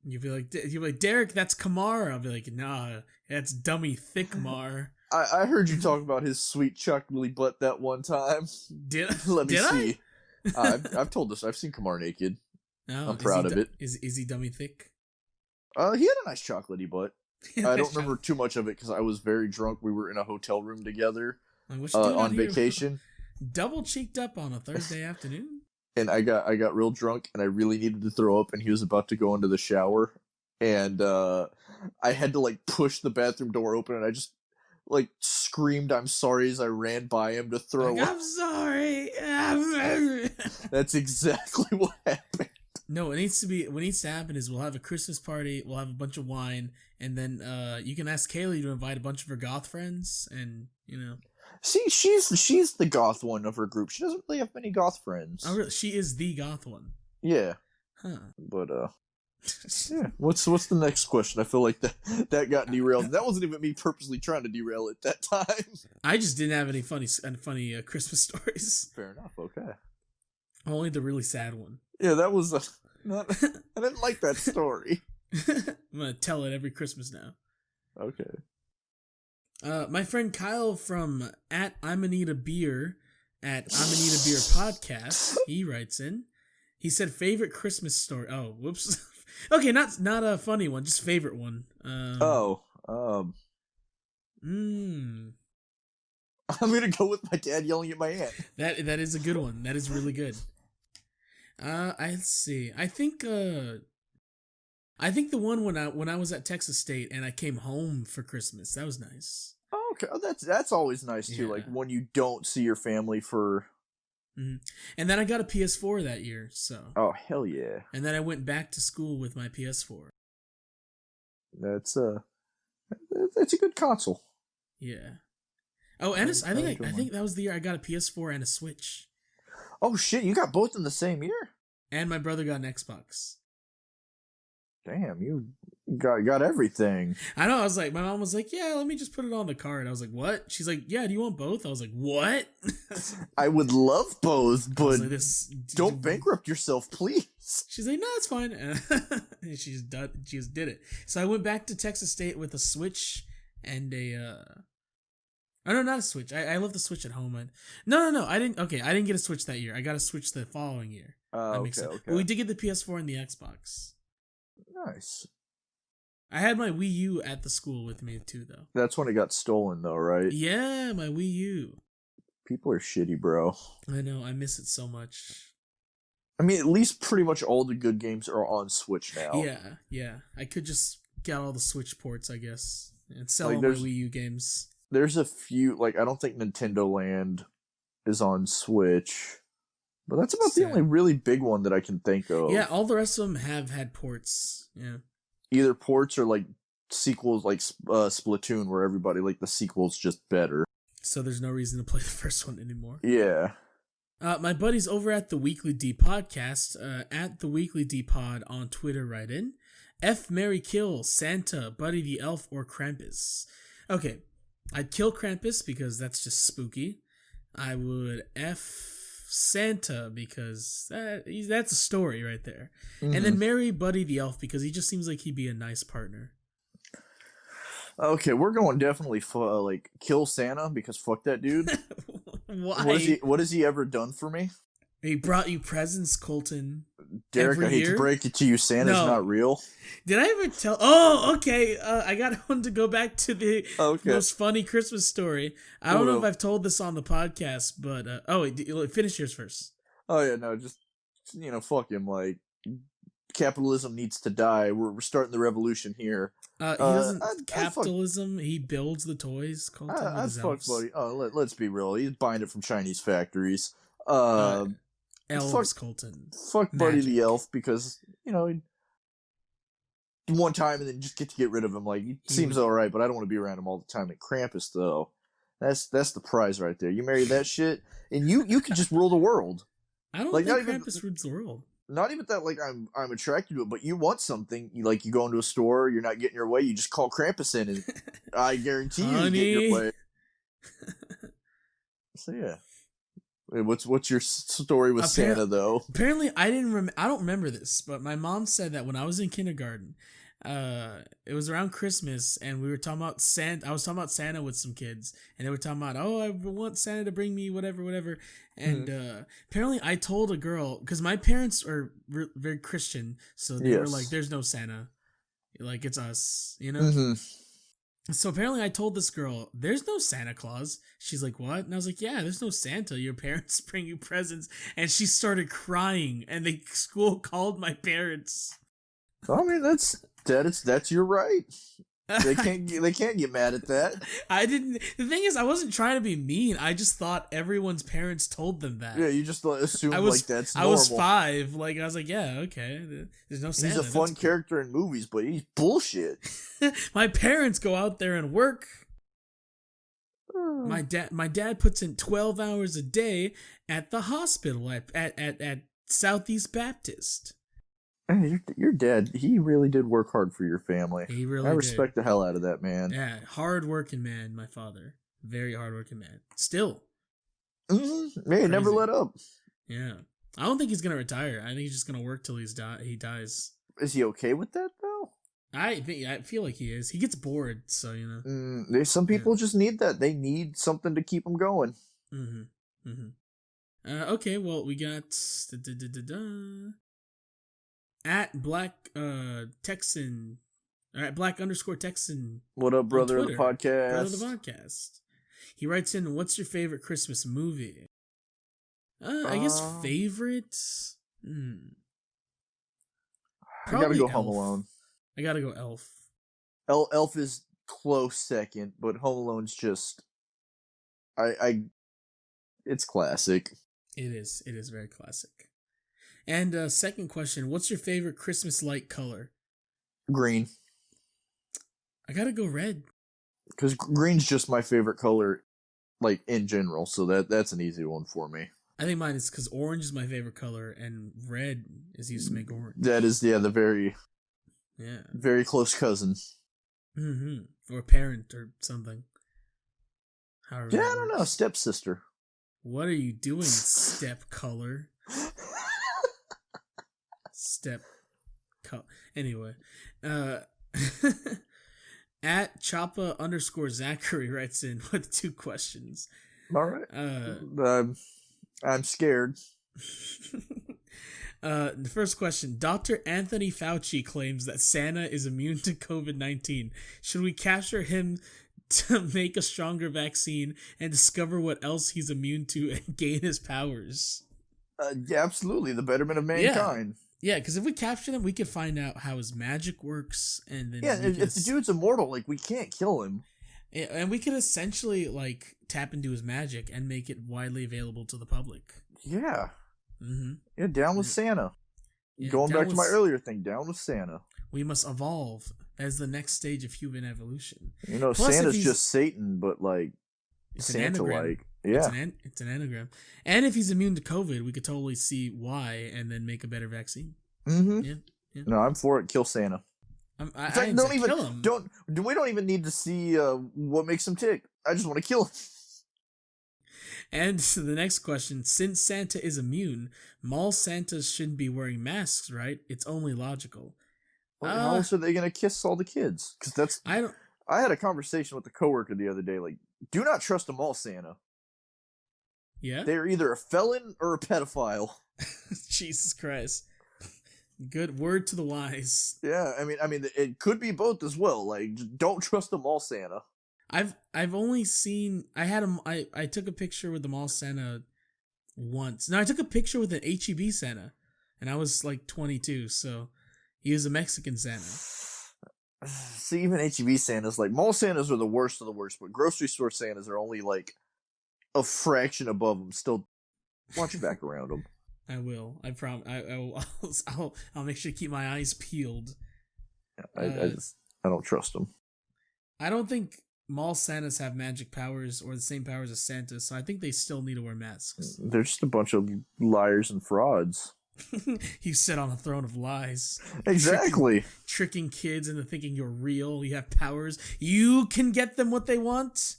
You'd be like, Derek, that's Kamar. I'll be like, nah, that's dummy thick Mar. I heard you talk about his sweet chocolatey butt that one time. Let me see. I've told this. I've seen Kamar naked. Oh, I'm proud of it. Is he dummy thick? He had a nice chocolatey butt. I don't remember too much of it because I was very drunk. We were in a hotel room together on vacation. Double cheeked up on a Thursday afternoon. And I got real drunk, and I really needed to throw up, and he was about to go into the shower, and I had to like push the bathroom door open, and I just like screamed "I'm sorry" as I ran by him to throw up. I'm sorry. That's exactly what happened. No, what needs to happen is we'll have a Christmas party, we'll have a bunch of wine, and then you can ask Kaylee to invite a bunch of her goth friends, and See, she's the goth one of her group. She doesn't really have many goth friends. Oh, really? She is the goth one. Yeah. Huh. But yeah. What's the next question? I feel like that got derailed. That wasn't even me purposely trying to derail it that time. I just didn't have any funny Christmas stories. Fair enough. Okay. Only the really sad one. Yeah, that was not. I didn't like that story. I'm gonna tell it every Christmas now. Okay. My friend Kyle from I'm gonna need a beer at I'm gonna need a beer podcast. He writes in. He said favorite Christmas story. Oh, whoops. Okay, not a funny one, just favorite one. I'm gonna go with my dad yelling at my aunt. That is a good one. That is really good. Let's see. I think the one when I was at Texas State and I came home for Christmas. That was nice. Oh, okay, that's always nice too. Yeah. Like when you don't see your family for. Mm-hmm. And then I got a PS4 that year. So. Oh hell yeah! And then I went back to school with my PS4. That's a good console. Yeah. Oh, and I think that was the year I got a PS4 and a Switch. Oh shit! You got both in the same year. And my brother got an Xbox. Damn, you got everything. I know. I was like, my mom was like, yeah, let me just put it on the card. I was like, what? She's like, yeah, do you want both? I was like, what? I would love both, but like, don't bankrupt yourself, please. She's like, no, it's fine. And she just did it. So I went back to Texas State with a Switch and oh no, not a Switch. I left the Switch at home. No. I didn't get a Switch that year. I got a Switch the following year. Okay. But we did get the PS4 and the Xbox. Nice. I had my Wii U at the school with me too, though. That's when it got stolen, though, right? Yeah, my Wii U. People are shitty, bro. I know. I miss it so much. I mean, at least pretty much all the good games are on Switch now. Yeah. I could just get all the Switch ports, I guess, and sell Like, all my Wii U games. There's a few, like, I don't think Nintendo Land is on Switch, but that's about the only really big one that I can think of. Yeah, all the rest of them have had ports. Yeah. Either ports or, like, sequels, like Splatoon, where everybody, like, the sequel's just better. So there's no reason to play the first one anymore. Yeah. My buddies over at the Weekly D Podcast, at the Weekly D Pod on Twitter, write in, F, marry, kill, Santa, Buddy the Elf, or Krampus. Okay, I'd kill Krampus because that's just spooky. I would F Santa because that's a story right there. Mm-hmm. And then marry Buddy the Elf because he just seems like he'd be a nice partner. Okay, we're going definitely like kill Santa because fuck that dude. Why? What has he ever done for me? He brought you presents, Colton. Derek, I hate to break it to you, Santa's not real. Did I ever tell? Oh, okay. I got one to go back to the most funny Christmas story. I don't know if I've told this on the podcast, but finish yours first. Oh yeah, no, just fuck him. Like, capitalism needs to die. We're starting the revolution here. He doesn't capitalism. He builds the toys. I fuck Buddy. Oh, let's be real. He's buying it from Chinese factories. Elves, Colton. Fuck Buddy the Elf because one time and then just get rid of him. Like, he seems all right, but I don't want to be around him all the time. And Krampus though, that's the prize right there. You marry that shit, and you can just rule the world. I don't think Krampus rules the world. Not even that, like, I'm attracted to it, but you want something. You go into a store, you're not getting your way, you just call Krampus in, and I guarantee you get your way. So yeah. What's your story with Santa though? Apparently, I don't remember this, but my mom said that when I was in kindergarten, it was around Christmas, and we were talking about Santa. I was talking about Santa with some kids, and they were talking about, I want Santa to bring me whatever. And apparently, I told a girl because my parents are very Christian, so they were like, "There's no Santa, like it's us," Mm-hmm. So apparently I told this girl, there's no Santa Claus. She's like, what? And I was like, yeah, there's no Santa. Your parents bring you presents. And she started crying, and the school called my parents. I mean, that's your right. They can't get mad at that. The thing is, I wasn't trying to be mean. I just thought everyone's parents told them that. Yeah, you just assumed that's normal. I was 5. Like, I was like, yeah, okay. There's no Santa. He's a fun character in movies, but he's bullshit. My parents go out there and work. My dad puts in 12 hours a day at the hospital at Southeast Baptist. Hey, your dad, he really did work hard for your family. He really I respect the hell out of that, man. Yeah, hard-working man, my father. Very hard-working man. Still. Mm-hmm. Hey, never let up. Yeah. I don't think he's going to retire. I think he's just going to work till he dies. Is he okay with that, though? I feel like he is. He gets bored, so, Some people just need that. They need something to keep them going. Mm-hmm. Mm-hmm. Okay, well, we got... At Black Texan, at Black_Texan. What up, brother of the podcast? Brother of the podcast. He writes in, "What's your favorite Christmas movie?" I guess favorite. I gotta go Home Alone. I gotta go Elf. Elf is close second, but Home Alone's just, it's classic. It is very classic. And second question, what's your favorite Christmas light color? Green. I gotta go red. Because green's just my favorite color, like, in general, so that's an easy one for me. I think mine is because orange is my favorite color, and red is used to make orange. That is, the very Yeah. Very close cousin. Or parent or something. However Yeah, that I don't know. works. Stepsister. What are you doing, step color? Step color. Anyway. At Choppa_Zachary writes in with 2 questions. All right. I'm scared. The first question: Dr. Anthony Fauci claims that Santa is immune to COVID-19. Should we capture him to make a stronger vaccine and discover what else he's immune to and gain his powers? Yeah, absolutely. The betterment of mankind. Yeah, because if we capture him, we could find out how his magic works, and then if the dude's immortal, like, we can't kill him. Yeah, and we could essentially like tap into his magic and make it widely available to the public. Yeah. Mm-hmm. Yeah, down with Santa. Yeah, Going back to my earlier thing, down with Santa. We must evolve as the next stage of human evolution. You know, plus, Santa's just Satan, but like Santa-like. Yeah, it's an anagram. And if he's immune to COVID, we could totally see why, and then make a better vaccine. Mm-hmm. Yeah. No, I'm for it. Kill Santa. I don't even kill him. We don't even need to see what makes him tick. I just want to kill him. And so the next question: since Santa is immune, mall Santas shouldn't be wearing masks, right? It's only logical. Well, how else are they gonna kiss all the kids? Because I had a conversation with a coworker the other day. Like, do not trust a mall Santa. Yeah, they're either a felon or a pedophile. Jesus Christ! Good word to the wise. Yeah, I mean, it could be both as well. Like, don't trust a mall Santa. I've only seen I took a picture with the mall Santa once. No, I took a picture with an HEB Santa, and I was like 22, so he was a Mexican Santa. See, even HEB Santas, like, mall Santas are the worst of the worst, but grocery store Santas are only like a fraction above them. Still, watch your back around them. I will. I promise. I'll make sure to keep my eyes peeled. I don't trust them. I don't think mall Santas have magic powers or the same powers as Santa, so I think they still need to wear masks. They're just a bunch of liars and frauds. You sit on a throne of lies. Exactly. Tricking kids into thinking you're real. You have powers. You can get them what they want.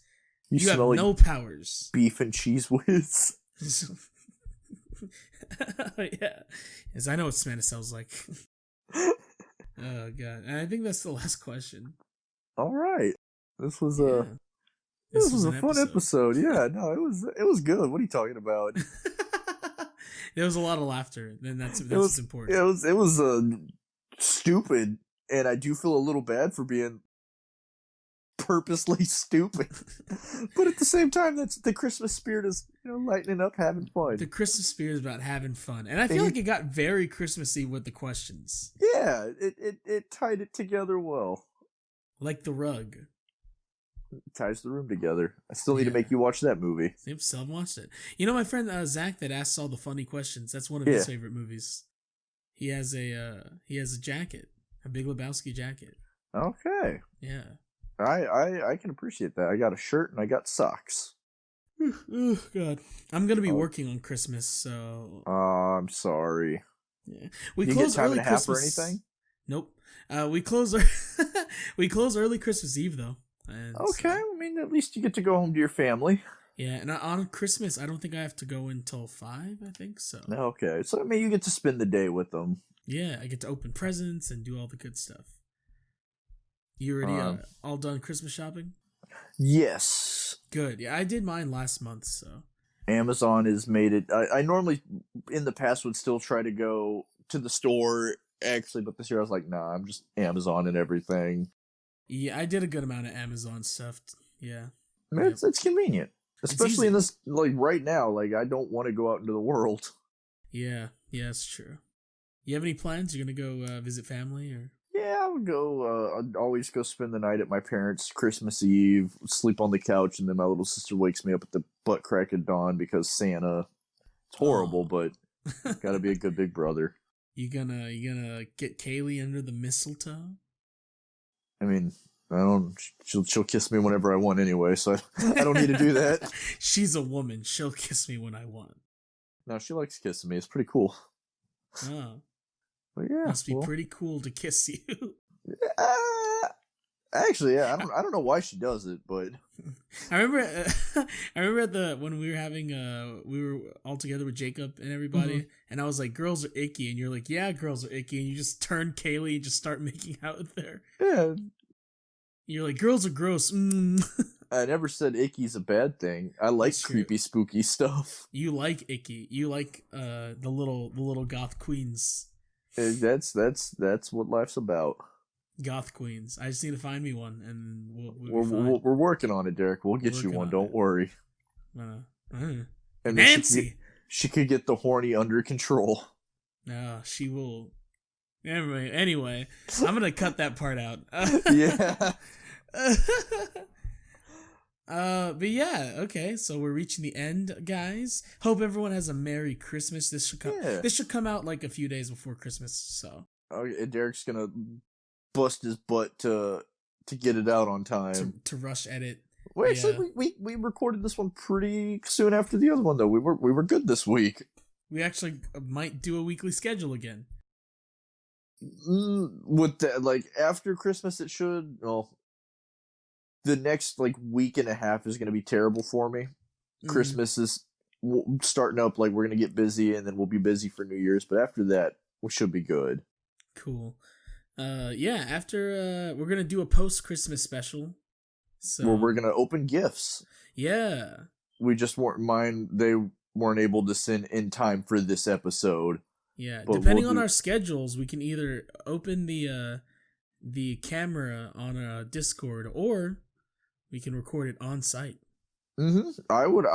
You have like no powers. Beef and cheese whiz. Yeah. Yes, I know what Santa sounds like. Oh, God. And I think that's the last question. All right. This was a fun episode. Yeah, no, it was good. What are you talking about? There was a lot of laughter, and that's what's important. It was stupid, and I do feel a little bad for being purposely stupid. But at the same time, that's the Christmas spirit is, lightening up, having fun. The Christmas spirit is about having fun, and I feel like it got very Christmassy with the questions. Yeah, it tied it together well. Like the rug. It ties the room together. I still need to make you watch that movie. Yep, still haven't watched it. You know my friend Zach that asks all the funny questions? That's one of his favorite movies. He has a jacket, a Big Lebowski jacket. Okay. Yeah. I can appreciate that. I got a shirt and I got socks. Oh, God. I'm going to be working on Christmas, so... I'm sorry. Yeah. We close time early and a half Christmas. or anything? Nope. We close early Christmas Eve, though. And okay, I mean, at least you get to go home to your family. Yeah, and on Christmas, I don't think I have to go until 5, I think so. Okay, so I mean, you get to spend the day with them. Yeah, I get to open presents and do all the good stuff. You already all done Christmas shopping? Yes. Good. Yeah, I did mine last month, so. Amazon has made it. I normally, in the past, would still try to go to the store, actually, but this year I was like, nah, I'm just Amazon and everything. Yeah, I did a good amount of Amazon stuff. Yeah. I mean, it's convenient. Especially in this, like, right now, like, I don't want to go out into the world. Yeah, it's true. You have any plans? You're going to go visit family, or? Yeah, I would go, I'd always go spend the night at my parents' Christmas Eve, sleep on the couch, and then my little sister wakes me up at the butt crack of dawn because Santa. It's horrible, but gotta be a good big brother. You gonna get Kaylee under the mistletoe? I mean, she'll kiss me whenever I want anyway, so I don't need to do that. She's a woman. She'll kiss me when I want. No, she likes kissing me. It's pretty cool. Oh. But yeah. Must be pretty cool to kiss you. Actually, yeah, I don't know why she does it, but I remember, I remember when we were having, we were all together with Jacob and everybody, and I was like, "Girls are icky," and you're like, "Yeah, girls are icky," and you just turn Kaylee and just start making out with her. yeah, You're like, "Girls are gross." Mm. I never said icky's a bad thing. I like That's creepy, spooky stuff. You like icky. You like the little goth queens. That's what life's about. Goth queens. I just need to find me one, and we'll be fine. We're working on it, Derek. We'll get you one. Don't worry. And Nancy, she could get the horny under control. No, she will. Anyway, I'm gonna cut that part out. Yeah. But yeah, okay. So we're reaching the end, guys. Hope everyone has a Merry Christmas. This should come out like a few days before Christmas. So. Okay, Derek's gonna bust his butt to get it out on time. To rush edit. Well, actually, we recorded this one pretty soon after the other one, though. We were good this week. We actually might do a weekly schedule again. With that, like after Christmas, it should. Well, the next like week and a half is going to be terrible for me. Christmas is starting up. Like we're going to get busy, and then we'll be busy for New Year's. But after that, we should be good. Cool. Yeah. After we're gonna do a post-Christmas special. So where we're gonna open gifts. Yeah. We just they weren't able to send in time for this episode. Yeah. Depending on our schedules, we can either open the camera on a Discord or we can record it on site. I would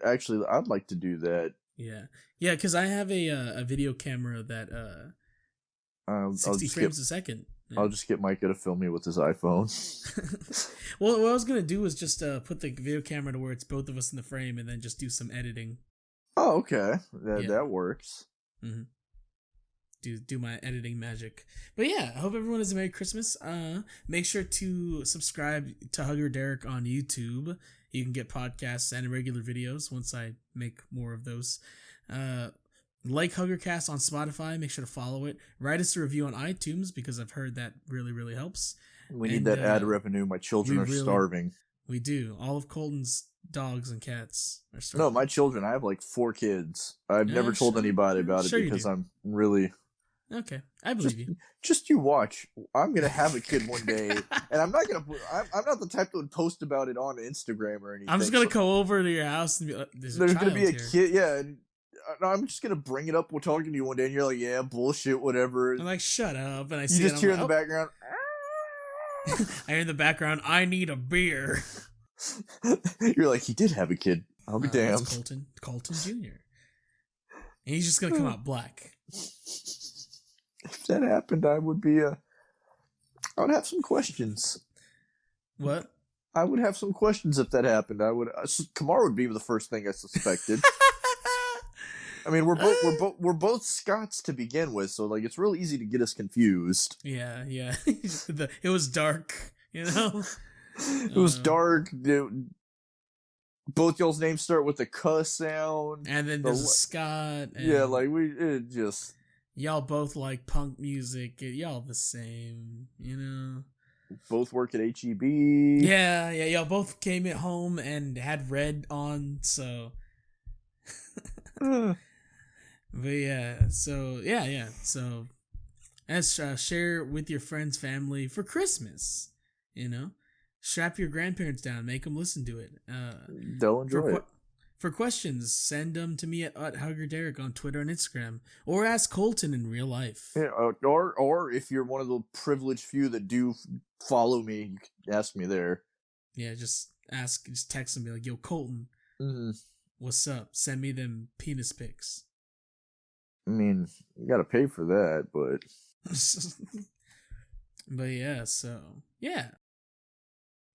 actually. I'd like to do that. Yeah. Yeah, because I have a video camera that 60 frames a second. Yeah. I'll just get Micah to film me with his iPhone. Well, what I was gonna do was just put the video camera to where it's both of us in the frame, and then just do some editing. Oh, okay, that works. Do my editing magic. But yeah, I hope everyone has a Merry Christmas. Make sure to subscribe to Hugger Derek on YouTube. You can get podcasts and regular videos once I make more of those. Like Huggercast on Spotify. Make sure to follow it. Write us a review on iTunes because I've heard that really, really helps. We need that ad revenue. My children are starving. We do. All of Colton's dogs and cats are starving. No, my children. I have like 4 kids. I've never told anybody about it because I'm really... Okay, I believe you. Just you watch. I'm gonna have a kid one day, and I'm not gonna. I'm not the type that would post about it on Instagram or anything. I'm just gonna go over to your house and be like, "There's gonna be a kid." Yeah, and I'm just gonna bring it up while talking to you one day, and you're like, "Yeah, bullshit, whatever." I'm like, "Shut up!" And you just hear in the background. I hear in the background, "I need a beer." You're like, he did have a kid. I'll be damned. Colton Jr. And he's just gonna come out black. If that happened, I would have some questions. What? I would have some questions if that happened. Kamar would be the first thing I suspected. I mean, we're both Scots to begin with, so like it's real easy to get us confused. Yeah. It was dark, you know. It was dark. Both y'all's names start with a cuss sound, and then there's a Scott. Yeah, like it just. Y'all both like punk music. Y'all the same, you know. Both work at HEB. Yeah. Y'all both came at home and had red on, so. But yeah, so yeah. So, as share with your friends, family for Christmas. You know, strap your grandparents down, make them listen to it. They'll enjoy it. For questions, send them to me at HuggerDerek on Twitter and Instagram, or ask Colton in real life. Yeah, or if you're one of the privileged few that do follow me, you can ask me there. Yeah, just text and be like, "Yo, Colton, what's up? Send me them penis pics." I mean, you gotta pay for that, but. But yeah, so yeah.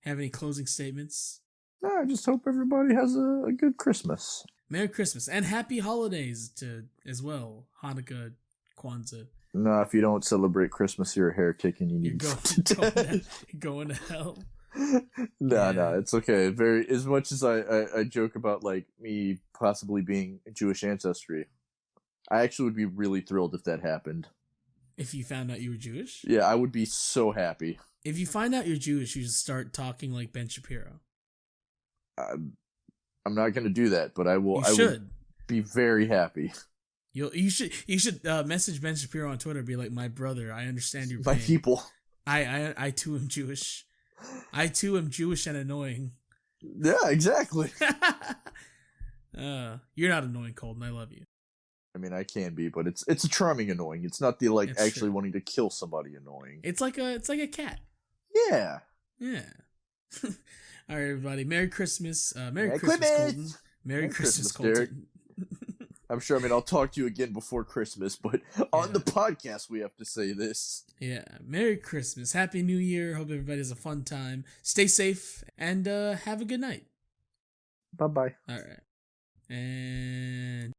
Have any closing statements? No, I just hope everybody has a good Christmas. Merry Christmas and Happy Holidays to as well. Hanukkah, Kwanzaa. No, if you don't celebrate Christmas, you're a heretic and you need to going to hell. No, it's okay. Very as much as I joke about like me possibly being Jewish ancestry, I actually would be really thrilled if that happened. If you found out you were Jewish? Yeah, I would be so happy. If you find out you're Jewish, you just start talking like Ben Shapiro. I'm not going to do that, but I will. You I should. would be very happy. You should message Ben Shapiro on Twitter and be like, my brother, I understand your My pain. people. I too am Jewish. I too am Jewish and annoying. Yeah, exactly. You're not annoying, Colton. I love you. I mean, I can be, but it's a charming annoying. It's not the like It's actually true. wanting to kill somebody annoying. It's like a cat. Yeah. Yeah. All right, everybody. Merry Christmas. Merry Merry Christmas, Christmas. Colton. Merry Christmas, Derek. Colton. I'm sure. I mean, I'll talk to you again before Christmas, but on Yeah. the podcast we have to say this. Yeah. Merry Christmas. Happy New Year. Hope everybody has a fun time. Stay safe and have a good night. Bye bye. All right. And